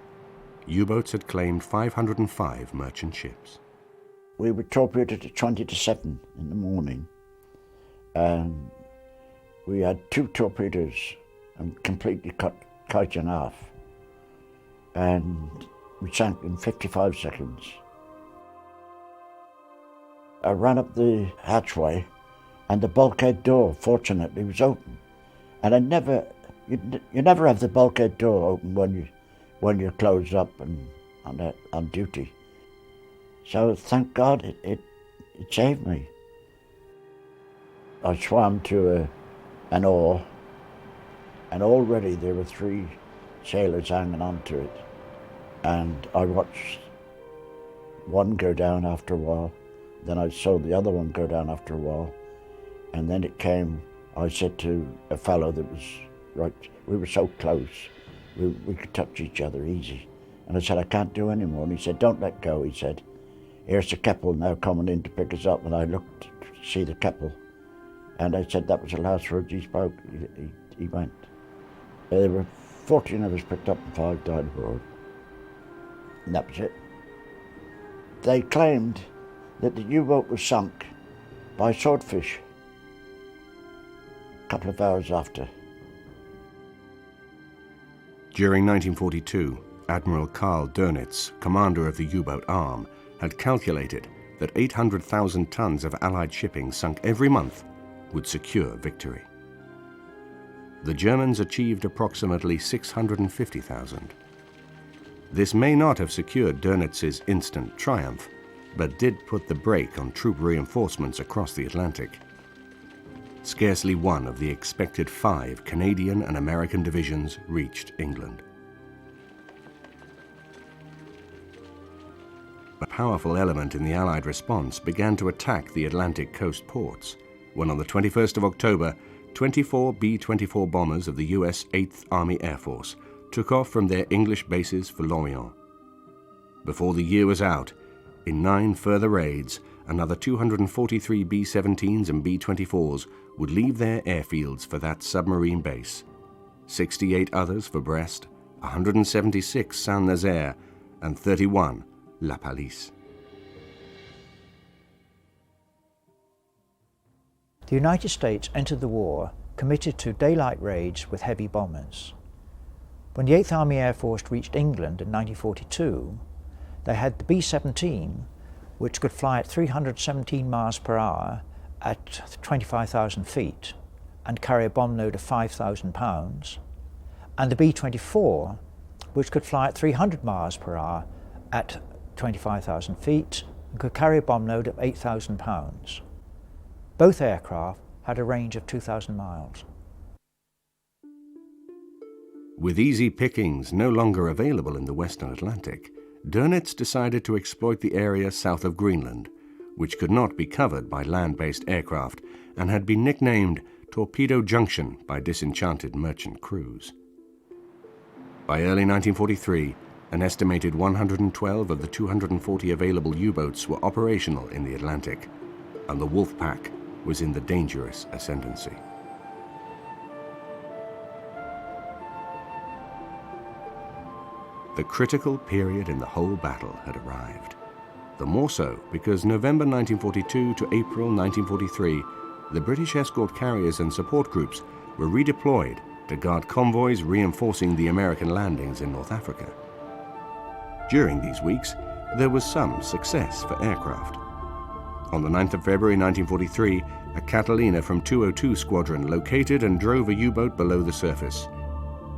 U-boats had claimed 505 merchant ships. We were torpedoed at 20 to 7 in the morning, and we had 2 torpedoes and completely cut kite in half, and we sank in 55 seconds. I ran up the hatchway, and the bulkhead door, fortunately, was open. And you never have the bulkhead door open when you're closed up and on duty. So thank God it saved me. I swam to an oar, and already there were 3 sailors hanging onto it. And I watched one go down after a while. Then I saw the other one go down after a while. And then it came, I said to a fellow that was right, we were so close, we could touch each other easy. And I said, I can't do any more. And he said, don't let go, he said. Here's the Keppel now coming in to pick us up. And I looked to see the Keppel. And I said, that was the last words he spoke. He went. There were 14 of us picked up and 5 died aboard. And that was it. They claimed that the U-boat was sunk by swordfish a couple of hours after. During 1942, Admiral Karl Dönitz, commander of the U-boat arm, had calculated that 800,000 tons of Allied shipping sunk every month would secure victory. The Germans achieved approximately 650,000. This may not have secured Dönitz's instant triumph, but did put the brake on troop reinforcements across the Atlantic. Scarcely one of the expected 5 Canadian and American divisions reached England. A powerful element in the Allied response began to attack the Atlantic coast ports, when on the 21st of October, 24 B-24 bombers of the US 8th Army Air Force took off from their English bases for Lorient. Before the year was out, in 9 further raids, another 243 B-17s and B-24s would leave their airfields for that submarine base, 68 others for Brest, 176 Saint-Nazaire, and 31 La Pallice. The United States entered the war committed to daylight raids with heavy bombers. When the 8th Army Air Force reached England in 1942, they had the B-17, which could fly at 317 miles per hour at 25,000 feet and carry a bomb load of 5,000 pounds, and the B-24, which could fly at 300 miles per hour at 25,000 feet and could carry a bomb load of 8,000 pounds. Both aircraft had a range of 2,000 miles. With easy pickings no longer available in the Western Atlantic, Dönitz decided to exploit the area south of Greenland, which could not be covered by land-based aircraft and had been nicknamed Torpedo Junction by disenchanted merchant crews. By early 1943, an estimated 112 of the 240 available U-boats were operational in the Atlantic, and the Wolf Pack was in the dangerous ascendancy. The critical period in the whole battle had arrived. The more so because November 1942 to April 1943, the British escort carriers and support groups were redeployed to guard convoys reinforcing the American landings in North Africa. During these weeks, there was some success for aircraft. On the 9th of February 1943, a Catalina from 202 Squadron located and drove a U-boat below the surface.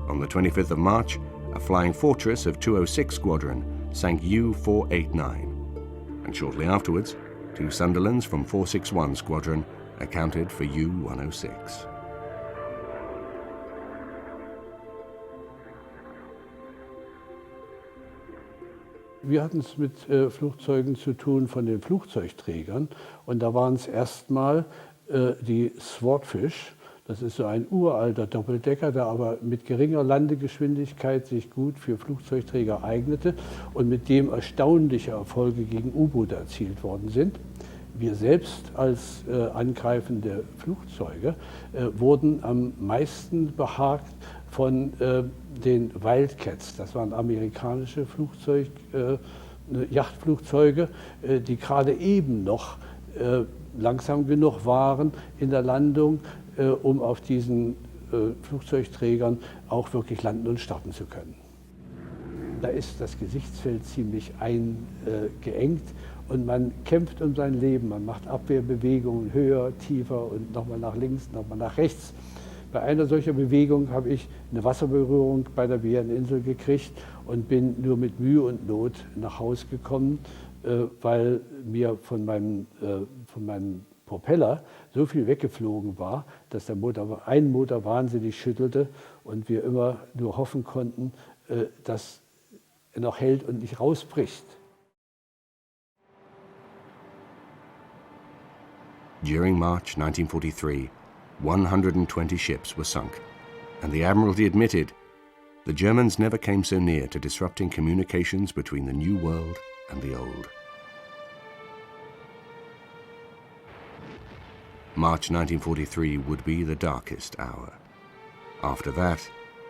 On the 25th of March, a Flying Fortress of 206 Squadron sank U-489. And shortly afterwards, 2 Sunderlands from 461 Squadron accounted for U-106. Wir hatten es mit Flugzeugen zu tun von den Flugzeugträgern und da waren es erstmal die Thwartfish. Das ist so ein uralter Doppeldecker, der aber mit geringer Landegeschwindigkeit sich gut für Flugzeugträger eignete und mit dem erstaunliche Erfolge gegen U-Boote erzielt worden sind. Wir selbst als angreifende Flugzeuge wurden am meisten behagt von den Wildcats. Das waren amerikanische Yachtflugzeuge, die gerade eben noch langsam genug waren in der Landung, um auf diesen Flugzeugträgern auch wirklich landen und starten zu können. Da ist das Gesichtsfeld ziemlich eingeengt und man kämpft um sein Leben. Man macht Abwehrbewegungen höher, tiefer und nochmal nach links, nochmal nach rechts. Bei einer solcher Bewegung habe ich eine Wasserberührung bei der Marianinsel gekriegt und bin nur mit Mühe und Not nach Hause gekommen, weil mir von meinem Propeller so viel weggeflogen war, dass ein Motor wahnsinnig schüttelte und wir immer nur hoffen konnten, dass er noch hält und nicht rausbricht. During March 1943, 120 ships were sunk, and the Admiralty admitted the Germans never came so near to disrupting communications between the New World and the Old. March 1943 would be the darkest hour. After that,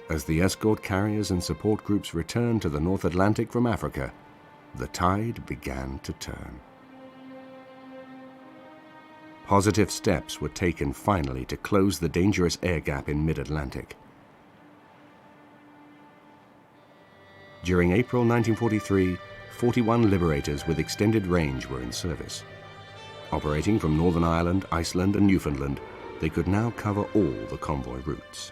as the escort carriers and support groups returned to the North Atlantic from Africa, the tide began to turn. Positive steps were taken finally to close the dangerous air gap in mid-Atlantic. During April 1943, 41 Liberators with extended range were in service. Operating from Northern Ireland, Iceland and Newfoundland, they could now cover all the convoy routes.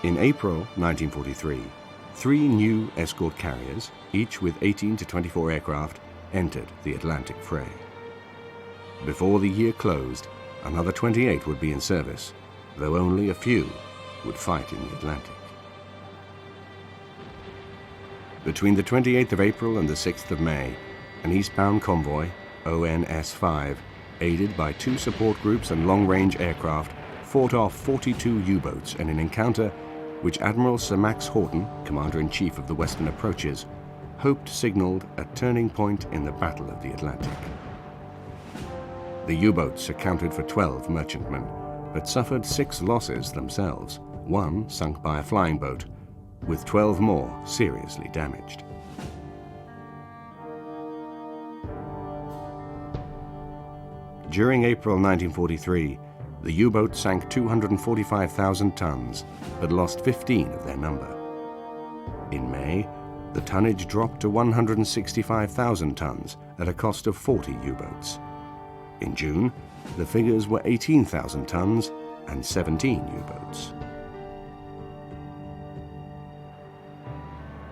In April 1943, 3 new escort carriers, each with 18 to 24 aircraft, entered the Atlantic fray. Before the year closed, another 28 would be in service, though only a few would fight in the Atlantic. Between the 28th of April and the 6th of May, an eastbound convoy, ONS-5, aided by 2 support groups and long-range aircraft, fought off 42 U-boats in an encounter which Admiral Sir Max Horton, Commander-in-Chief of the Western Approaches, hoped signaled a turning point in the Battle of the Atlantic. The U-boats accounted for 12 merchantmen, but suffered 6 losses themselves, 1 sunk by a flying boat, with 12 more seriously damaged. During April 1943, the U-boat sank 245,000 tons, but lost 15 of their number. In May, the tonnage dropped to 165,000 tons at a cost of 40 U-boats. In June, the figures were 18,000 tons and 17 U-boats.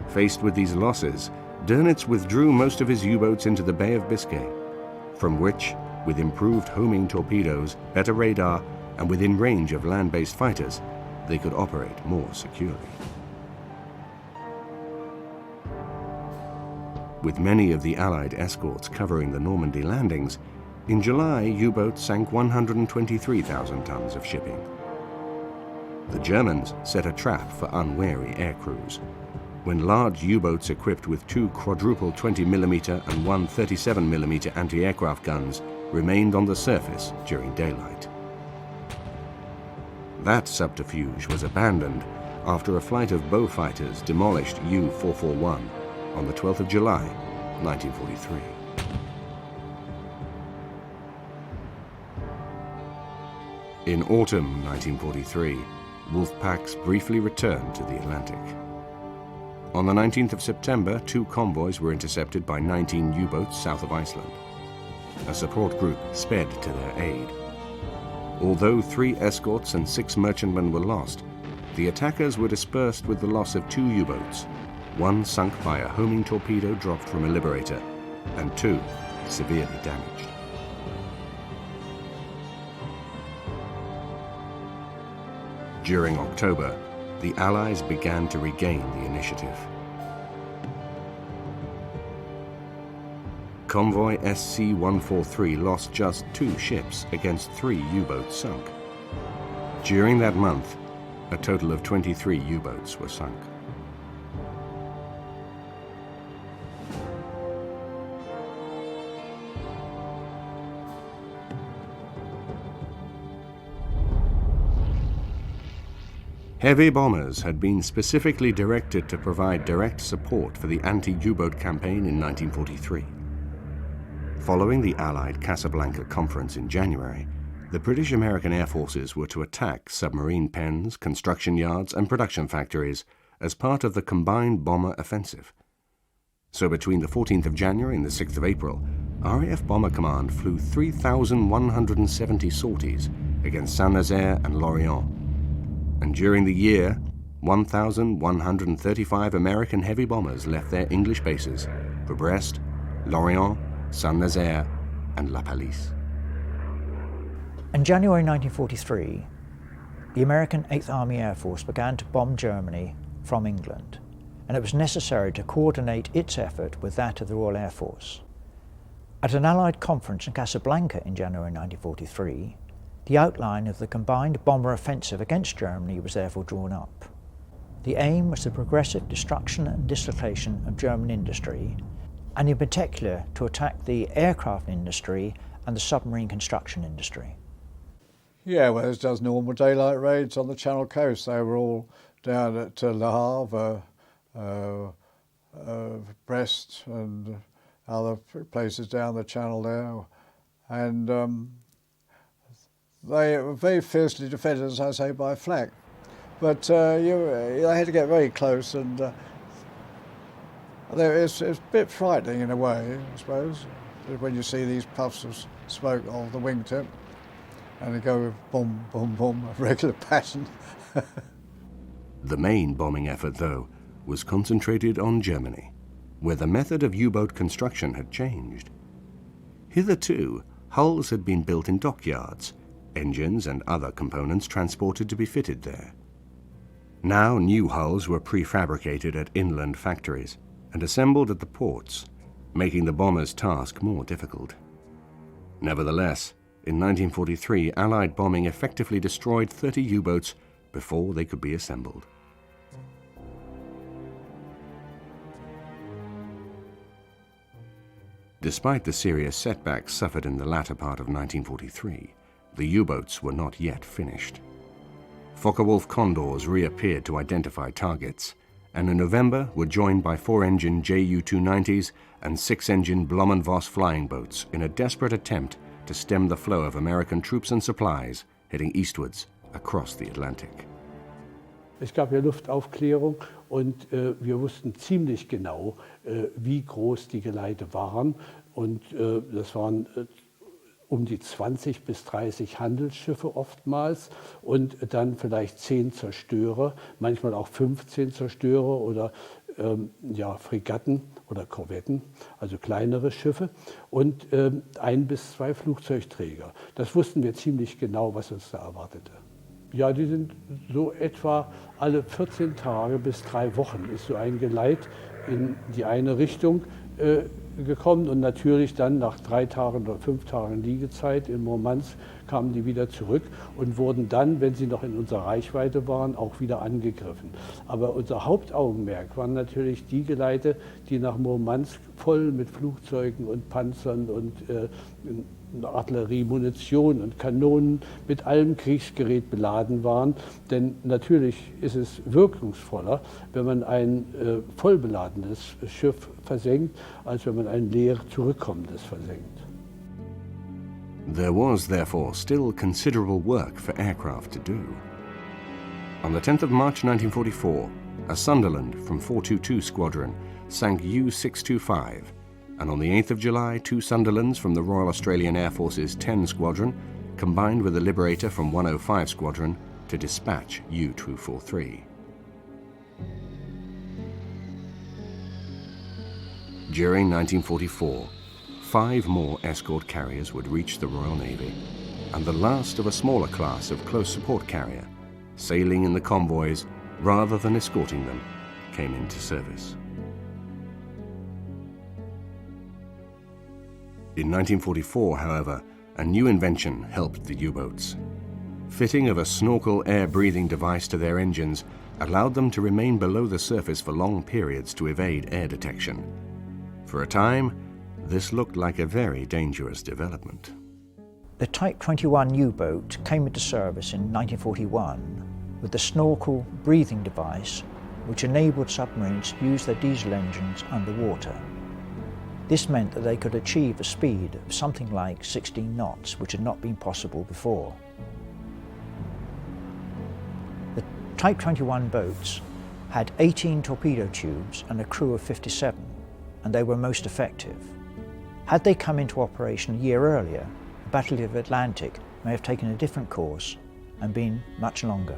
Faced with these losses, Dönitz withdrew most of his U-boats into the Bay of Biscay, from which, with improved homing torpedoes, better radar, and within range of land-based fighters, they could operate more securely. With many of the Allied escorts covering the Normandy landings, in July, U-boats sank 123,000 tons of shipping. The Germans set a trap for unwary air crews. When large U-boats equipped with 2 quadruple 20mm and 1 37mm anti-aircraft guns remained on the surface during daylight. That subterfuge was abandoned after a flight of Bow fighters demolished U-441 on the 12th of July, 1943. In autumn 1943, wolf packs briefly returned to the Atlantic. On the 19th of September, 2 convoys were intercepted by 19 U-boats south of Iceland. a support group sped to their aid. Although 3 escorts and 6 merchantmen were lost, the attackers were dispersed with the loss of 2 U-boats, 1 sunk by a homing torpedo dropped from a Liberator, and 2 severely damaged. During October, the Allies began to regain the initiative. Convoy SC-143 lost just 2 ships against 3 U-boats sunk. During that month, a total of 23 U-boats were sunk. Heavy bombers had been specifically directed to provide direct support for the anti-U-boat campaign in 1943. Following the Allied Casablanca Conference in January, the British-American Air Forces were to attack submarine pens, construction yards, and production factories as part of the combined bomber offensive. So between the 14th of January and the 6th of April, RAF Bomber Command flew 3,170 sorties against Saint-Nazaire and Lorient. And during the year, 1,135 American heavy bombers left their English bases for Brest, Lorient, Saint-Nazaire, and La Pallice. In January 1943, the American 8th Army Air Force began to bomb Germany from England, and it was necessary to coordinate its effort with that of the Royal Air Force. At an Allied conference in Casablanca in January 1943, the outline of the combined bomber offensive against Germany was therefore drawn up. The aim was the progressive destruction and dislocation of German industry, and in particular to attack the aircraft industry and the submarine construction industry. Yeah, well, it was just normal daylight raids on the Channel coast. They were all down at Le Havre, Brest and other places down the Channel there. And they were very fiercely defended, as I say, by flak. But they had to get very close, and it's a bit frightening in a way, I suppose, when you see these puffs of smoke off the wingtip, and they go boom, boom, boom, a regular pattern. The main bombing effort, though, was concentrated on Germany, where the method of U-boat construction had changed. Hitherto, hulls had been built in dockyards, engines and other components transported to be fitted there. Now new hulls were prefabricated at inland factories and assembled at the ports, making the bombers' task more difficult. Nevertheless, in 1943, Allied bombing effectively destroyed 30 U-boats before they could be assembled. Despite the serious setbacks suffered in the latter part of 1943, the U-boats were not yet finished. Focke-Wulf Condors reappeared to identify targets, and in November were joined by 4-engine Ju-290s and 6-engine Blomm & Voss flying boats in a desperate attempt to stem the flow of American troops and supplies heading eastwards across the Atlantic. Es gab ja Luftaufklärung und wir wussten ziemlich genau, wie groß die Geleite waren. Und das waren um die 20 bis 30 Handelsschiffe oftmals und dann vielleicht 10 Zerstörer, manchmal auch 15 Zerstörer oder Fregatten oder Korvetten, also kleinere Schiffe und 1 bis 2 Flugzeugträger. Das wussten wir ziemlich genau, was uns da erwartete. Ja, die sind so etwa alle 14 Tage bis 3 Wochen ist so ein Geleit in die eine Richtung gekommen und natürlich dann nach 3 Tagen oder 5 Tagen Liegezeit in Murmansk kamen die wieder zurück und wurden dann, wenn sie noch in unserer Reichweite waren, auch wieder angegriffen. Aber unser Hauptaugenmerk waren natürlich die Geleite, die nach Murmansk voll mit Flugzeugen und Panzern und Artillerie, Munition und Kanonen mit allem Kriegsgerät beladen waren. Denn natürlich ist es wirkungsvoller, wenn man ein vollbeladenes Schiff versenkt, als wenn man ein leer zurückkommendes versenkt. There was, therefore, still considerable work for aircraft to do. On the 10th of March 1944, a Sunderland from 422 Squadron sank U-625, and on the 8th of July, 2 Sunderlands from the Royal Australian Air Force's 10 Squadron combined with the Liberator from 105 Squadron to dispatch U-243. During 1944, 5 more escort carriers would reach the Royal Navy, and the last of a smaller class of close support carrier, sailing in the convoys rather than escorting them, came into service. In 1944, however, a new invention helped the U-boats. Fitting of a snorkel air-breathing device to their engines allowed them to remain below the surface for long periods to evade air detection. For a time, this looked like a very dangerous development. The Type 21 U-boat came into service in 1941 with the snorkel breathing device which enabled submarines to use their diesel engines underwater. This meant that they could achieve a speed of something like 16 knots, which had not been possible before. The Type 21 boats had 18 torpedo tubes and a crew of 57, and they were most effective. Had they come into operation a year earlier, the Battle of Atlantic may have taken a different course and been much longer.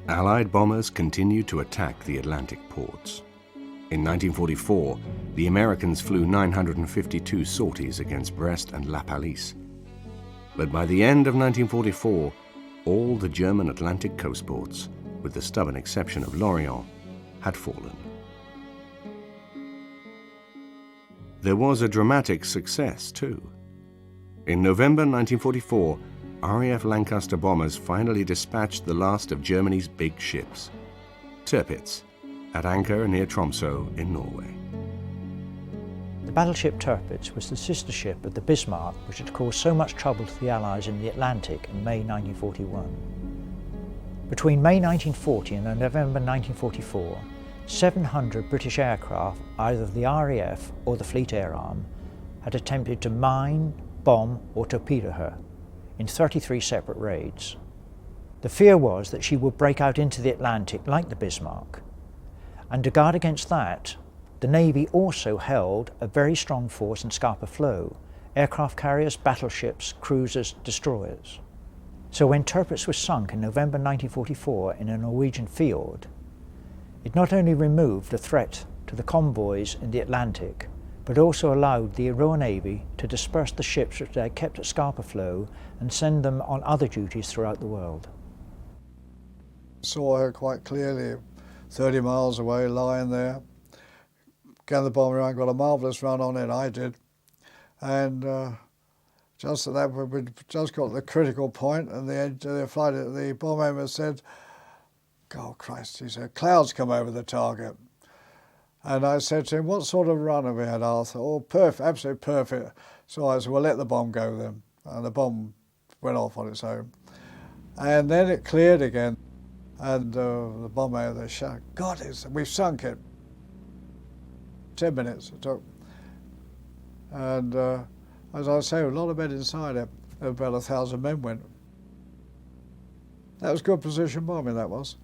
Allied bombers continued to attack the Atlantic ports. In 1944, the Americans flew 952 sorties against Brest and La Pallice. But by the end of 1944, all the German Atlantic coast ports, with the stubborn exception of Lorient, had fallen. There was a dramatic success, too. In November 1944, RAF Lancaster bombers finally dispatched the last of Germany's big ships, Tirpitz, at anchor near Tromsø in Norway. The battleship Tirpitz was the sister ship of the Bismarck, which had caused so much trouble to the Allies in the Atlantic in May 1941. Between May 1940 and November 1944, 700 British aircraft, either the RAF or the Fleet Air Arm, had attempted to mine, bomb or torpedo her in 33 separate raids. The fear was that she would break out into the Atlantic like the Bismarck. And to guard against that, the Navy also held a very strong force in Scapa Flow, aircraft carriers, battleships, cruisers, destroyers. So when Tirpitz was sunk in November 1944 in a Norwegian field, it not only removed the threat to the convoys in the Atlantic, but also allowed the Royal Navy to disperse the ships which they had kept at Scapa Flow and send them on other duties throughout the world. Saw her quite clearly, 30 miles away, lying there. Again, the bomber ran, got a marvellous run on it, I did. And just at that, we just got to the critical point, and the bomb aimer said, "Oh Christ," he said, "clouds come over the target." And I said to him, "What sort of run have we had, Arthur?" "Oh, perfect, absolutely perfect." So I said, "Well, let the bomb go then." And the bomb went off on its own. And then it cleared again. And the bomber, they shouted, "God, we've sunk it." 10 minutes it took. And as I say, a lot of men inside it, about 1,000 men went. That was good precision bombing, that was.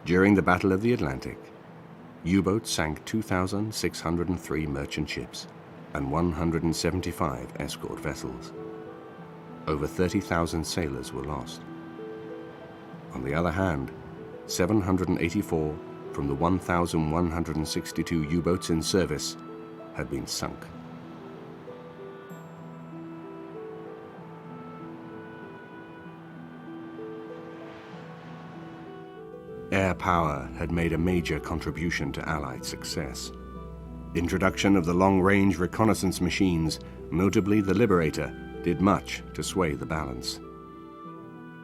During the Battle of the Atlantic, U-boats sank 2,603 merchant ships and 175 escort vessels. Over 30,000 sailors were lost. On the other hand, 784 from the 1,162 U-boats in service had been sunk. Air power had made a major contribution to Allied success. Introduction of the long-range reconnaissance machines, notably the Liberator, did much to sway the balance.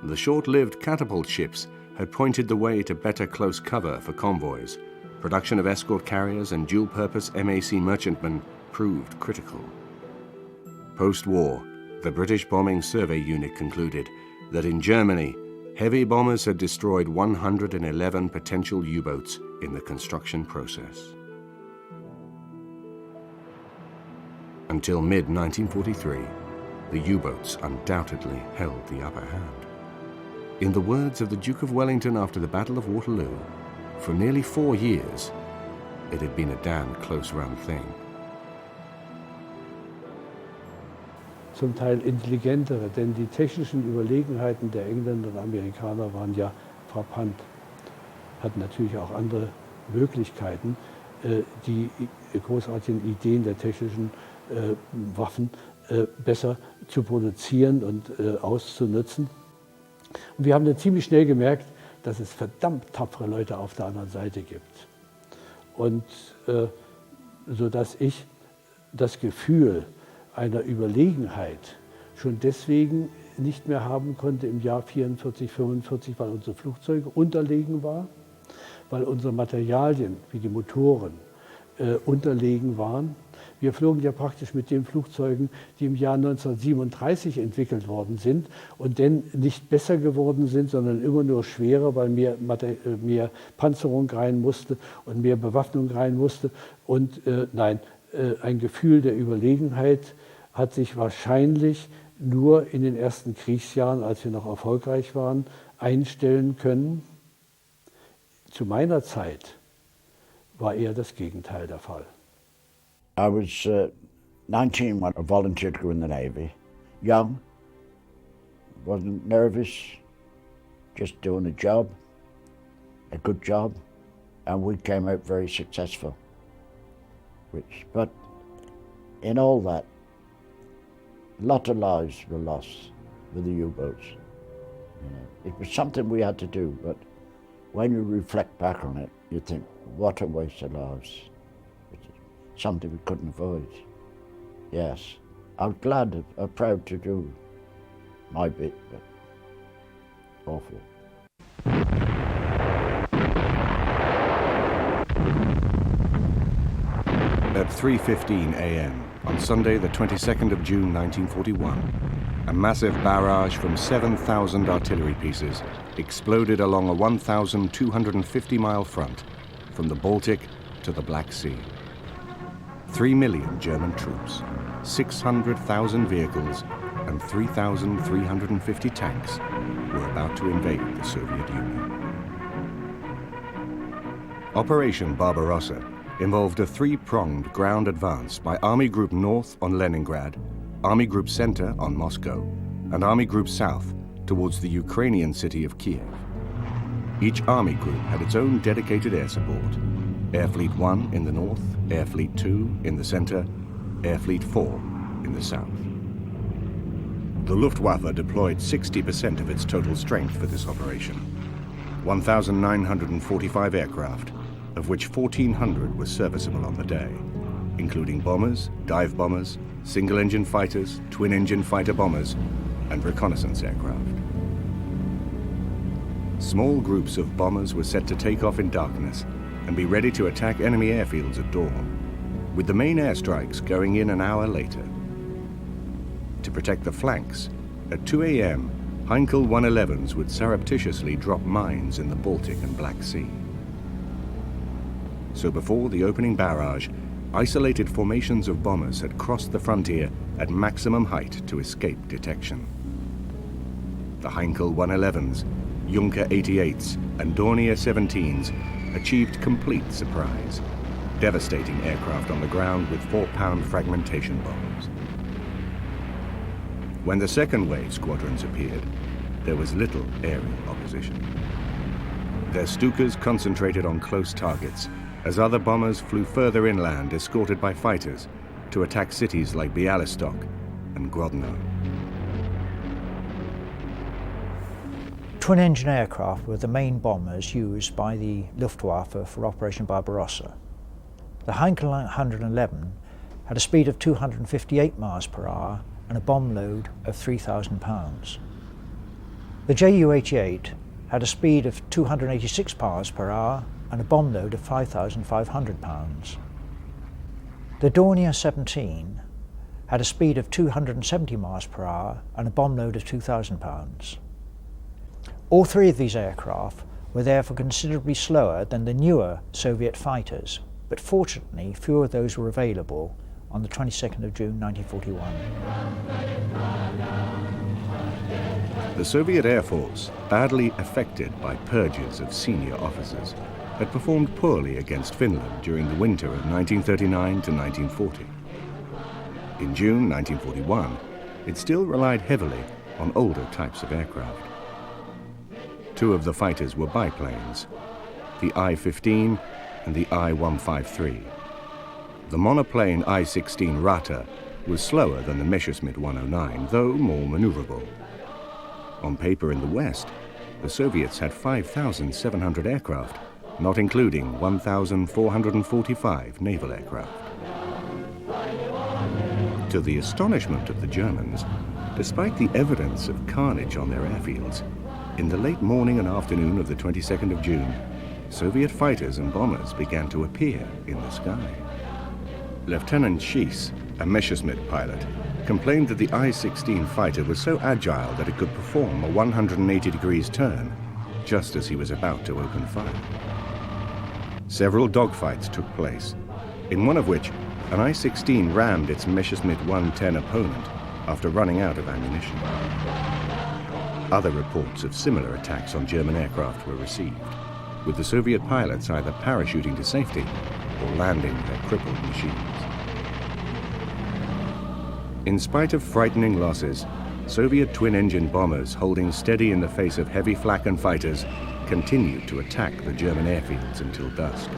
The short-lived catapult ships had pointed the way to better close cover for convoys. Production of escort carriers and dual-purpose MAC merchantmen proved critical. Post-war, the British Bombing Survey Unit concluded that in Germany, heavy bombers had destroyed 111 potential U-boats in the construction process. Until mid-1943, the U-boats undoubtedly held the upper hand. In the words of the Duke of Wellington after the Battle of Waterloo, for nearly 4 years, it had been a damn close-run thing. Zum Teil intelligentere, denn die technischen Überlegenheiten der Engländer und Amerikaner waren ja frappant. Hatten natürlich auch andere Möglichkeiten, die großartigen Ideen der technischen Waffen besser zu produzieren und auszunutzen. Und wir haben dann ziemlich schnell gemerkt, dass es verdammt tapfere Leute auf der anderen Seite gibt. Und sodass ich das Gefühl einer Überlegenheit schon deswegen nicht mehr haben konnte im Jahr 44, 45, weil unsere Flugzeuge unterlegen waren, weil unsere Materialien wie die Motoren unterlegen waren. Wir flogen ja praktisch mit den Flugzeugen, die im Jahr 1937 entwickelt worden sind und dann nicht besser geworden sind, sondern immer nur schwerer, weil mehr Panzerung rein musste und mehr Bewaffnung rein musste. Und ein Gefühl der Überlegenheit hat sich wahrscheinlich nur in den ersten Kriegsjahren, als wir noch erfolgreich waren, einstellen können. Zu meiner Zeit war eher das Gegenteil der Fall. I was 19 when I volunteered to go in the Navy. Young, wasn't nervous, just doing a job, a good job, and we came out very successful. But in all that, a lot of lives were lost with the U-boats. You know, it was something we had to do, but when you reflect back on it, you think, what a waste of lives. It's something we couldn't avoid. Yes, I'm glad, I'm proud to do my bit, but awful. At 3:15 a.m. on Sunday, the 22nd of June 1941, a massive barrage from 7,000 artillery pieces exploded along a 1,250-mile front from the Baltic to the Black Sea. 3 million German troops, 600,000 vehicles, and 3,350 tanks were about to invade the Soviet Union. Operation Barbarossa involved a three-pronged ground advance by Army Group North on Leningrad, Army Group Center on Moscow, and Army Group South towards the Ukrainian city of Kiev. Each army group had its own dedicated air support. Air Fleet 1 in the north, Air Fleet 2 in the center, Air Fleet 4 in the south. The Luftwaffe deployed 60% of its total strength for this operation. 1,945 aircraft, of which 1,400 were serviceable on the day, including bombers, dive bombers, single-engine fighters, twin-engine fighter bombers, and reconnaissance aircraft. Small groups of bombers were set to take off in darkness and be ready to attack enemy airfields at dawn, with the main airstrikes going in an hour later. To protect the flanks, at 2 a.m., Heinkel 111s would surreptitiously drop mines in the Baltic and Black Sea. So before the opening barrage, isolated formations of bombers had crossed the frontier at maximum height to escape detection. The Heinkel 111s, Junker 88s, and Dornier 17s achieved complete surprise, devastating aircraft on the ground with 4-pound fragmentation bombs. When the second wave squadrons appeared, there was little aerial opposition. Their Stukas concentrated on close targets, as other bombers flew further inland escorted by fighters to attack cities like Bialystok and Grodno. Twin-engine aircraft were the main bombers used by the Luftwaffe for Operation Barbarossa. The Heinkel 111 had a speed of 258 miles per hour and a bomb load of 3,000 pounds. The Ju-88 had a speed of 286 miles per hour and a bomb load of 5,500 pounds. The Dornier 17 had a speed of 270 miles per hour and a bomb load of 2,000 pounds. All three of these aircraft were therefore considerably slower than the newer Soviet fighters, but fortunately fewer of those were available on the 22nd of June 1941. The Soviet Air Force, badly affected by purges of senior officers, had performed poorly against Finland during the winter of 1939 to 1940. In June 1941, it still relied heavily on older types of aircraft. Two of the fighters were biplanes, the I-15 and the I-153. The monoplane I-16 Rata was slower than the Messerschmitt 109, though more maneuverable. On paper in the West, the Soviets had 5,700 aircraft, not including 1,445 naval aircraft. To the astonishment of the Germans, despite the evidence of carnage on their airfields, in the late morning and afternoon of the 22nd of June, Soviet fighters and bombers began to appear in the sky. Lieutenant Schiess, a Messerschmitt pilot, complained that the I-16 fighter was so agile that it could perform a 180 degrees turn just as he was about to open fire. Several dogfights took place, in one of which an I-16 rammed its Messerschmitt 110 opponent after running out of ammunition. Other reports of similar attacks on German aircraft were received, with the Soviet pilots either parachuting to safety or landing their crippled machines. In spite of frightening losses, Soviet twin-engine bombers holding steady in the face of heavy flak and fighters continued to attack the German airfields until dusk.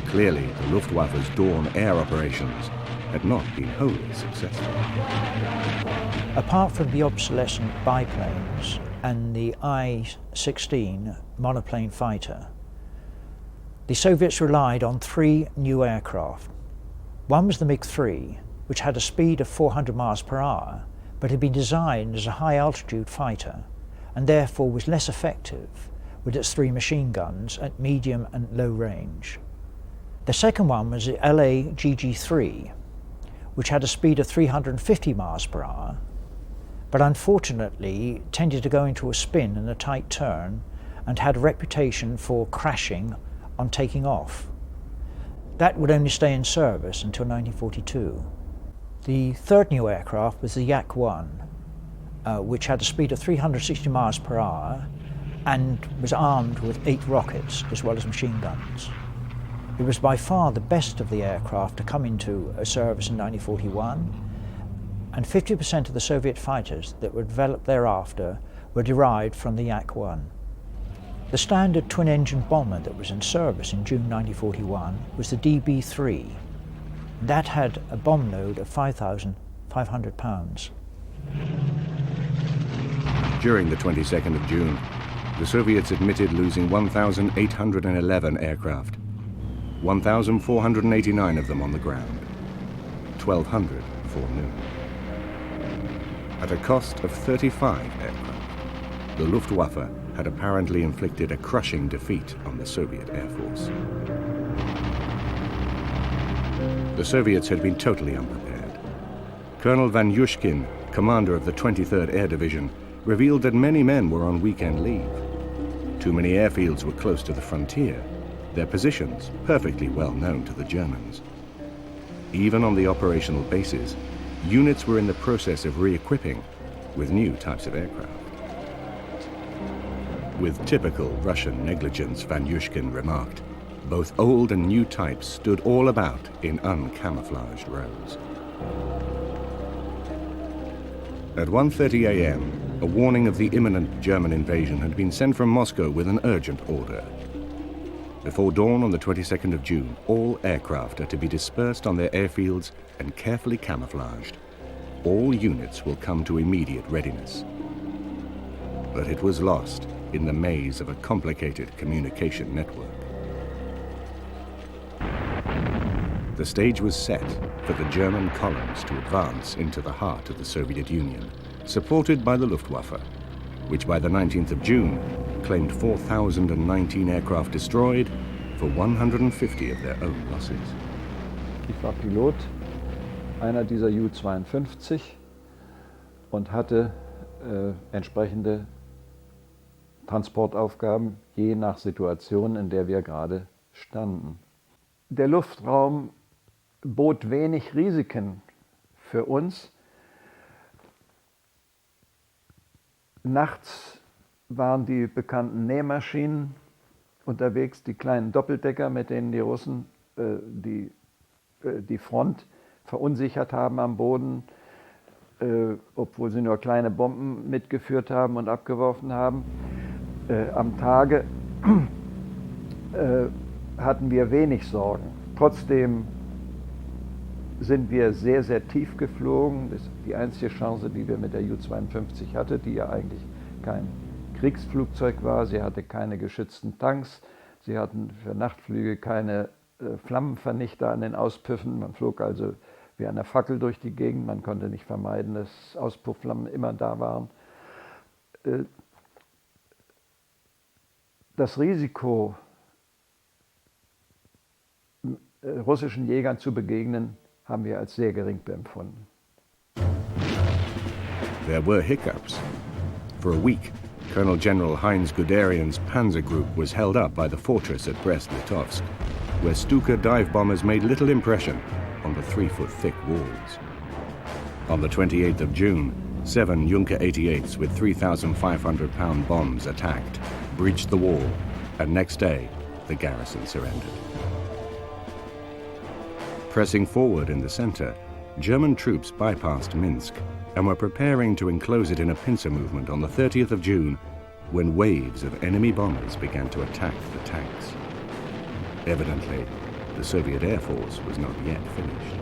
Clearly, the Luftwaffe's dawn air operations had not been wholly successful. Apart from the obsolescent biplanes and the I-16 monoplane fighter, the Soviets relied on three new aircraft. One was the MiG-3, which had a speed of 400 miles per hour, but had been designed as a high-altitude fighter and therefore was less effective with its three machine guns at medium and low range. The second one was the LA-GG-3, which had a speed of 350 miles per hour, but unfortunately tended to go into a spin and a tight turn and had a reputation for crashing on taking off. That would only stay in service until 1942. The third new aircraft was the Yak-1, which had a speed of 360 miles per hour and was armed with 8 rockets as well as machine guns. It was by far the best of the aircraft to come into service in 1941, and 50% of the Soviet fighters that were developed thereafter were derived from the Yak-1. The standard twin-engine bomber that was in service in June 1941 was the DB-3. That had a bomb load of 5,500 pounds. During the 22nd of June, the Soviets admitted losing 1,811 aircraft, 1,489 of them on the ground, 1,200 before noon. At a cost of 35 aircraft, the Luftwaffe had apparently inflicted a crushing defeat on the Soviet Air Force. The Soviets had been totally unprepared. Colonel Van Yushkin, commander of the 23rd Air Division, revealed that many men were on weekend leave. Too many airfields were close to the frontier, their positions perfectly well known to the Germans. Even on the operational bases, units were in the process of re-equipping with new types of aircraft. With typical Russian negligence, Van Yushkin remarked, both old and new types stood all about in uncamouflaged rows. At 1:30 a.m., a warning of the imminent German invasion had been sent from Moscow with an urgent order. Before dawn on the 22nd of June, all aircraft are to be dispersed on their airfields and carefully camouflaged. All units will come to immediate readiness. But it was lost in the maze of a complicated communication network. The stage was set for the German columns to advance into the heart of the Soviet Union, supported by the Luftwaffe, which by the 19th of June claimed 4,019 aircraft destroyed for 150 of their own losses. Ich war Pilot einer dieser Ju-52 und hatte entsprechende Transportaufgaben je nach Situation, in der wir gerade standen. Der Luftraum bot wenig Risiken für uns. Nachts waren die bekannten Nähmaschinen unterwegs, die kleinen Doppeldecker, mit denen die Russen die Front verunsichert haben am Boden, obwohl sie nur kleine Bomben mitgeführt haben und abgeworfen haben. Am Tage hatten wir wenig Sorgen. Trotzdem sind wir sehr, sehr tief geflogen. Das ist die einzige Chance, die wir mit der Ju-52 hatten, die ja eigentlich kein Kriegsflugzeug war. Sie hatte keine geschützten Tanks. Sie hatten für Nachtflüge keine Flammenvernichter an den Auspüffen. Man flog also wie eine Fackel durch die Gegend. Man konnte nicht vermeiden, dass Auspuffflammen immer da waren. Das Risiko, russischen Jägern zu begegnen, haben wir als sehr gering empfunden. There were hiccups. For a week, Colonel General Heinz Guderian's Panzer Group was held up by the fortress at Brest-Litovsk, where Stuka dive bombers made little impression on the 3-foot-thick walls. On the 28th of June, 7 Junker 88s with 3,500-pound bombs attacked, breached the wall, and next day, the garrison surrendered. Pressing forward in the center, German troops bypassed Minsk and were preparing to enclose it in a pincer movement on the 30th of June when waves of enemy bombers began to attack the tanks. Evidently, the Soviet Air Force was not yet finished.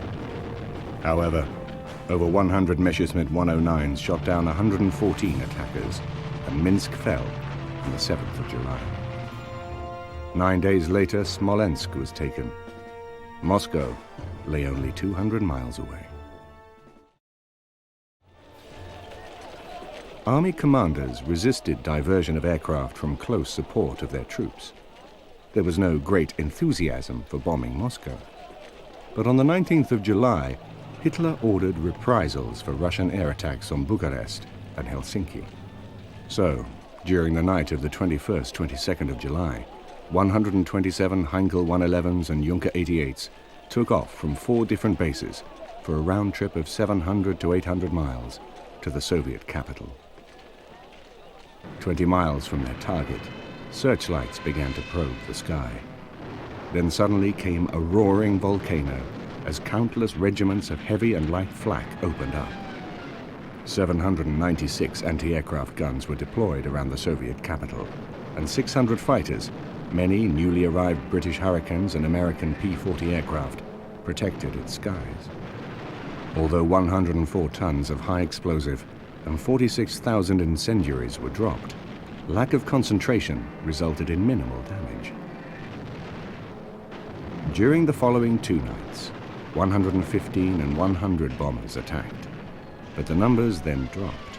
However, over 100 Messerschmitt 109s shot down 114 attackers, and Minsk fell on the 7th of July. 9 days later, Smolensk was taken. Moscow lay only 200 miles away. Army commanders resisted diversion of aircraft from close support of their troops. There was no great enthusiasm for bombing Moscow. But on the 19th of July, Hitler ordered reprisals for Russian air attacks on Bucharest and Helsinki. So, during the night of the 21st, 22nd of July, 127 Heinkel 111s and Junker 88s took off from 4 different bases for a round trip of 700 to 800 miles to the Soviet capital. 20 miles from their target, searchlights began to probe the sky. Then suddenly came a roaring volcano as countless regiments of heavy and light flak opened up. 796 anti-aircraft guns were deployed around the Soviet capital, and 600 fighters, many newly arrived British Hurricanes and American P-40 aircraft, protected its skies. Although 104 tons of high explosive and 46,000 incendiaries were dropped, lack of concentration resulted in minimal damage. During the following 2 nights, 115 and 100 bombers attacked, but the numbers then dropped.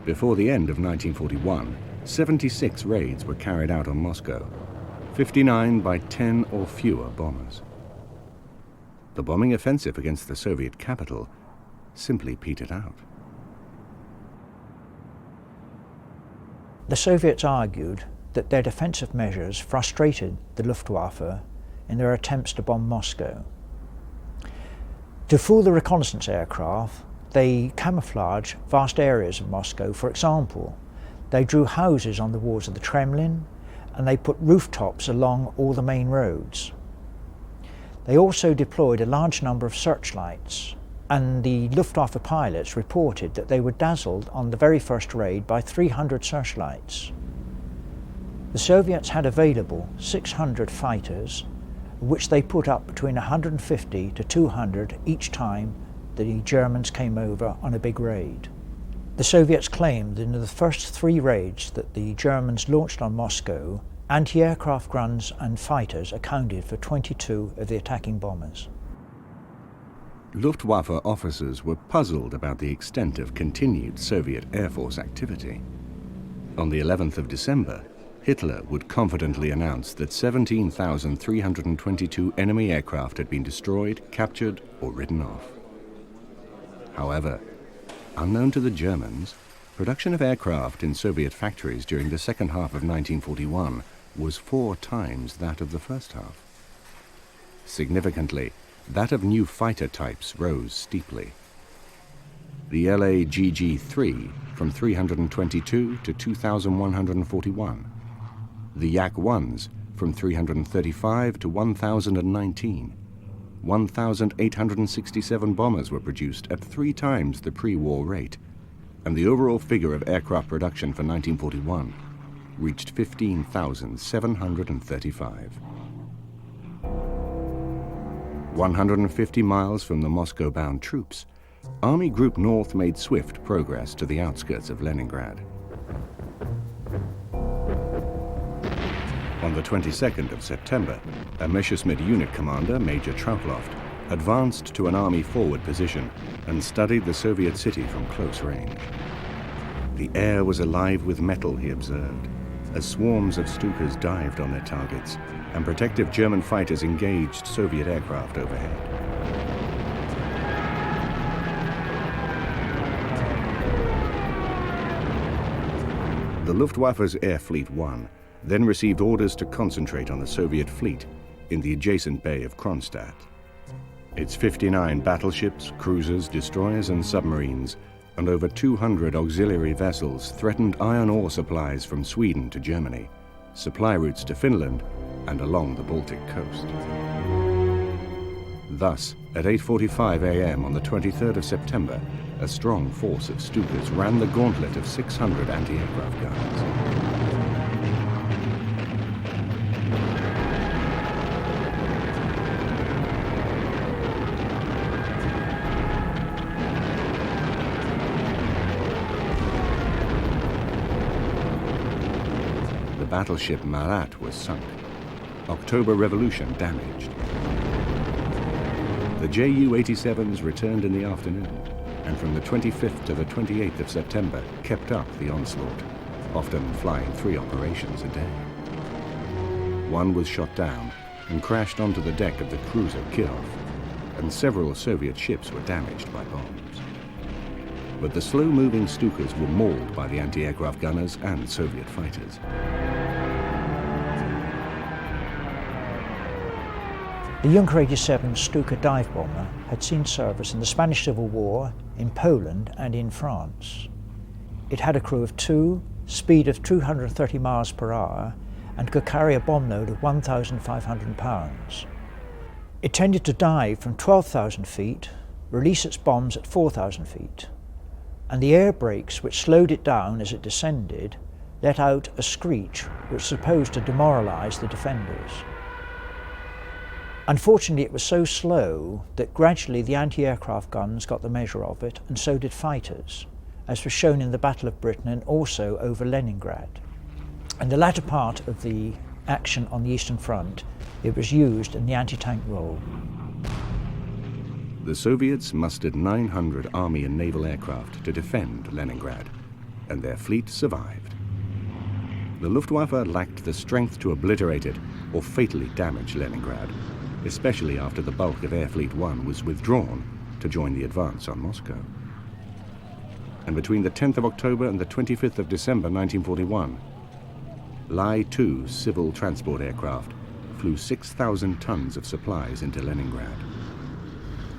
Before the end of 1941, 76 raids were carried out on Moscow, 59 by 10 or fewer bombers. The bombing offensive against the Soviet capital simply petered out. The Soviets argued that their defensive measures frustrated the Luftwaffe in their attempts to bomb Moscow. To fool the reconnaissance aircraft, they camouflaged vast areas of Moscow. For example, they drew houses on the walls of the Kremlin, and they put rooftops along all the main roads. They also deployed a large number of searchlights, and the Luftwaffe pilots reported that they were dazzled on the very first raid by 300 searchlights. The Soviets had available 600 fighters, which they put up between 150 to 200 each time the Germans came over on a big raid. The Soviets claimed in the first 3 raids that the Germans launched on Moscow, anti-aircraft guns and fighters accounted for 22 of the attacking bombers. Luftwaffe officers were puzzled about the extent of continued Soviet Air Force activity. On the 11th of December, Hitler would confidently announce that 17,322 enemy aircraft had been destroyed, captured, or ridden off. However, unknown to the Germans, production of aircraft in Soviet factories during the second half of 1941 was 4 times that of the first half. Significantly, that of new fighter types rose steeply. the LAGG-3 from 322 to 2,141, the Yak-1s from 335 to 1,019. 1,867 bombers were produced at 3 times the pre-war rate, and the overall figure of aircraft production for 1941 reached 15,735. 150 miles from the Moscow-bound troops, Army Group North made swift progress to the outskirts of Leningrad. On the 22nd of September, a Messerschmitt unit commander, Major Troutloft, advanced to an army forward position and studied the Soviet city from close range. The air was alive with metal, he observed, as swarms of Stukas dived on their targets and protective German fighters engaged Soviet aircraft overhead. The Luftwaffe's Air Fleet 1 then received orders to concentrate on the Soviet fleet in the adjacent bay of Kronstadt. Its 59 battleships, cruisers, destroyers and submarines, and over 200 auxiliary vessels threatened iron ore supplies from Sweden to Germany, supply routes to Finland, and along the Baltic coast. Thus, at 8:45 a.m. on the 23rd of September, a strong force of Stukas ran the gauntlet of 600 anti-aircraft guns. The battleship Marat was sunk. October Revolution damaged. The Ju-87s returned in the afternoon, and from the 25th to the 28th of September kept up the onslaught, often flying 3 operations a day. One was shot down and crashed onto the deck of the cruiser Kirov, and several Soviet ships were damaged by bombs. But the slow-moving Stukas were mauled by the anti-aircraft gunners and Soviet fighters. The Junker 87 Stuka dive bomber had seen service in the Spanish Civil War, in Poland and in France. It had a crew of 2, speed of 230 miles per hour, and could carry a bomb load of 1,500 pounds. It tended to dive from 12,000 feet, release its bombs at 4,000 feet, and the air brakes which slowed it down as it descended let out a screech which was supposed to demoralize the defenders. Unfortunately, it was so slow that gradually the anti-aircraft guns got the measure of it, and so did fighters, as was shown in the Battle of Britain and also over Leningrad. In the latter part of the action on the Eastern Front, it was used in the anti-tank role. The Soviets mustered 900 Army and naval aircraft to defend Leningrad, and their fleet survived. The Luftwaffe lacked the strength to obliterate it or fatally damage Leningrad, especially after the bulk of Air Fleet 1 was withdrawn to join the advance on Moscow. And between the 10th of October and the 25th of December 1941, Li-2 civil transport aircraft flew 6,000 tons of supplies into Leningrad.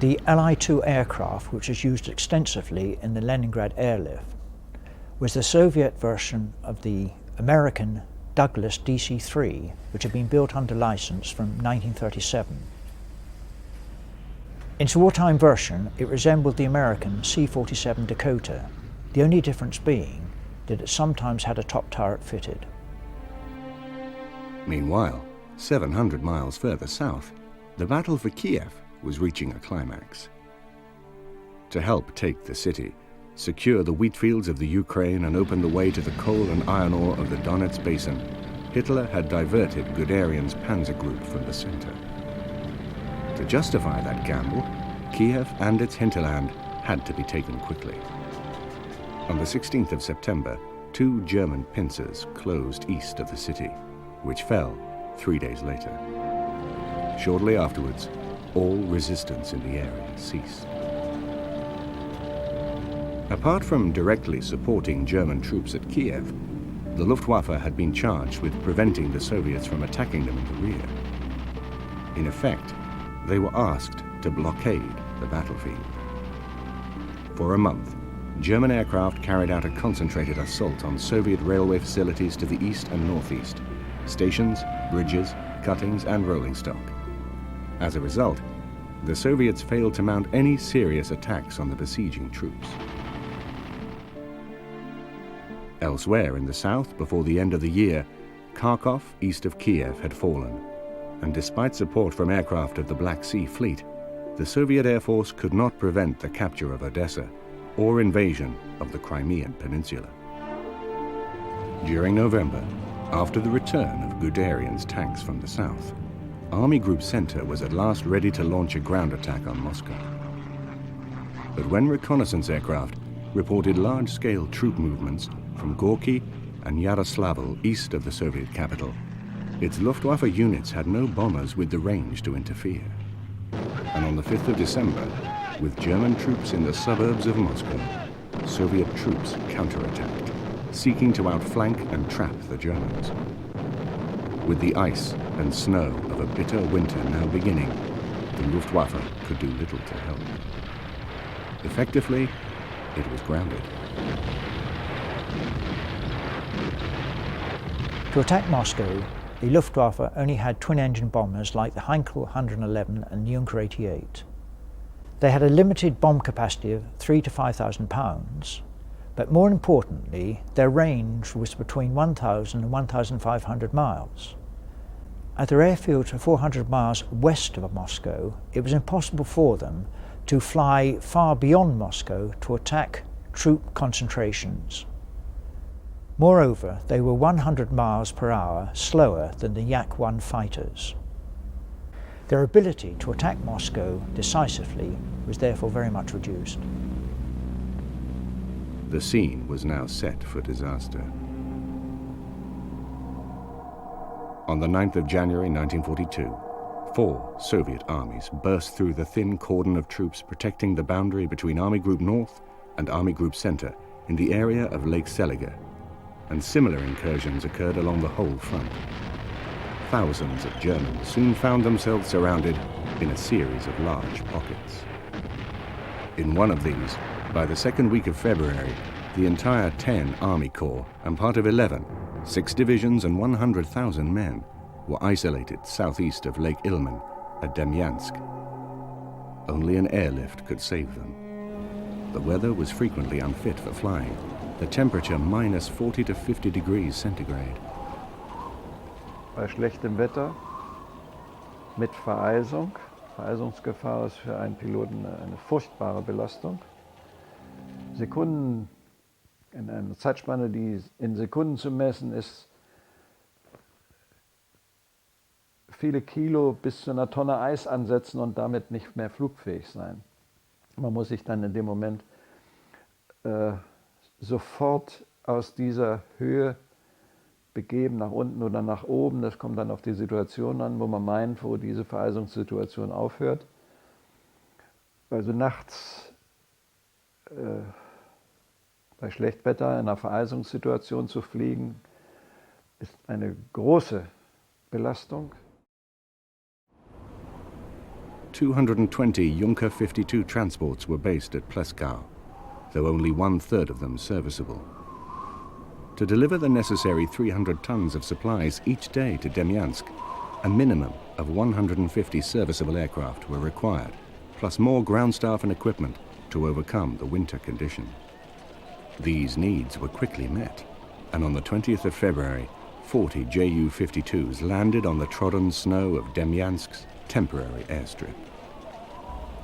The Li-2 aircraft, which was used extensively in the Leningrad airlift, was the Soviet version of the American Douglas DC-3, which had been built under license from 1937. In its wartime version, it resembled the American C-47 Dakota, the only difference being that it sometimes had a top turret fitted. Meanwhile, 700 miles further south, the battle for Kiev was reaching a climax. To help take the city, secure the wheat fields of the Ukraine and open the way to the coal and iron ore of the Donetsk Basin, Hitler had diverted Guderian's panzer group from the center. To justify that gamble, Kiev and its hinterland had to be taken quickly. On the 16th of September, 2 German pincers closed east of the city, which fell 3 days later. Shortly afterwards, all resistance in the area ceased. Apart from directly supporting German troops at Kiev, the Luftwaffe had been charged with preventing the Soviets from attacking them in the rear. In effect, they were asked to blockade the battlefield. For a month, German aircraft carried out a concentrated assault on Soviet railway facilities to the east and northeast, stations, bridges, cuttings, and rolling stock. As a result, the Soviets failed to mount any serious attacks on the besieging troops. Elsewhere in the south, before the end of the year, Kharkov, east of Kiev, had fallen, and despite support from aircraft of the Black Sea Fleet, the Soviet Air Force could not prevent the capture of Odessa or invasion of the Crimean Peninsula. During November, after the return of Guderian's tanks from the south, Army Group Center was at last ready to launch a ground attack on Moscow. But when reconnaissance aircraft reported large-scale troop movements from Gorky and Yaroslavl east of the Soviet capital, its Luftwaffe units had no bombers with the range to interfere. And on the 5th of December, with German troops in the suburbs of Moscow, Soviet troops counterattacked, seeking to outflank and trap the Germans. With the ice and snow of a bitter winter now beginning, the Luftwaffe could do little to help. Effectively, it was grounded. To attack Moscow, the Luftwaffe only had twin-engine bombers like the Heinkel 111 and Junker 88. They had a limited bomb capacity of 3,000 to 5,000 pounds, but more importantly, their range was between 1,000 and 1,500 miles. At their airfields 400 miles west of Moscow, it was impossible for them to fly far beyond Moscow to attack troop concentrations. Moreover, they were 100 miles per hour slower than the Yak-1 fighters. Their ability to attack Moscow decisively was therefore very much reduced. The scene was now set for disaster. On the 9th of January 1942, 4 Soviet armies burst through the thin cordon of troops protecting the boundary between Army Group North and Army Group Center in the area of Lake Seliger, and similar incursions occurred along the whole front. Thousands of Germans soon found themselves surrounded in a series of large pockets. In one of these, by the second week of February, the entire 10 Army Corps and part of 11, 6 divisions and 100,000 men were isolated southeast of Lake Ilmen at Demyansk. Only an airlift could save them. The weather was frequently unfit for flying, the temperature minus 40 to 50 degrees centigrade. Bei schlechtem Wetter mit Vereisung. Vereisungsgefahr ist für einen Piloten eine furchtbare Belastung. Sekunden, in einer Zeitspanne, die in Sekunden zu messen, ist viele Kilo bis zu einer Tonne Eis ansetzen und damit nicht mehr flugfähig sein. Man muss sich dann in dem Moment sofort aus dieser Höhe begeben, nach unten oder nach oben. Das kommt dann auf die Situation an, wo man meint, wo diese Vereisungssituation aufhört. Also nachts bei Schlechtwetter in einer Vereisungssituation zu fliegen, ist eine große Belastung. 220 Junker 52 transports were based at Pleskau, though only 1/3 of them serviceable. To deliver the necessary 300 tons of supplies each day to Demyansk, a minimum of 150 serviceable aircraft were required, plus more ground staff and equipment to overcome the winter condition. These needs were quickly met, and on the 20th of February, 40 Ju-52s landed on the trodden snow of Demyansk's temporary airstrip.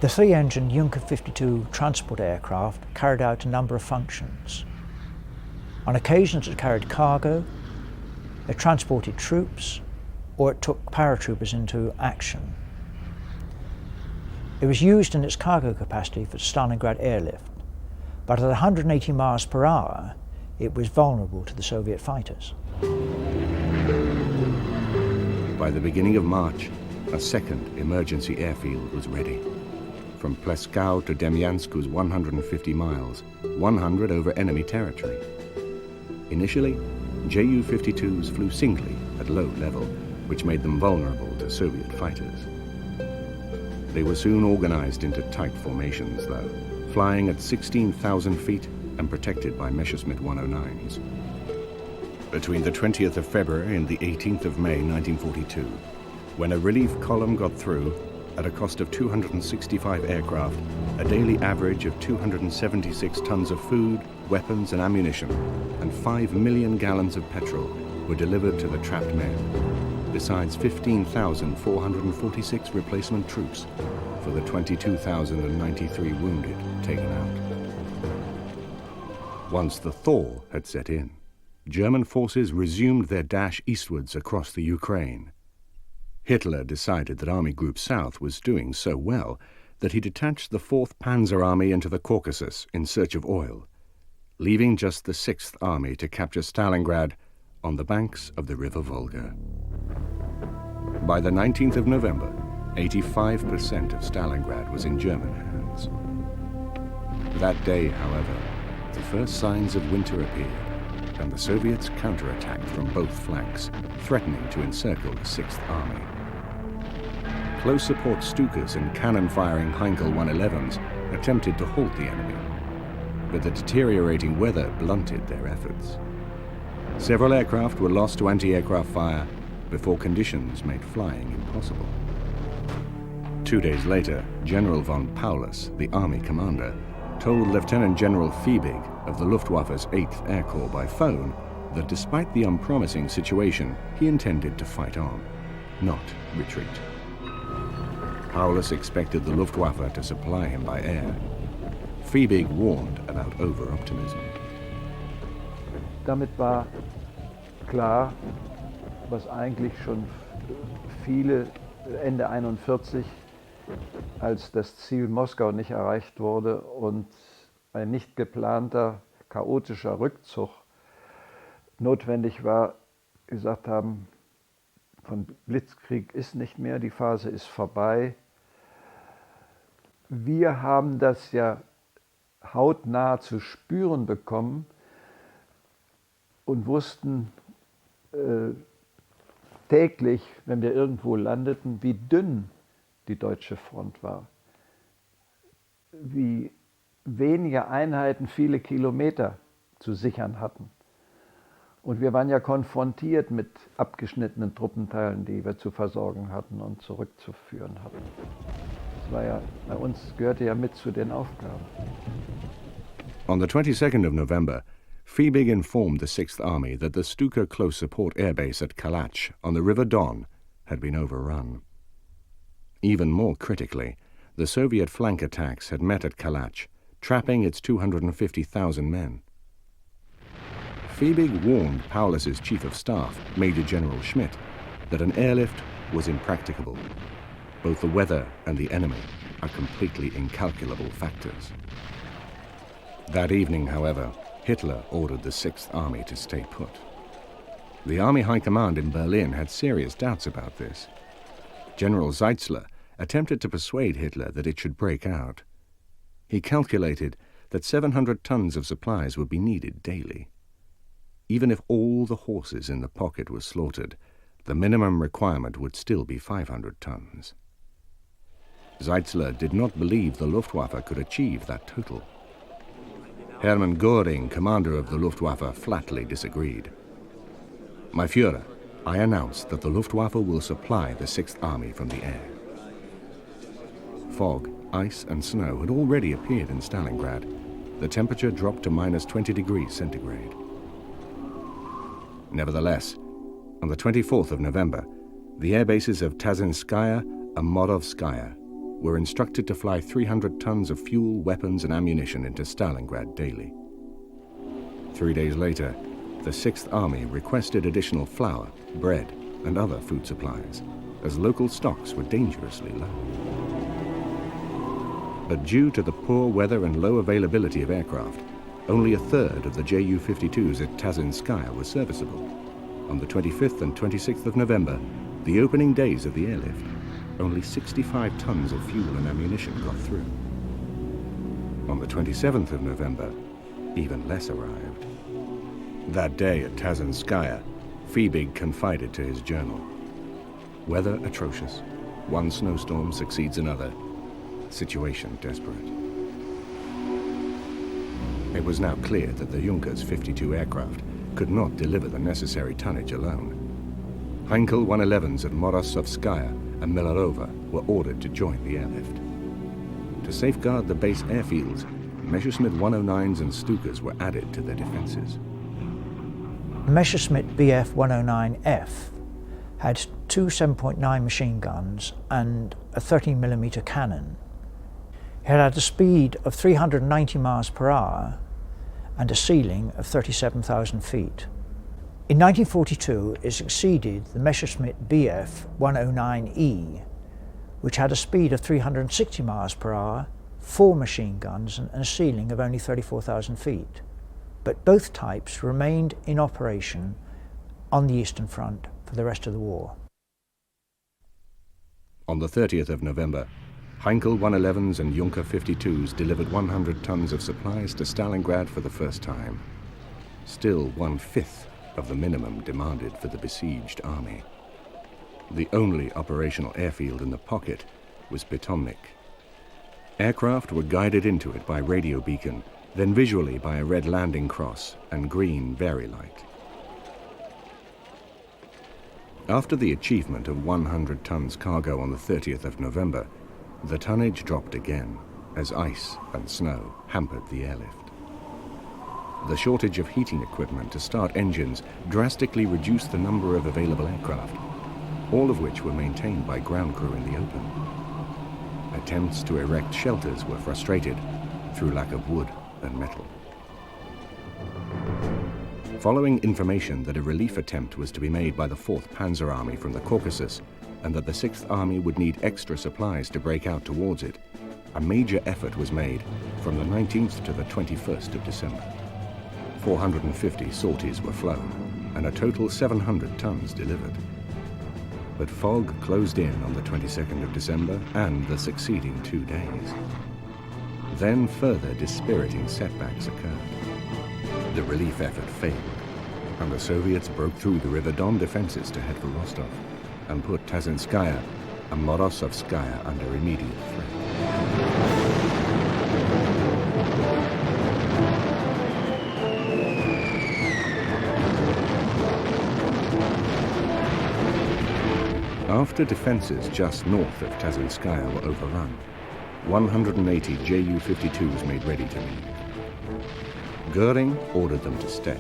The 3-engine Junker 52 transport aircraft carried out a number of functions. On occasions it carried cargo, it transported troops, or it took paratroopers into action. It was used in its cargo capacity for Stalingrad airlift, but at 180 miles per hour it was vulnerable to the Soviet fighters. By the beginning of March, a second emergency airfield was ready. From Pleskau to Demyansk was 150 miles, 100 over enemy territory. Initially, Ju-52s flew singly at low level, which made them vulnerable to Soviet fighters. They were soon organized into tight formations, though, flying at 16,000 feet and protected by Messerschmitt 109s. Between the 20th of February and the 18th of May 1942, when a relief column got through, at a cost of 265 aircraft, a daily average of 276 tons of food, weapons and ammunition, and 5 million gallons of petrol were delivered to the trapped men, besides 15,446 replacement troops for the 22,093 wounded taken out. Once the thaw had set in, German forces resumed their dash eastwards across the Ukraine. Hitler decided that Army Group South was doing so well that he detached the 4th Panzer Army into the Caucasus in search of oil, leaving just the 6th Army to capture Stalingrad on the banks of the River Volga. By the 19th of November, 85% of Stalingrad was in German hands. That day, however, the first signs of winter appeared, and the Soviets counterattacked from both flanks, threatening to encircle the 6th Army. Close support Stukas and cannon-firing Heinkel 111s attempted to halt the enemy, but the deteriorating weather blunted their efforts. Several aircraft were lost to anti-aircraft fire before conditions made flying impossible. 2 days later, General von Paulus, the army commander, told Lieutenant General Fiebig of the Luftwaffe's 8th Air Corps by phone that despite the unpromising situation, he intended to fight on, not retreat. Paulus expected the Luftwaffe to supply him by air. Fiebig warned about over-optimism. Damit war klar, was eigentlich schon viele Ende 41, als das Ziel Moskau nicht erreicht wurde und ein nicht geplanter, chaotischer Rückzug notwendig war, gesagt haben, von Blitzkrieg ist nicht mehr, die Phase ist vorbei. Wir haben das ja hautnah zu spüren bekommen und wussten täglich, wenn wir irgendwo landeten, wie dünn die deutsche Front war, wie wenige Einheiten viele Kilometer zu sichern hatten. Und wir waren ja konfrontiert mit abgeschnittenen Truppenteilen, die wir zu versorgen hatten und zurückzuführen hatten. Das war ja, bei uns gehörte ja mit zu den Aufgaben. On the 22nd of November, Fiebig informed the 6th Army that the Stuka Close Support Airbase at Kalach on the River Don had been overrun. Even more critically, the Soviet flank attacks had met at Kalach, trapping its 250,000 men. Fiebig warned Paulus's Chief of Staff, Major General Schmidt, that an airlift was impracticable. Both the weather and the enemy are completely incalculable factors. That evening, however, Hitler ordered the 6th Army to stay put. The Army High Command in Berlin had serious doubts about this. General Zeitzler attempted to persuade Hitler that it should break out. He calculated that 700 tons of supplies would be needed daily. Even if all the horses in the pocket were slaughtered, the minimum requirement would still be 500 tons. Zeitzler did not believe the Luftwaffe could achieve that total. Hermann Göring, commander of the Luftwaffe, flatly disagreed. "My Führer, I announced that the Luftwaffe will supply the 6th Army from the air." Fog, ice and snow had already appeared in Stalingrad. The temperature dropped to minus 20 degrees centigrade. Nevertheless, on the 24th of November, the air bases of Tazinskaya and Morovskaya were instructed to fly 300 tons of fuel, weapons and ammunition into Stalingrad daily. 3 days later, the 6th Army requested additional flour, bread and other food supplies, as local stocks were dangerously low. But due to the poor weather and low availability of aircraft, only a third of the Ju-52s at Tazinskaya were serviceable. On the 25th and 26th of November, the opening days of the airlift, only 65 tons of fuel and ammunition got through. On the 27th of November, even less arrived. That day at Tazinskaya, Fiebig confided to his journal, "Weather atrocious. One snowstorm succeeds another. Situation desperate." It was now clear that the Junkers 52 aircraft could not deliver the necessary tonnage alone. Heinkel 111s at Morozovskaya and Milarova were ordered to join the airlift. To safeguard the base airfields, Messerschmitt 109s and Stukas were added to their defenses. The Messerschmitt Bf 109F had two 7.9 machine guns and a 13mm cannon. It had a speed of 390 miles per hour and a ceiling of 37,000 feet. In 1942, it succeeded the Messerschmitt Bf 109E, which had a speed of 360 miles per hour, 4 machine guns and a ceiling of only 34,000 feet. But both types remained in operation on the Eastern Front for the rest of the war. On the 30th of November, Heinkel 111s and Junker 52s delivered 100 tons of supplies to Stalingrad for the first time. Still 1/5 of the minimum demanded for the besieged army. The only operational airfield in the pocket was Pitomnik. Aircraft were guided into it by radio beacon, then visually by a red landing cross and green Very light. After the achievement of 100 tons cargo on the 30th of November, the tonnage dropped again as ice and snow hampered the airlift. The shortage of heating equipment to start engines drastically reduced the number of available aircraft, all of which were maintained by ground crew in the open. Attempts to erect shelters were frustrated through lack of wood and metal. Following information that a relief attempt was to be made by the 4th Panzer Army from the Caucasus and that the 6th Army would need extra supplies to break out towards it, a major effort was made from the 19th to the 21st of December. 450 sorties were flown and a total 700 tons delivered. But fog closed in on the 22nd of December and the succeeding 2 days. Then further dispiriting setbacks occurred. The relief effort failed, and the Soviets broke through the River Don defenses to head for Rostov and put Tazinskaya and Morozovskaya under immediate threat. After defenses just north of Tazinskaya were overrun, 180 Ju-52s made ready to leave. Goering ordered them to stay,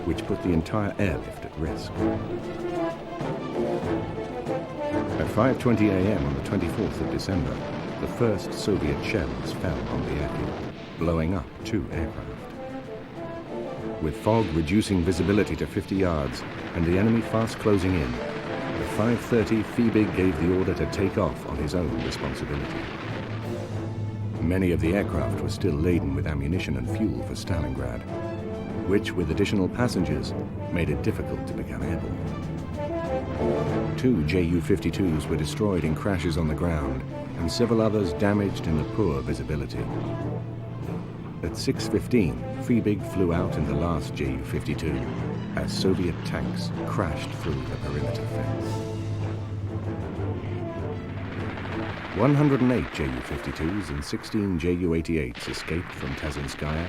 which put the entire airlift at risk. At 5:20 a.m. on the 24th of December, the first Soviet shells fell on the airfield, blowing up 2 aircraft. With fog reducing visibility to 50 yards and the enemy fast closing in, at 5:30 Fiebig gave the order to take off on his own responsibility. Many of the aircraft were still laden with ammunition and fuel for Stalingrad, which, with additional passengers, made it difficult to become airborne. 2 Ju-52s were destroyed in crashes on the ground, and several others damaged in the poor visibility. At 6:15, Fiebig flew out in the last Ju-52 as Soviet tanks crashed through the perimeter fence. 108 Ju-52s and 16 Ju-88s escaped from Tazinskaya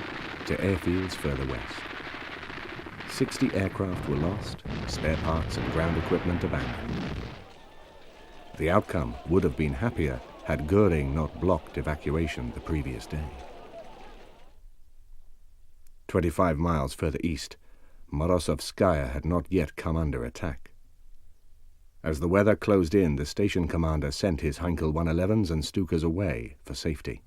to airfields further west. 60 aircraft were lost, spare parts and ground equipment abandoned. The outcome would have been happier had Goering not blocked evacuation the previous day. 25 miles further east, Morozovskaya had not yet come under attack. As the weather closed in, the station commander sent his Heinkel 111s and Stukas away for safety.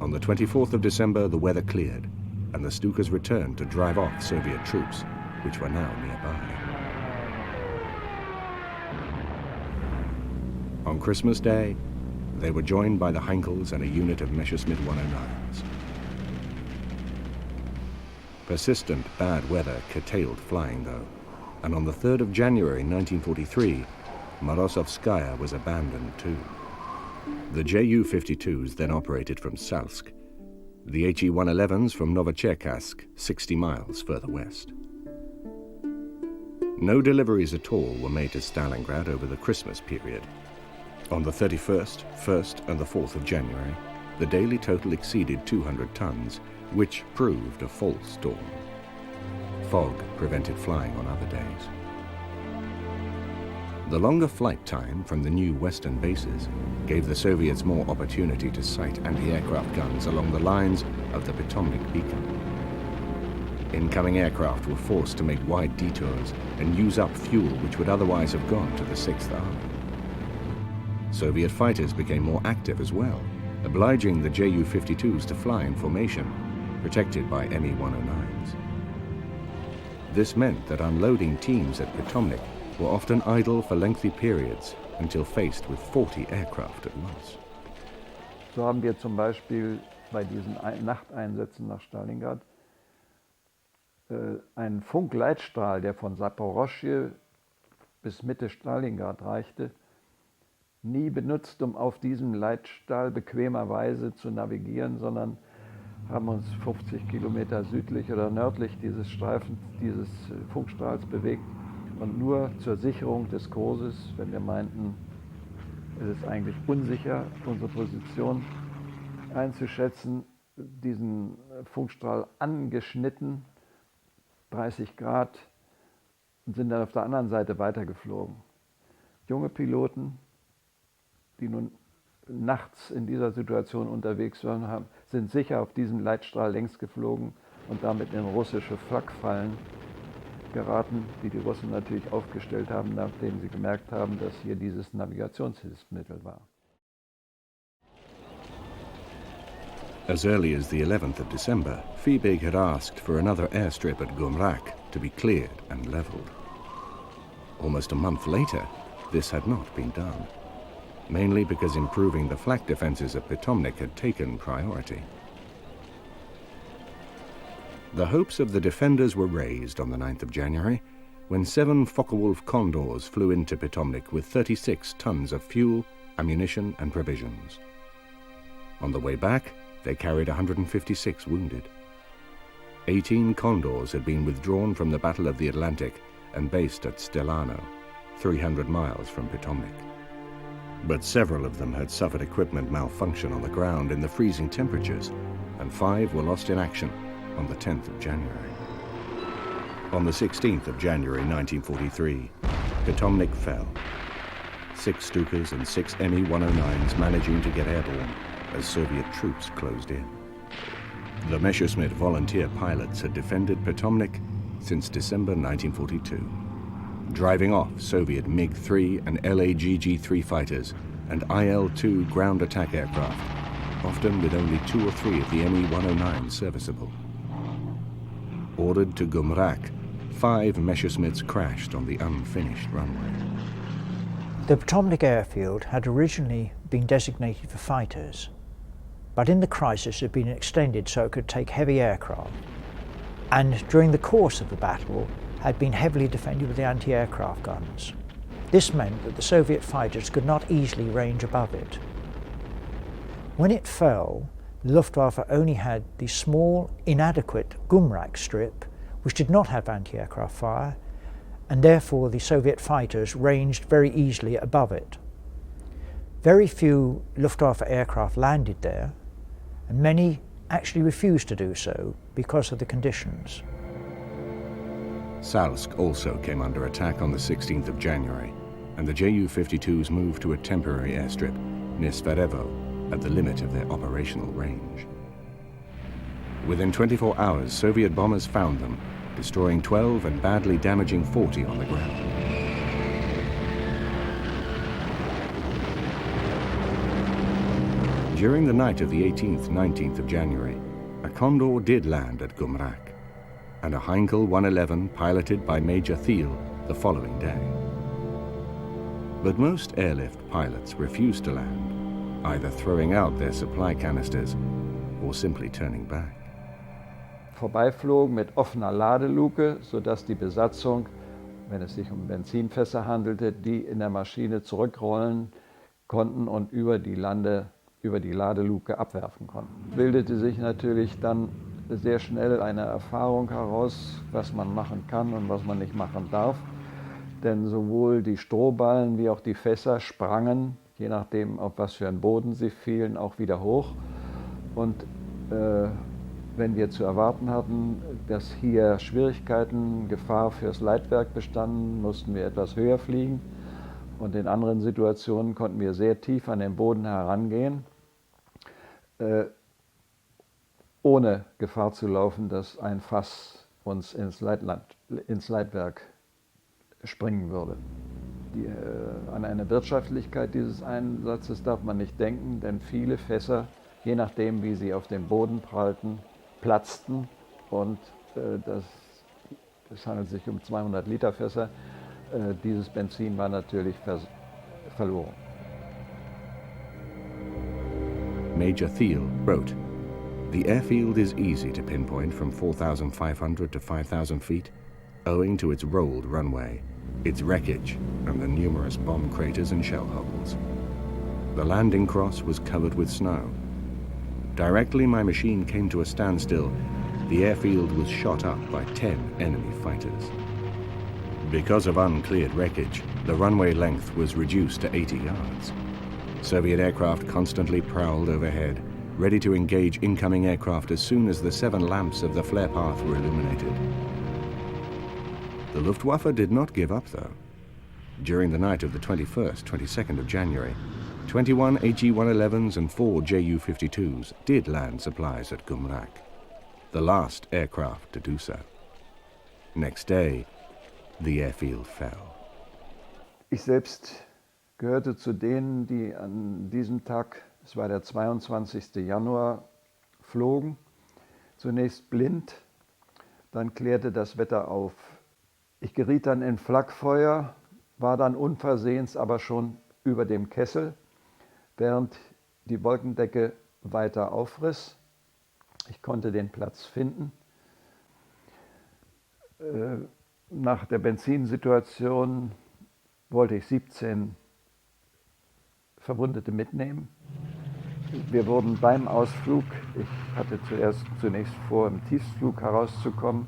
On the 24th of December, the weather cleared, and the Stukas returned to drive off Soviet troops, which were now nearby. On Christmas Day, they were joined by the Heinkels and a unit of Messerschmitt 109s. Persistent bad weather curtailed flying, though, and on the 3rd of January 1943, Morozovskaya was abandoned too. The Ju-52s then operated from Salsk, the He-111s from Novocherkassk, 60 miles further west. No deliveries at all were made to Stalingrad over the Christmas period. On the 31st, 1st and the 4th of January, the daily total exceeded 200 tons, which proved a false dawn. Fog prevented flying on other days. The longer flight time from the new western bases gave the Soviets more opportunity to sight anti-aircraft guns along the lines of the Potomac beacon. Incoming aircraft were forced to make wide detours and use up fuel which would otherwise have gone to the Sixth Army. Soviet fighters became more active as well, obliging the Ju-52s to fly in formation, protected by Me-109s. This meant that unloading teams at Potomac were often idle for lengthy periods until faced with 40 aircraft at once. So haben wir zum Beispiel bei diesen Nachteinsätzen nach Stalingrad einen Funkleitstrahl, der von Saporoschje bis Mitte Stalingrad reichte, nie benutzt, um auf diesem Leitstrahl bequemerweise zu navigieren, sondern haben uns 50 Kilometer südlich oder nördlich dieses Streifens, dieses Funkstrahls bewegt und nur zur Sicherung des Kurses, wenn wir meinten, es ist eigentlich unsicher, unsere Position einzuschätzen, diesen Funkstrahl angeschnitten, 30 Grad, und sind dann auf der anderen Seite weitergeflogen. Junge Piloten, die nun nachts in dieser Situation unterwegs waren, sind sicher auf diesem Leitstrahl längs geflogen und damit in russische Flakfallen geraten, die die Russen natürlich aufgestellt haben, nachdem sie gemerkt haben, dass hier dieses Navigationshilfsmittel war. As early as the 11th of December, Fiebig had asked for another airstrip at Gumrak to be cleared and leveled. Almost a month later, this had not been done, mainly because improving the flak defenses at Potomac had taken priority. The hopes of the defenders were raised on the 9th of January when 7 Focke-Wulf Condors flew into Potomac with 36 tons of fuel, ammunition and provisions. On the way back, they carried 156 wounded. 18 Condors had been withdrawn from the Battle of the Atlantic and based at Stellano, 300 miles from Potomac. But several of them had suffered equipment malfunction on the ground in the freezing temperatures, and 5 were lost in action on the 10th of January. On the 16th of January 1943, Potomac fell. 6 Stukas and 6 Me-109s managing to get airborne as Soviet troops closed in. The Messerschmitt volunteer pilots had defended Potomac since December 1942, driving off Soviet MiG-3 and LAGG-3 fighters and IL-2 ground attack aircraft, often with only 2 or 3 of the Me-109 serviceable. Ordered to Gumrak, 5 Messerschmitts crashed on the unfinished runway. The Potomac airfield had originally been designated for fighters, but in the crisis had been extended so it could take heavy aircraft, and during the course of the battle had been heavily defended with the anti-aircraft guns. This meant that the Soviet fighters could not easily range above it. When it fell, the Luftwaffe only had the small, inadequate Gumrak strip, which did not have anti-aircraft fire, and therefore the Soviet fighters ranged very easily above it. Very few Luftwaffe aircraft landed there, and many actually refused to do so because of the conditions. Salsk also came under attack on the 16th of January, and the Ju-52s moved to a temporary airstrip near Sverevo at the limit of their operational range. Within 24 hours, Soviet bombers found them, destroying 12 and badly damaging 40 on the ground. During the night of the 18th, 19th of January, a Condor did land at Gumrak, and a Heinkel 111 piloted by Major Thiel the following day. But most airlift pilots refused to land, either throwing out their supply canisters or simply turning back. Vorbeiflogen mit offener Ladeluke, sodass die Besatzung, wenn es sich um Benzinfässer handelte, die in der Maschine zurückrollen konnten und über die Ladeluke abwerfen konnten. Bildete sich natürlich dann sehr schnell eine Erfahrung heraus, was man machen kann und was man nicht machen darf. Denn sowohl die Strohballen wie auch die Fässer sprangen, je nachdem auf was für einen Boden sie fielen, auch wieder hoch. Und wenn wir zu erwarten hatten, dass hier Schwierigkeiten, Gefahr fürs Leitwerk bestanden, mussten wir etwas höher fliegen. Und in anderen Situationen konnten wir sehr tief an den Boden herangehen, ohne Gefahr zu laufen, dass ein Fass uns ins Leitwerk springen würde. An eine Wirtschaftlichkeit dieses Einsatzes darf man nicht denken, denn viele Fässer, je nachdem wie sie auf den Boden prallten, platzten und es handelt sich um 200 Liter Fässer. Dieses Benzin war natürlich verloren. Major Thiel wrote, "The airfield is easy to pinpoint from 4,500 to 5,000 feet, owing to its rolled runway, its wreckage, and the numerous bomb craters and shell holes. The landing cross was covered with snow. Directly my machine came to a standstill, the airfield was shot up by 10 enemy fighters. Because of uncleared wreckage, the runway length was reduced to 80 yards. Soviet aircraft constantly prowled overhead, ready to engage incoming aircraft as soon as the 7 lamps of the flare path were illuminated. The Luftwaffe did not give up, though. During the night of the 21st, 22nd of January, 21 HE-111s and 4 Ju-52s did land supplies at Gumrak, the last aircraft to do so. Next day, the airfield fell. Ich selbst gehörte zu denen, die an diesem Tag, es war der 22. Januar, flogen. Zunächst blind, dann klärte das Wetter auf. Ich geriet dann in Flakfeuer, war dann unversehens aber schon über dem Kessel, während die Wolkendecke weiter aufriss. Ich konnte den Platz finden. Nach der Benzinsituation wollte ich 17 Verwundete mitnehmen. Wir wurden beim Ausflug, ich hatte zunächst vor, im Tiefstflug herauszukommen,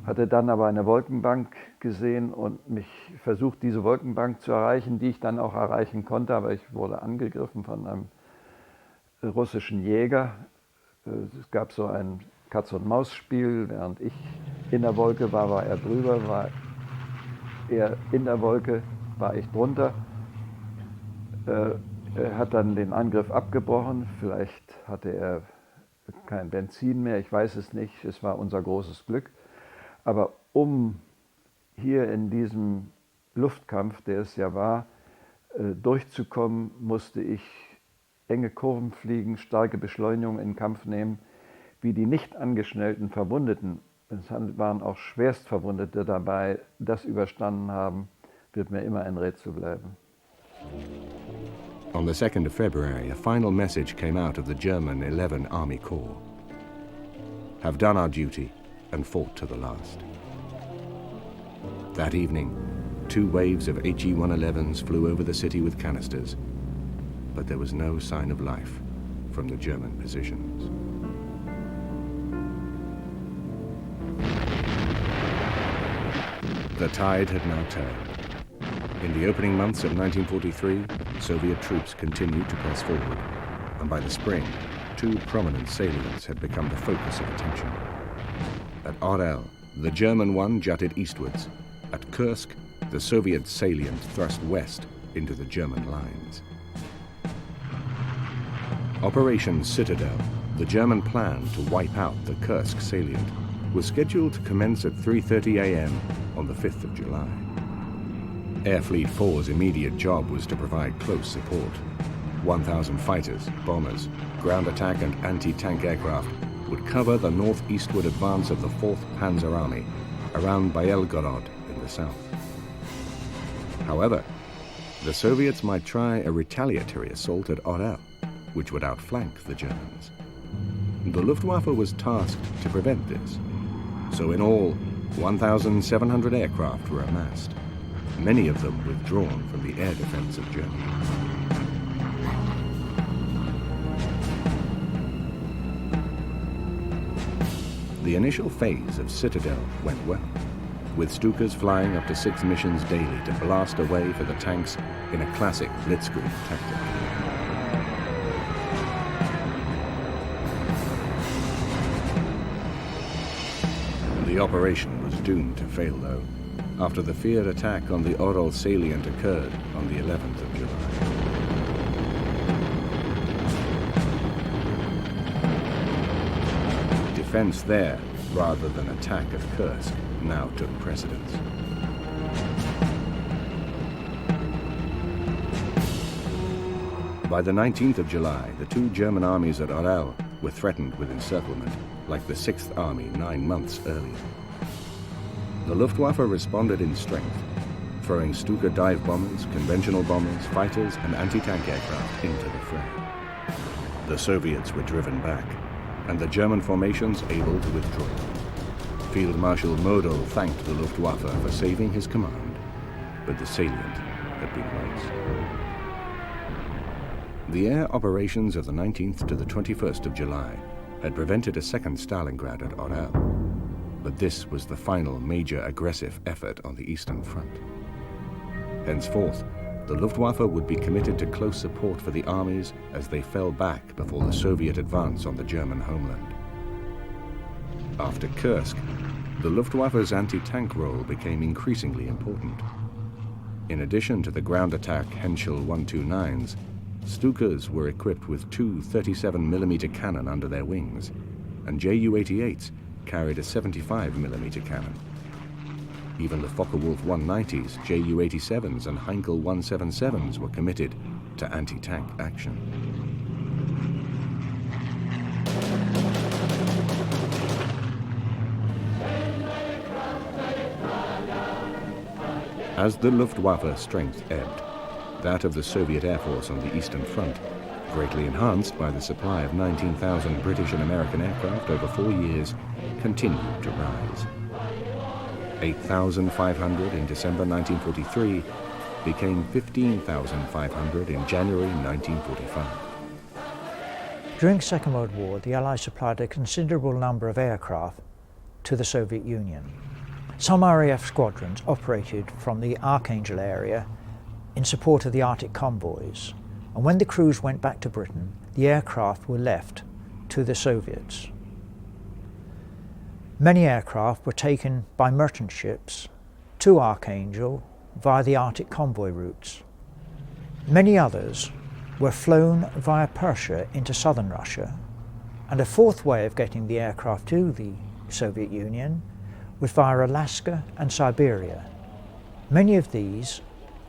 hatte dann aber eine Wolkenbank gesehen und mich versucht, diese Wolkenbank zu erreichen, die ich dann auch erreichen konnte, aber ich wurde angegriffen von einem russischen Jäger. Es gab so ein Katz-und-Maus-Spiel, während ich in der Wolke war, war er drüber, war er in der Wolke, war ich drunter. Er hat dann den Angriff abgebrochen, vielleicht hatte er kein Benzin mehr, ich weiß es nicht, es war unser großes Glück. Aber um hier in diesem Luftkampf, der es ja war, durchzukommen, musste ich enge Kurven fliegen, starke Beschleunigung in Kampf nehmen, wie die nicht angeschnellten Verwundeten, es waren auch Schwerstverwundete dabei, das überstanden haben, wird mir immer ein Rätsel bleiben. On the 2nd of February, a final message came out of the German 11 Army Corps. Have done our duty and fought to the last. That evening, 2 waves of HE-111s flew over the city with canisters, but there was no sign of life from the German positions. The tide had now turned. In the opening months of 1943, Soviet troops continued to press forward, and by the spring, 2 prominent salients had become the focus of attention. At Orel, the German one jutted eastwards. At Kursk, the Soviet salient thrust west into the German lines. Operation Citadel, the German plan to wipe out the Kursk salient, was scheduled to commence at 3:30 a.m. on the 5th of July. Air Fleet 4's immediate job was to provide close support. 1,000 fighters, bombers, ground attack and anti-tank aircraft would cover the northeastward advance of the 4th Panzer Army around Belgorod in the south. However, the Soviets might try a retaliatory assault at Orel, which would outflank the Germans. The Luftwaffe was tasked to prevent this. So in all, 1,700 aircraft were amassed, many of them withdrawn from the air defense of Germany. The initial phase of Citadel went well, with Stukas flying up to 6 missions daily to blast away for the tanks in a classic blitzkrieg tactic. The operation was doomed to fail, though, after the feared attack on the Oral salient occurred on the 11th of July. Defense there, rather than attack at Kursk, now took precedence. By the 19th of July, the two German armies at Orel were threatened with encirclement, like the 6th Army 9 months earlier. The Luftwaffe responded in strength, throwing Stuka dive bombers, conventional bombers, fighters, and anti-tank aircraft into the fray. The Soviets were driven back, and the German formations able to withdraw. Field Marshal Model thanked the Luftwaffe for saving his command, but the salient had been lost. The air operations of the 19th to the 21st of July had prevented a second Stalingrad at Orel, but this was the final major aggressive effort on the Eastern Front. Henceforth, the Luftwaffe would be committed to close support for the armies as they fell back before the Soviet advance on the German homeland. After Kursk, the Luftwaffe's anti-tank role became increasingly important. In addition to the ground attack Henschel 129s, Stukas were equipped with two 37mm cannon under their wings, and Ju-88s carried a 75mm cannon. Even the Focke-Wulf 190s, Ju-87s, and Heinkel 177s were committed to anti-tank action. As the Luftwaffe strength ebbed, that of the Soviet Air Force on the Eastern Front, greatly enhanced by the supply of 19,000 British and American aircraft over 4 years, continued to rise. 8,500 in December 1943 became 15,500 in January 1945. During the Second World War, the Allies supplied a considerable number of aircraft to the Soviet Union. Some RAF squadrons operated from the Archangel area in support of the Arctic convoys, and when the crews went back to Britain, the aircraft were left to the Soviets. Many aircraft were taken by merchant ships to Archangel via the Arctic convoy routes. Many others were flown via Persia into southern Russia, and a fourth way of getting the aircraft to the Soviet Union was via Alaska and Siberia. Many of these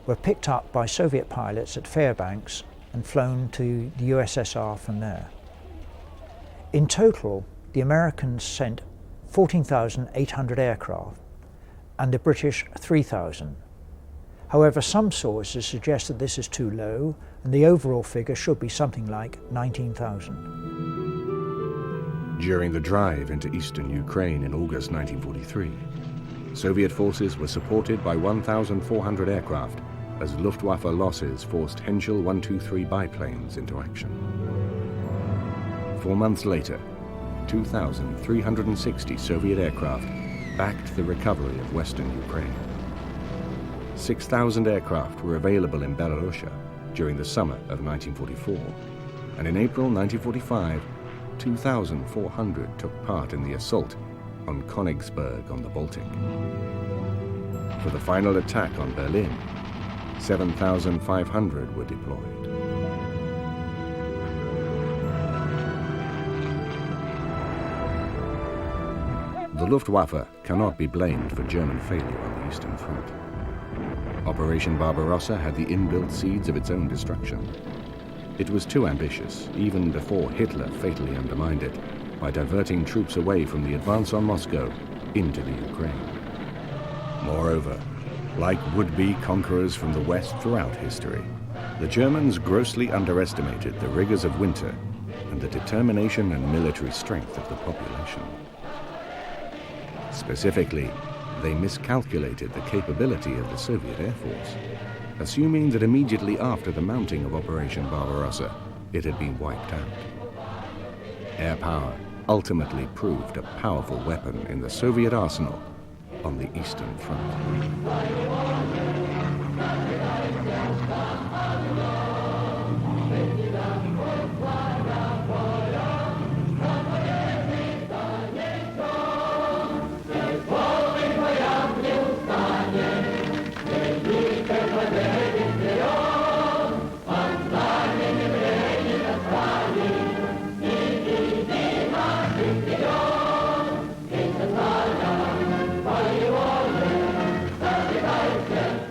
were picked up by Soviet pilots at Fairbanks and flown to the USSR from there. In total, the Americans sent 14,800 aircraft and the British 3,000. However, some sources suggest that this is too low and the overall figure should be something like 19,000. During the drive into eastern Ukraine in August 1943, Soviet forces were supported by 1,400 aircraft as Luftwaffe losses forced Henschel 123 biplanes into action. 4 months later, 2,360 Soviet aircraft backed the recovery of western Ukraine. 6,000 aircraft were available in Belarusia during the summer of 1944, and in April 1945, 2,400 took part in the assault on Königsberg on the Baltic. For the final attack on Berlin, 7,500 were deployed. The Luftwaffe cannot be blamed for German failure on the Eastern Front. Operation Barbarossa had the inbuilt seeds of its own destruction. It was too ambitious, even before Hitler fatally undermined it by diverting troops away from the advance on Moscow into the Ukraine. Moreover, like would-be conquerors from the West throughout history, the Germans grossly underestimated the rigors of winter and the determination and military strength of the population. Specifically, they miscalculated the capability of the Soviet Air Force, assuming that immediately after the mounting of Operation Barbarossa, it had been wiped out. Air power ultimately proved a powerful weapon in the Soviet arsenal on the Eastern Front.